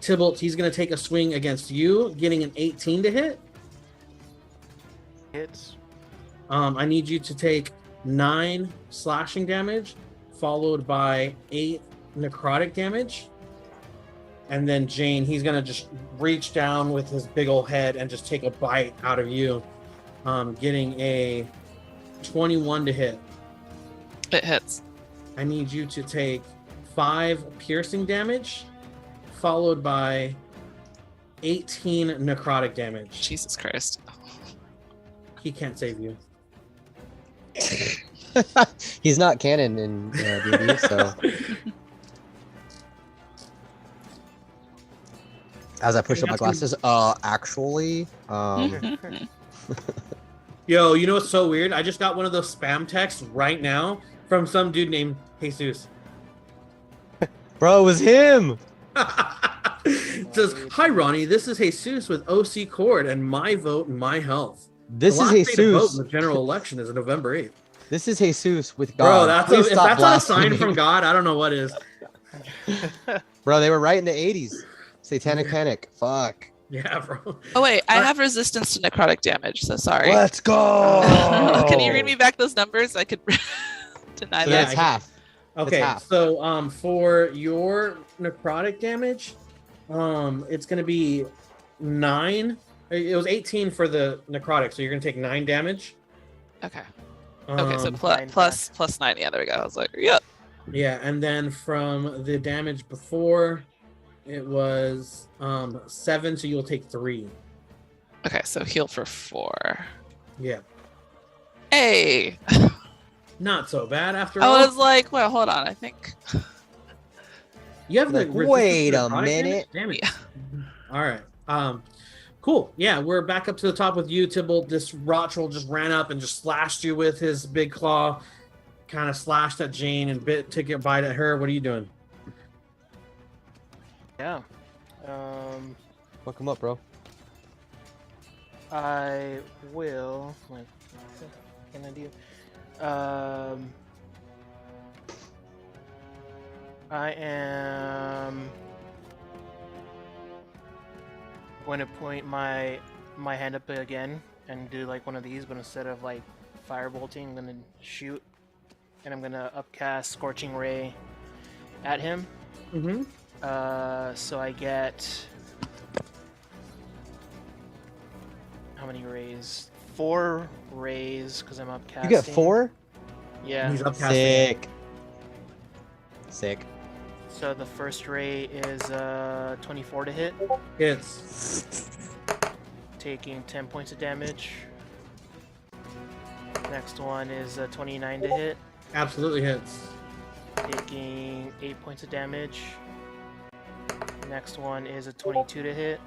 Tybalt, he's gonna take a swing against you, getting an 18 to hit. Hits. I need you to take 9 slashing damage, followed by 8 necrotic damage. And then Jane, he's gonna just reach down with his big old head and just take a bite out of you, getting a 21 to hit. It hits. I need you to take 5 piercing damage, followed by 18 necrotic damage. Jesus Christ. He can't save you. He's not canon in D&D, so. As I push up my glasses, actually, Yo, you know what's so weird? I just got one of those spam texts right now from some dude named Jesus. Bro, it was him. It says, "Hi Ronnie, this is Jesus with OC Cord and my vote and my health. This the is last day to vote Jesus. in the general election is November 8th. This is Jesus with Bro, God. that's Please if stop that's not a sign blaspheming. from God, I don't know what is. Bro, they were right in the 80s. Satanic panic. Fuck. Yeah, bro. Oh wait, I have resistance to necrotic damage, so sorry. Let's go. Can you read me back those numbers? I could deny So that. that's half. Okay, half. so for your necrotic damage, it's gonna be 9. It was 18 for the necrotic, so you're gonna take 9 damage. Okay. Okay, so Um, plus 9. Yeah, there we go. I was like, yep. Yeah, and then from the damage before, it was 7, so you'll take 3. Okay, so heal for 4. Yeah, Hey, not so bad after I all. was like, well, hold on. I think You have the Like, wait resistance to a necrotic minute. damage? All right. Cool. Yeah, we're back up to the top with you, Tybalt. This Rotchel just ran up and just slashed you with his big claw. Kind of slashed at Jane and took a bite at her. What are you doing? Yeah. Fuck him up, bro. I will. What can I do? I am going to point my hand up again and do like one of these, but instead of like firebolting, I'm gonna shoot, and I'm gonna upcast Scorching Ray at him. Mm-hmm. So I get how many rays? 4 rays because I'm upcasting. You get 4? Yeah. He's upcasting. Sick. Sick. So the first ray is 24 to hit, Hits. taking 10 points of damage. Next one is 29 to hit, Absolutely hits. taking 8 points of damage. Next one is a 22 to hit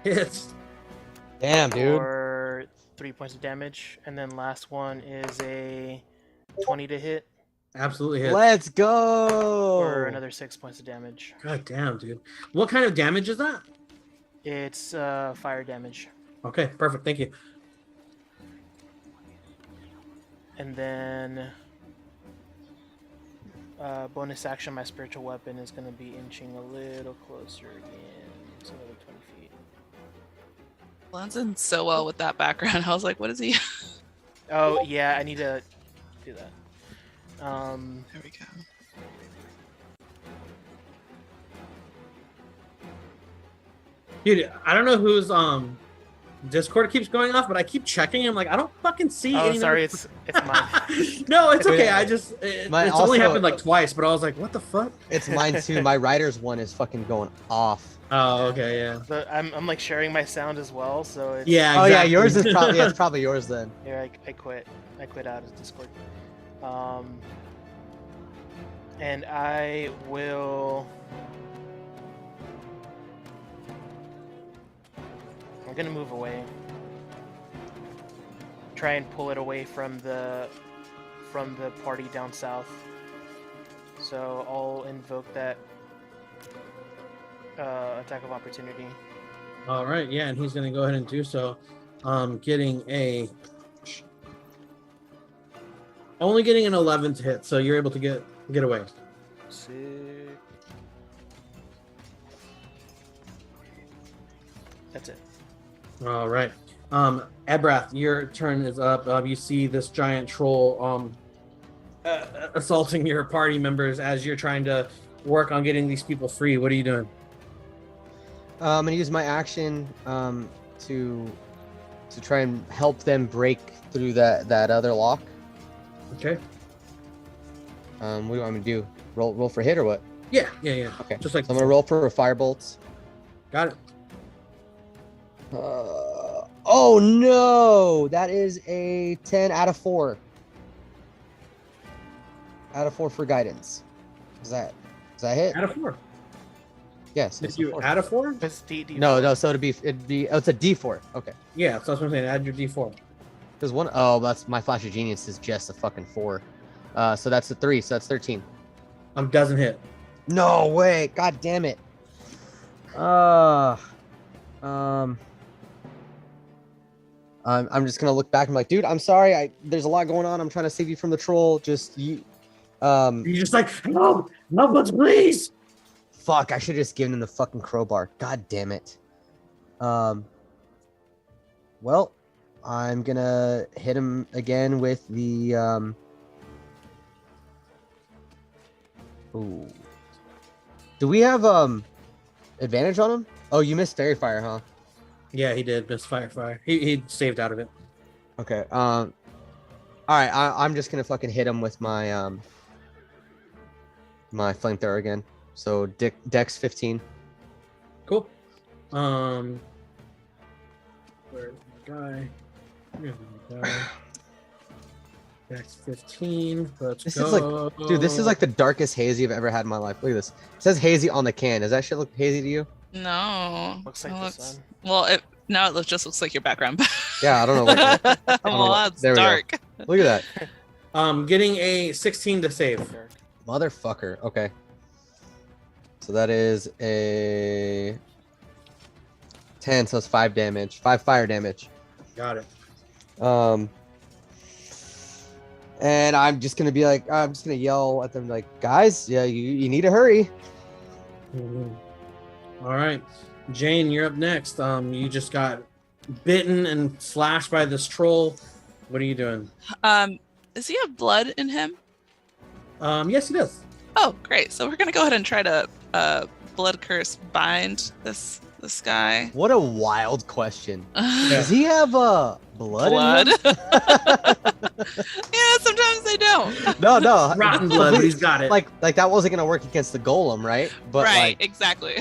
Hits. Damn, dude. for 3 points of damage. And then last one is a 20 to hit Absolutely hits. Let's go. for another 6 points of damage. God damn, dude. What kind of damage is that? It's fire damage. Okay, perfect. Thank you. And then bonus action, my spiritual weapon is going to be inching a little closer again. It's another 20 feet. blends in so well with that background. I was like, what is he? Oh, yeah, I need to do that. There we go. Dude, I don't know whose Discord keeps going off, but I keep checking. I'm like, I don't fucking see Oh, any. sorry, it's mine. No, it's okay. Yeah. I just it's Mine only also- happened like twice, but I was like, what the fuck? It's mine too. My writer's one is fucking going off. Oh, okay, yeah. But I'm like sharing my sound as well, so it's, Yeah. Oh yeah, exactly. yours is probably it's probably yours then. Here, I quit. I quit out of Discord. And I will. I'm gonna move away. Try and pull it away from the party down south. So I'll invoke that attack of opportunity. All right, yeah, and he's gonna go ahead and do so. Getting only getting an 11 to hit, so you're able to get away. Sick. That's it. All right. Ebrath, your turn is up. You see this giant troll assaulting your party members as you're trying to work on getting these people free. What are you doing? I'm gonna use my action to try and help them break through that other lock. Okay. What do you want me to do? Roll for hit or what? Yeah. Okay. Just like So I'm gonna roll for firebolts. got it. Oh no! That is a 10 out of 4. Add a 4 for guidance. Does that hit? Add a 4. Yes. If you add a 4? It's D4. No. So it'd be. Oh, it's a D4. Okay. Yeah, so that's what I'm saying. Add your D4. Because one. Oh, that's my flash of genius is just a fucking 4. So that's a 3. So that's 13. Doesn't hit. No way! God damn it! I'm just gonna look back and be like, dude, I'm sorry. There's a lot going on. I'm trying to save you from the troll. Just you. You're just like, no, please. Fuck! I should have just given him the fucking crowbar. God damn it. Well, I'm gonna hit him again with the Ooh. Do we have advantage on him? Oh, you missed fairy fire, huh? Yeah, he did miss fire. He saved out of it. Okay. All right. I'm just gonna fucking hit him with my my flamethrower again. So Dex 15. Cool. Where's my guy? Here's my guy. Dex 15. Let's This go. is like, dude, this is like the darkest hazy I've ever had in my life. Look at this. It says hazy on the can. Does that shit look hazy to you? No. Looks like the sun. Well, now it just looks like your background. Yeah, I don't know. What, Well, that's there we go. dark. Look at that. Getting a 16 to save. Motherfucker. Okay. So that is a 10, so it's 5 damage. 5 fire damage. Got it. And I'm just gonna be like, I'm just gonna yell at them like, guys, yeah, you need to hurry. Mhm. All right, Jane, you're up next. You just got bitten and slashed by this troll. What are you doing? Does he have blood in him? Yes, he does. Oh, great. So we're gonna go ahead and try to blood curse bind this guy. What a wild question. Yeah, Does he have blood? blood? In him? Yeah, sometimes they don't. No. Rotten blood, but he's got it. Like that wasn't gonna work against the golem, right? But right, like, exactly.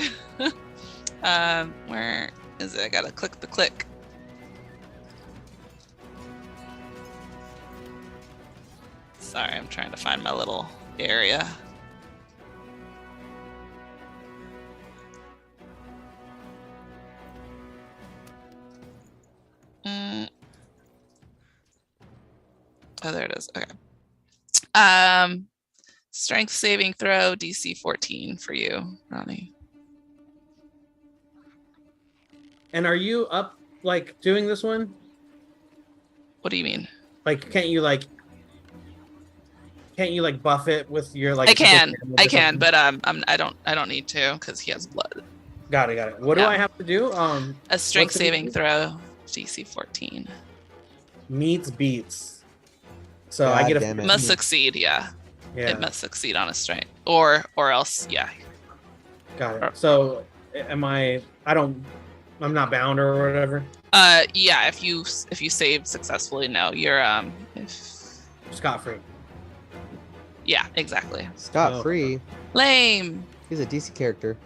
Where is it? I gotta click the click. Sorry, I'm trying to find my little area. Oh, there it is. Okay. Strength saving throw, DC 14 for you, Ronnie. And are you up like doing this one? What do you mean? Like, can't you like buff it with your like? I can, something? but I don't need to because he has blood. Got it. What do Yeah. I have to do? A strength what's the saving DC? throw, DC 14. Meets beats. So God I get damn a it. Must succeed, yeah. yeah. It must succeed on a strength, or else, yeah. Got it. So I'm not bound or whatever. Yeah. If you save successfully, no, you're Scot free. yeah, exactly. scot free. Lame. He's a DC character.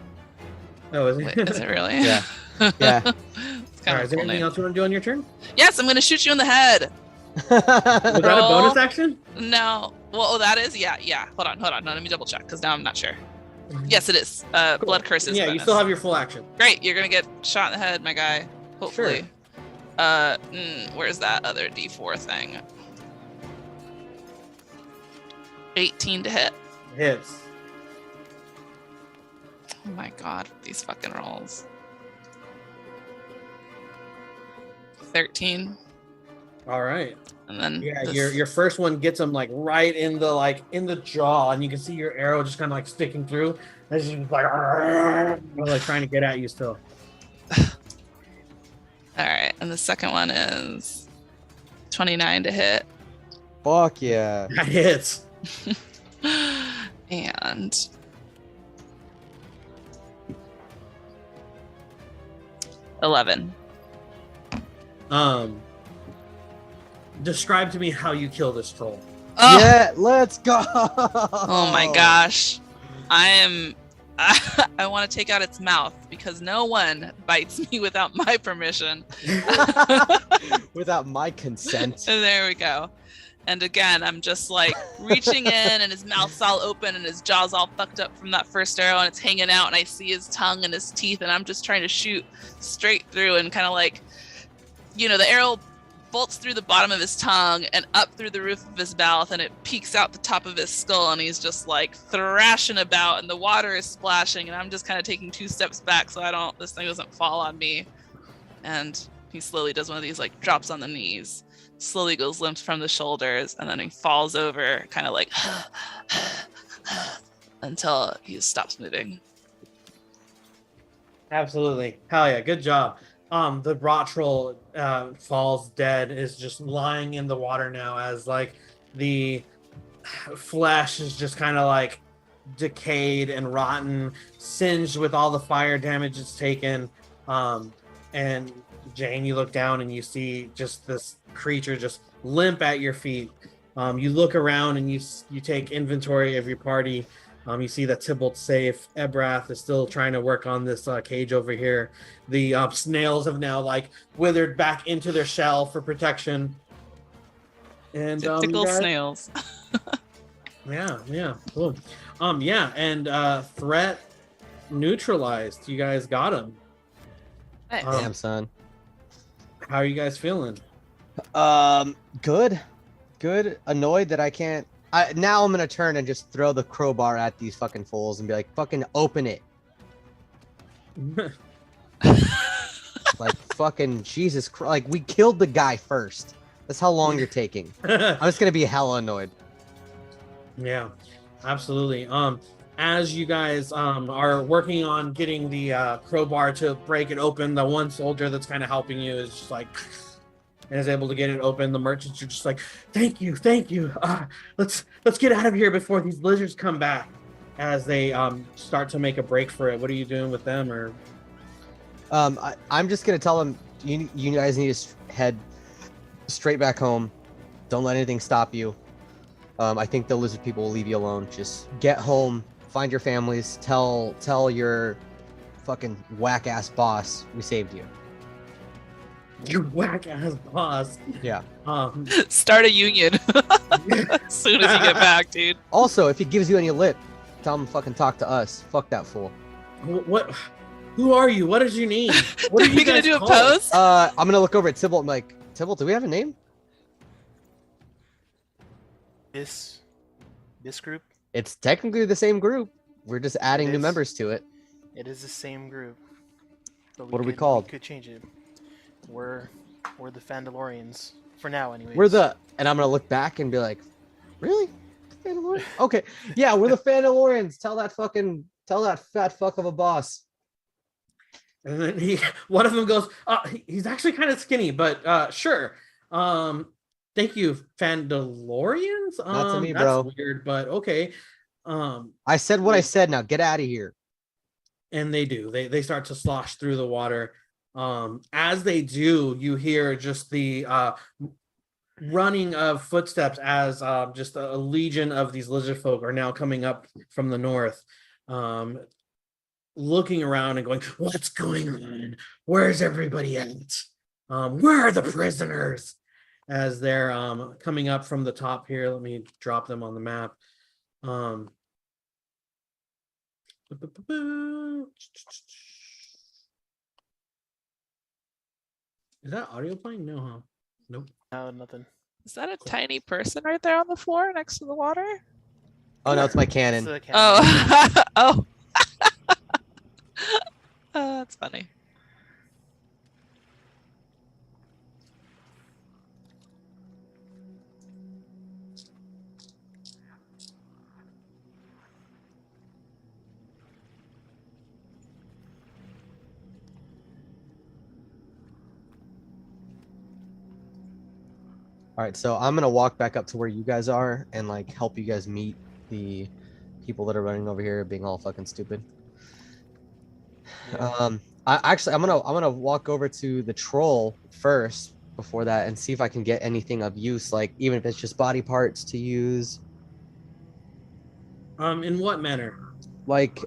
Oh, is Wait, it? is it really? Yeah. Yeah. It's All kind right. of Is there anything else you want to do on your turn? Yes, I'm gonna shoot you in the head. Was that a bonus action? No. Well, that is, yeah. Hold on. No, let me double check because now I'm not sure. Yes, it is. Blood curse is Yeah, bonus. you still have your full action. Great, you're gonna get shot in the head, my guy. Hopefully. Where's that other D4 thing? 18 to hit. Hits. Oh my god, these fucking rolls. 13. All right. And then Yeah, this- your first one gets him like right in the jaw, and you can see your arrow just kind of like sticking through. And it's just like trying to get at you still. All right, and the second one is 29 to hit. Fuck yeah. That hits. And 11. Describe to me how you kill this troll. Oh, Yeah, let's go. oh my gosh. I want to take out its mouth because no one bites me without my permission. Without my consent. There we go. And again, I'm just like reaching in, and his mouth's all open and his jaw's all fucked up from that first arrow, and it's hanging out, and I see his tongue and his teeth, and I'm just trying to shoot straight through, and kind of like, you know, the arrow bolts through the bottom of his tongue and up through the roof of his mouth, and it peeks out the top of his skull, and he's just like thrashing about, and the water is splashing, and I'm just kind of taking 2 steps back so this thing doesn't fall on me. And he slowly does one of these, like drops on the knees, slowly goes limp from the shoulders, and then he falls over, kind of like until he stops moving. Absolutely. Hell yeah, good job. The rot troll falls dead, is just lying in the water now, as like the flesh is just kind of like decayed and rotten, singed with all the fire damage it's taken. And Jane, you look down and you see just this creature just limp at your feet. You look around and you take inventory of your party. You see that Tybalt's safe. Ebrath is still trying to work on this cage over here. The snails have now like withered back into their shell for protection. And typical snails. yeah, cool. And threat neutralized. You guys got him. Nice. Damn, son. How are you guys feeling? Good. Annoyed that I can't. Now I'm gonna turn and just throw the crowbar at these fucking fools and be like, "Fucking open it!" Like fucking Jesus Christ! Like we killed the guy first. That's how long you're taking. I'm just gonna be hella annoyed. Yeah, absolutely. As you guys are working on getting the crowbar to break it open, the one soldier that's kind of helping you is just like, and is able to get it open. The merchants are just like, thank you. Let's get out of here before these lizards come back. As they start to make a break for it. What are you doing with them? Or I'm just gonna tell them you guys need to head straight back home. Don't let anything stop you. I think the lizard people will leave you alone. Just get home, find your families, tell your fucking whack ass boss we saved you. Your whack ass boss. Yeah. Start a union as soon as you get back, dude. Also, if he gives you any lip, tell him to fucking talk to us. Fuck that fool. What? Who are you? What does you need? What are you gonna do? called? A pose? I'm gonna look over at Tybalt and like, Tybalt, do we have a name? This group? It's technically the same group. We're just adding new members to it. It is the same group. But what are we called? We could change it. We're the Fandalorians. For now, anyways. And I'm gonna look back and be like, really? Fandalorians? Okay. Yeah, we're the Fandalorians. Tell that fat fuck of a boss. And then one of them goes, he's actually kind of skinny, but sure. Thank you, Fandalorians. Not to me, bro. That's weird, but okay. I said what I said. Now get out of here. And they do. They start to slosh through the water. As they do, you hear just the running of footsteps as just a legion of these lizard folk are now coming up from the north, looking around and going, what's going on? Where's everybody at? Where are the prisoners? As they're coming up from the top here. Let me drop them on the map. Is that audio playing? No, huh? Nope. No, nothing. Is that a tiny person right there on the floor next to the water? Oh no, it's my cannon. Oh, oh. That's funny. All right, so I'm gonna walk back up to where you guys are and like help you guys meet the people that are running over here being all fucking stupid. Yeah. I'm gonna walk over to the troll first before that and see if I can get anything of use, like even if it's just body parts to use. In what manner? Like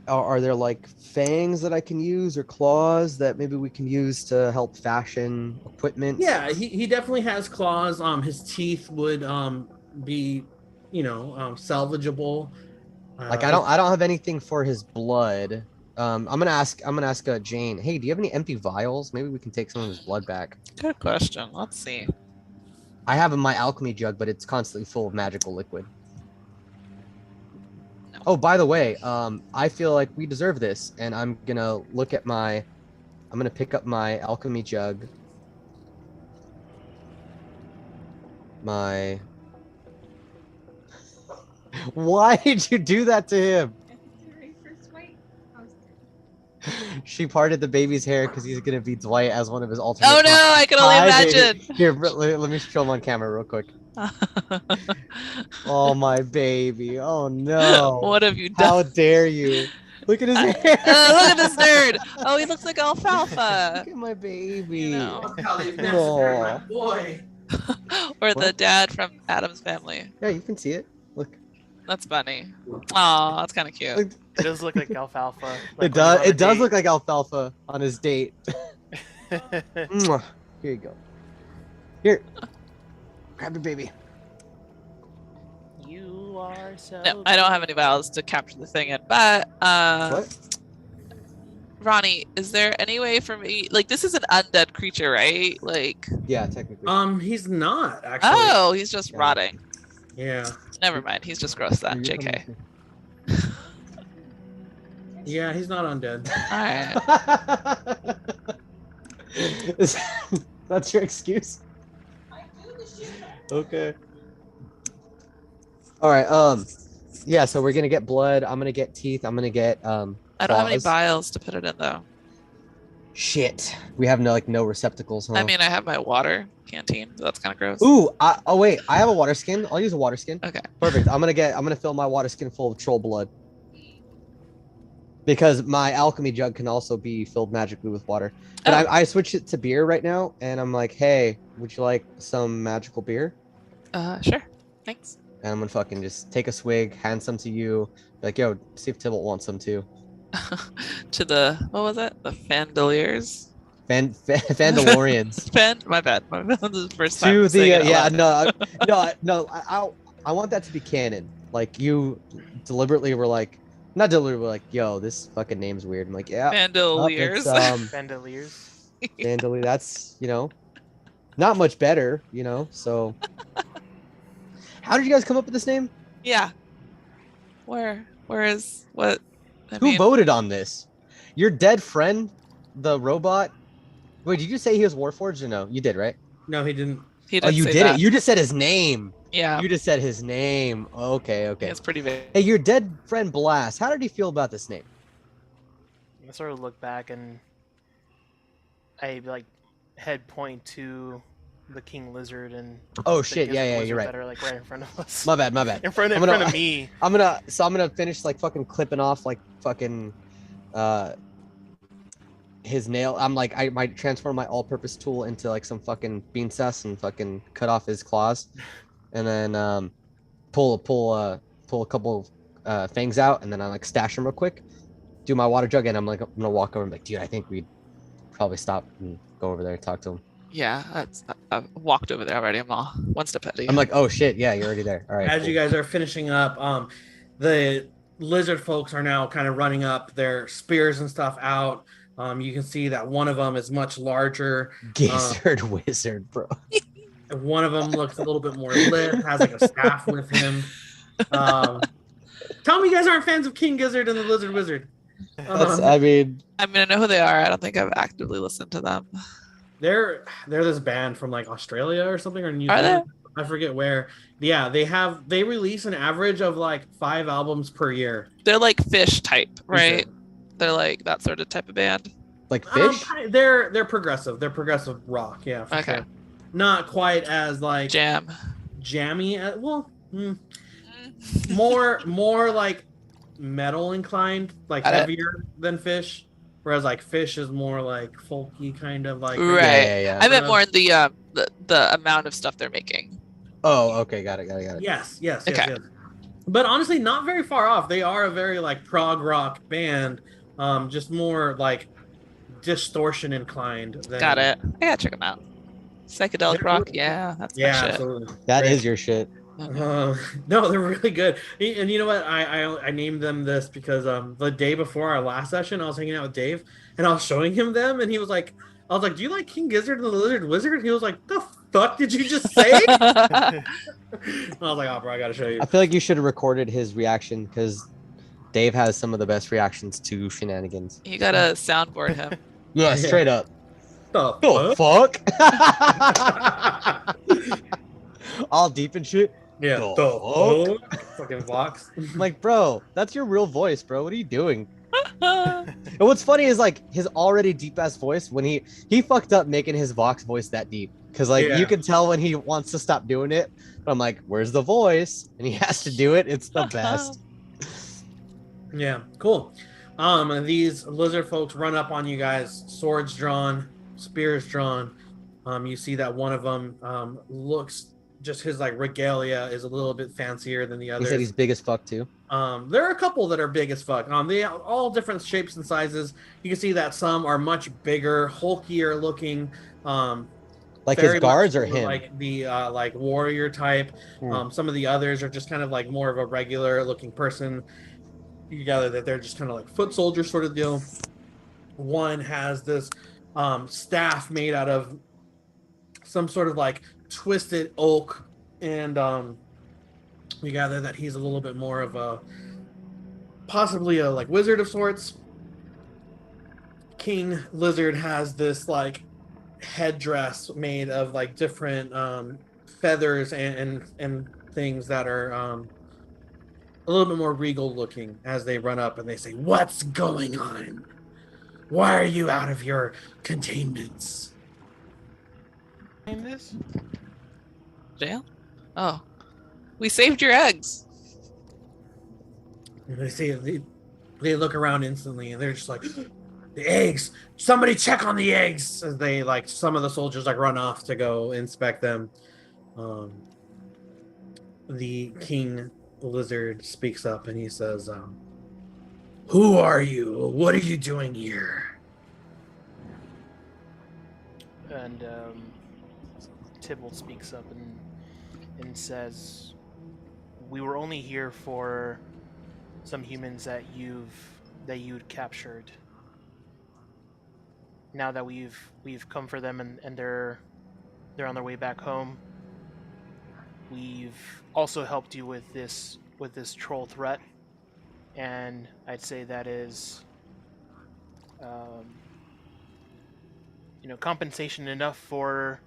are there like fangs that I can use or claws that maybe we can use to help fashion equipment? Yeah, he definitely has claws. His teeth would be, salvageable. Like I don't have anything for his blood. I'm gonna ask Jane. Hey, do you have any empty vials? Maybe we can take some of his blood back. Good question. Let's see. I have my alchemy jug, but it's constantly full of magical liquid. Oh, by the way, I feel like we deserve this, and I'm gonna pick up my alchemy jug. Why did you do that to him? She parted the baby's hair because he's gonna be Dwight as one of his alternate. Oh no, I can only imagine. Here, let me show him on camera real quick. Oh my baby! Oh no! What have you done? How dare you! Look at his hair! Look at this nerd! Oh, he looks like alfalfa. Look at my baby! You know. Look how they've massacred my boy. Or the dad from Adam's Family. Yeah, you can see it. Look. That's funny. Aw, that's kind of cute. Look. It does look like alfalfa. It does. It does look like alfalfa on his date. Mwah. Here you go. Here. Grab your baby. You are so. No, I don't have any vials to capture the thing in, but What? Ronnie, is there any way for me? Like, this is an undead creature, right? Like. Yeah, technically. He's not actually. Oh, he's just rotting. Yeah. Never mind. He's just gross then. JK. Yeah, he's not undead. All right. That's your excuse? Okay. All right. Yeah. So we're gonna get blood. I'm gonna get teeth. I'm gonna get I don't have any claws. vials to put it in though. Shit. We have no receptacles. Huh? I mean, I have my water canteen. So that's kind of gross. Ooh. Oh wait. I have a water skin. I'll use a water skin. Okay. Perfect. I'm gonna fill my water skin full of troll blood. Because my alchemy jug can also be filled magically with water. But I switched it to beer right now, and I'm like, hey, would you like some magical beer? Sure. Thanks. And I'm gonna fucking just take a swig, hand some to you, be like, yo, see if Tybalt wants some too. To the, what was it? The Fandeliers? Vandalorians. My bad. This is the first time. To the saying it out yeah, loud. no, I want that to be canon. Like you deliberately were like, not deliberately, like, yo, this fucking name's weird. I'm like, yeah. Fandeliers. Vandaliers. Vandally, that's, not much better, so. How did you guys come up with this name? Yeah. Where is, what? Who voted on this? Your dead friend, the robot? Wait, did you say he was Warforged or no? You did, right? No, he didn't. He Oh, didn't you say did that. it. You just said his name. Yeah. You just said his name. Okay. It's pretty big. Hey, your dead friend Blast, how did he feel about this name? I sort of look back and I like head point to the King Lizard and. Oh the shit! Gizzard Yeah, Lizard you're right. that are like right in front of us. My bad. In front of me. I'm gonna finish like fucking clipping off like fucking his nail. I'm like, I might transform my all-purpose tool into like some fucking bean sass and fucking cut off his claws, and then pull a couple fangs out, and then I like stash them real quick, do my water jug, and I'm gonna walk over and be like, dude, I think we'd probably stop and go over there and talk to him. Yeah, I've walked over there already. I'm all one step ahead of you. I'm like, oh shit, yeah, you're already there. All right. As cool. you guys are finishing up, the lizard folks are now kind of running up their spears and stuff out. You can see that one of them is much larger. Gizzard wizard, bro. One of them looks a little bit more lit, has like a staff with him. Tell me you guys aren't fans of King Gizzard and the Lizard Wizard. I mean, I know who they are. I don't think I've actively listened to them. They're this band from like Australia or something, or New Are Zealand. I forget where. Yeah, they release an average of like 5 albums per year. They're like Fish type, right? They're like that sort of type of band. like Fish. They're progressive. They're progressive rock. Yeah. For Okay. sure. Not quite as like Jam. jammy. More like metal inclined, like Got it. heavier than Fish. Whereas like Fish is more like folky kind of like. Right. Yeah. I meant more in the amount of stuff they're making. Oh, okay, got it. Yes. Okay. Yes. but honestly, not very far off. They are a very like prog rock band, just more like distortion inclined than Got it. I gotta check them out. Psychedelic rock, yeah, that's my yeah, shit. absolutely. That Great. is your shit. No, they're really good. And you know what? I named them this because the day before our last session, I was hanging out with Dave and I was showing him them, and he was like, I was like, "Do you like King Gizzard and the Lizard Wizard?" He was like, "The fuck did you just say?" I was like, "Oh, bro, I gotta show you." I feel like you should have recorded his reaction because Dave has some of the best reactions to shenanigans. You gotta soundboard him. Yeah, Yeah. straight up. The fuck? All deep and shit. Yeah, The fuck? Fucking Vox. I'm like, bro, that's your real voice, bro. What are you doing? And what's funny is like his already deep ass voice when he fucked up making his Vox voice that deep. Cause like Yeah. you can tell when he wants to stop doing it. But I'm like, where's the voice? And he has to do it. It's the best. Yeah, cool. These lizard folks run up on you guys, swords drawn, spears drawn. You see that one of them looks just his like regalia is a little bit fancier than the He others. said he's big as fuck too. There are a couple that are big as fuck. They are all different shapes and sizes. You can see that some are much bigger, hulkier looking. Like his very guards much or more him? like the like warrior type. Some of the others are just kind of like more of a regular looking person. You gather that they're just kind of like foot soldiers sort of deal. One has this staff made out of some sort of like twisted oak, and you gather that he's a little bit more of a possibly a like wizard of sorts. King Lizard has this like headdress made of like different feathers and things that are a little bit more regal looking as they run up and they say, "What's going on? Why are you out of your containments?" In this? Jail? Oh. We saved your eggs. And they say they look around instantly and they're just like, "The eggs! Somebody check on the eggs!" As they like some of the soldiers like run off to go inspect them. The King Lizard speaks up and he says, "Who are you? What are you doing here?" And Tybalt speaks up and says, "We were only here for some humans that you'd captured. Now that we've come for them and they're on their way back home, we've also helped you with this troll threat, and I'd say that is compensation enough for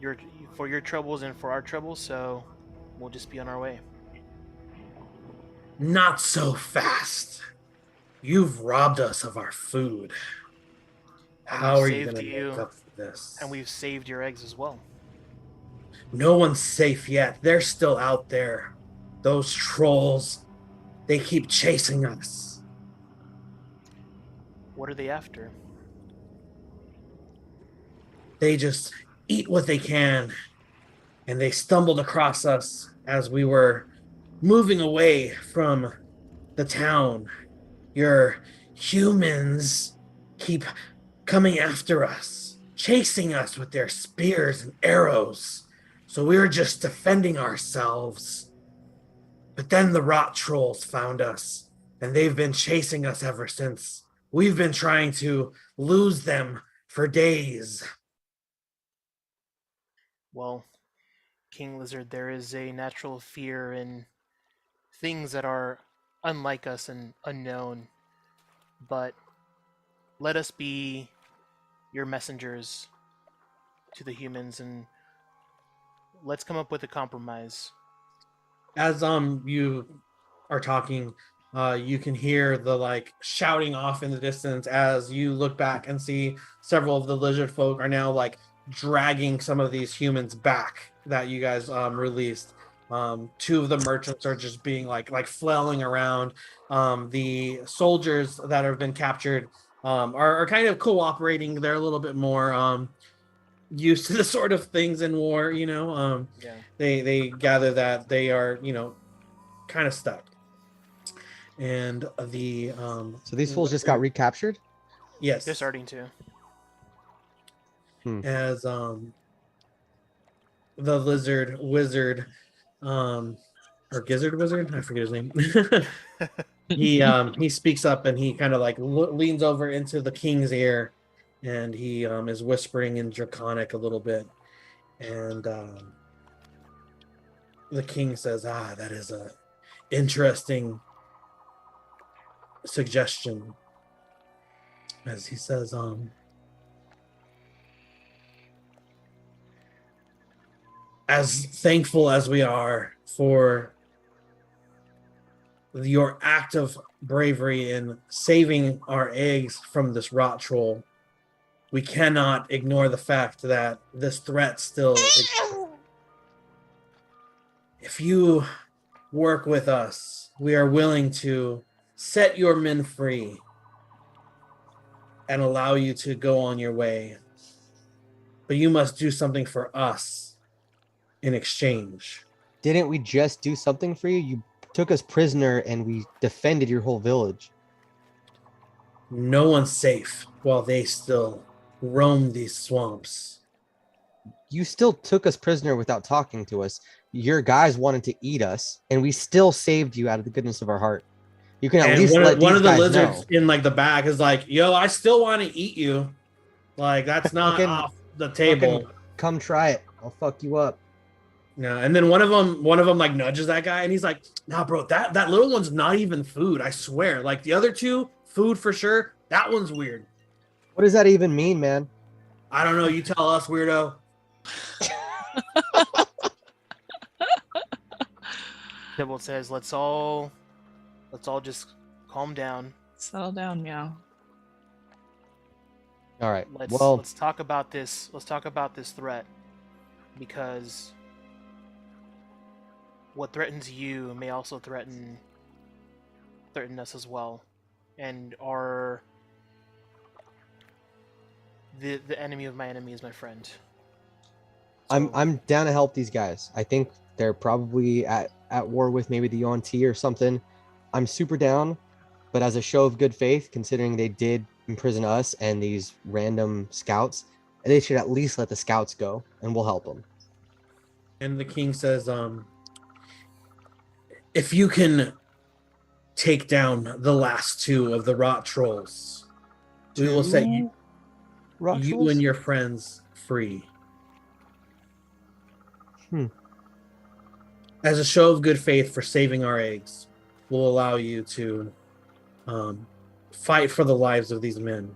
your troubles and for our troubles, so we'll just be on our way." "Not so fast. You've robbed us of our food. How are you going to make up for this?" And we've saved your eggs as well. "No one's safe yet. They're still out there. Those trolls, they keep chasing us." What are they after? "They just eat what they can. And they stumbled across us as we were moving away from the town. Your humans keep coming after us, chasing us with their spears and arrows. So we were just defending ourselves. But then the rot trolls found us, and they've been chasing us ever since. We've been trying to lose them for days." Well, King Lizard, there is a natural fear in things that are unlike us and unknown, but let us be your messengers to the humans, and let's come up with a compromise. As you are talking, you can hear the like shouting off in the distance as you look back and see several of the lizard folk are now like dragging some of these humans back that you guys released. Two of the merchants are just being like flailing around. The soldiers that have been captured are kind of cooperating. They're a little bit more used to the sort of things in war, Yeah. They gather that they are, kind of stuck. And the So these fools just got recaptured? yes, They're starting to. As the lizard wizard or gizzard wizard, I forget his name. He speaks up and he kind of like leans over into the king's ear, and he is whispering in Draconic a little bit, and the king says, that is a interesting suggestion. As he says, as thankful as we are for your act of bravery in saving our eggs from this rot troll, we cannot ignore the fact that this threat still exists. If you work with us, we are willing to set your men free and allow you to go on your way. But you must do something for us in exchange. Didn't we just do something for you? You took us prisoner and we defended your whole village. No one's safe while they still roam these swamps. You still took us prisoner without talking to us. Your guys wanted to eat us, and we still saved you out of the goodness of our heart. You can at least let one these of the guys lizards know. in like the back is like, yo, I still want to eat you. Like, that's not off the table. Come try it. I'll fuck you up. No, and then one of them like nudges that guy, and he's like, "Nah, bro, that little one's not even food. I swear. Like the other two, food for sure. That one's weird." What does that even mean, man? I don't know. You tell us, weirdo. Tybalt says, "Let's all just calm down. Settle down, meow." All right. Let's talk about this. Let's talk about this threat, because what threatens you may also threaten us as well, and the enemy of my enemy is my friend. So, I'm down to help these guys. I think they're probably at war with maybe the Yuan-Ti or something. I'm super down, but as a show of good faith, considering they did imprison us and these random scouts, they should at least let the scouts go, and we'll help them. And the king says, if you can take down the last two of the rot trolls, we will set you and your friends free. As a show of good faith for saving our eggs, we'll allow you to fight for the lives of these men.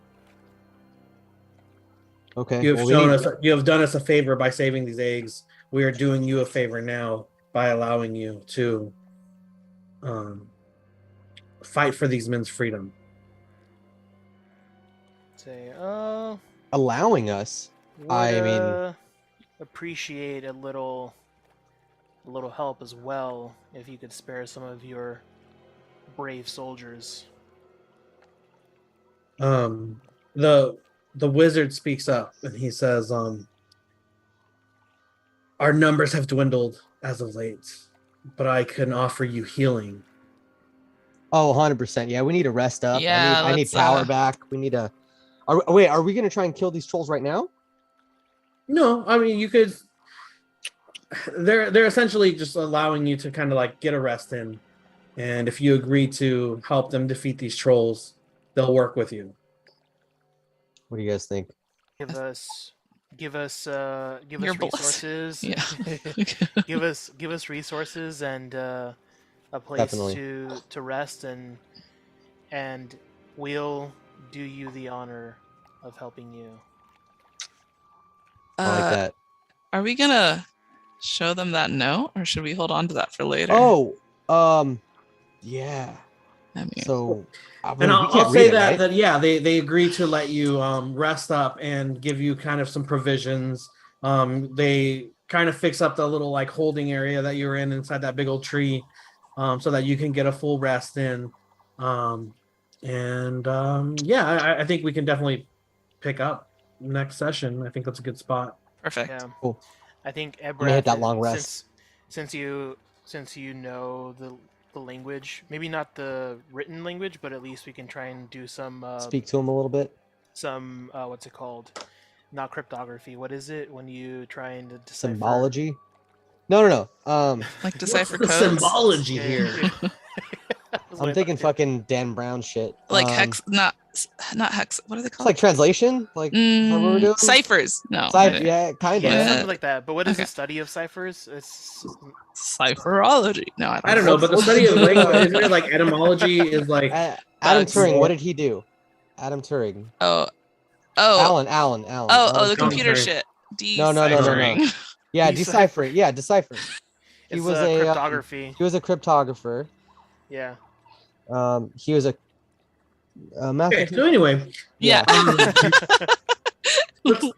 Okay. You have done us a favor by saving these eggs. We are doing you a favor now by allowing you to fight for these men's freedom. say, allowing us. I mean, appreciate a little help as well if you could spare some of your brave soldiers. The wizard speaks up and he says, our numbers have dwindled as of late, but I can offer you healing. Oh, 100%. Yeah, we need to rest up. Yeah, I need power back. We need to... Wait, are we going to try and kill these trolls right now? No, I mean, you could... They're essentially just allowing you to kind of like get a rest in. And if you agree to help them defeat these trolls, they'll work with you. What do you guys think? Give us resources. Yeah. give us resources and a place to rest, and we'll do you the honor of helping you. I like that. Are we gonna show them that note, or should we hold on to that for later? Oh, yeah. I mean, so, and I'll say that they agree to let you rest up and give you kind of some provisions. They kind of fix up the little like holding area that you're in inside that big old tree, so that you can get a full rest in. I think we can definitely pick up next session. I think that's a good spot. Perfect. Yeah. Cool. I think I'm gonna hit that long rest. Since you know language. Maybe not the written language, but at least we can try and do some Speak to him a little bit. Some what's it called? Not cryptography. What is it when you try and decipher? Symbology. No. Like decipher What's codes. the symbology here? I'm thinking fucking Dan Brown shit. Like hex, not hex. What are they It's called? like translation, like what we're doing. Ciphers. No. Yeah, kind of. Yeah, Yeah. something like that. But what is Okay. the study of ciphers? It's Cipherology. No, I don't know, but the study of language, isn't it like etymology is like Adam Bugs. Turing. What did he do? Adam Turing. Oh. Alan. Oh, the Turing. computer shit. No. Deciphering. Yeah, Deciphering. deciphering. He it's was a cryptography. he was a cryptographer. Yeah. He was a okay. mathematician. So anyway, Yeah.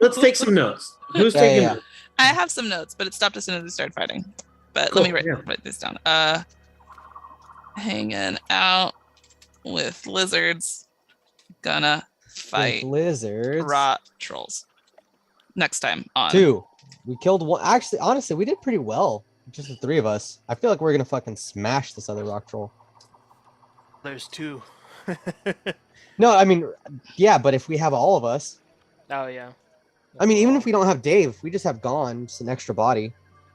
let's take some notes. Who's Yeah, taking yeah. notes? I have some notes, but it stopped as soon as we started fighting. But let me Cool, write this down. Hanging out with lizards, gonna fight With lizards. rot trolls. Next time on 2. We killed one. Actually, honestly, we did pretty well. Just the 3 of us. I feel like we're gonna fucking smash this other rock troll. There's 2. No, I mean, yeah, but if we have all of us, Oh yeah. I mean, even if we don't have Dave, we just have Gone, just an extra body.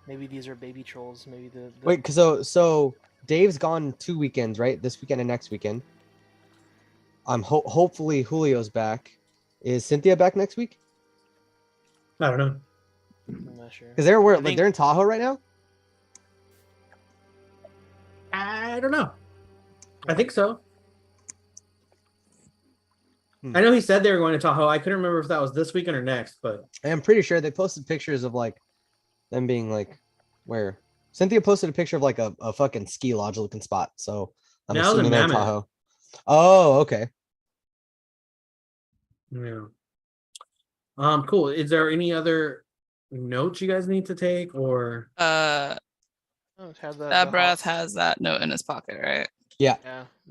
Maybe these are baby trolls. Maybe the Wait, cause so Dave's gone 2 weekends, right? This weekend and next weekend. Hopefully Julio's back. Is Cynthia back next week? I don't know. I'm not sure. Because they're where? I think- They're in Tahoe right now. I don't know. I think so. Hmm. I know he said they were going to Tahoe. I couldn't remember if that was this weekend or next, but I'm pretty sure they posted pictures of like them being like where Cynthia posted a picture of like a fucking ski lodge looking spot. So I'm That was in assuming they're in Mammoth. Tahoe. Oh, okay. yeah. Cool. Is there any other notes you guys need to take or Oh, it had that the breath hot- has that note in his pocket, right? Yeah.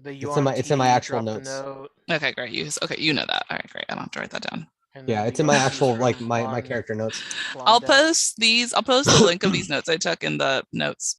The It's in my URT actual dropped the notes. note, Okay, great. You know that. All right, great. I don't have to write that down. and Yeah, then it's we in my got actual these like from my Blonde- character notes. Blonde I'll Death. post the link of these notes I took in the notes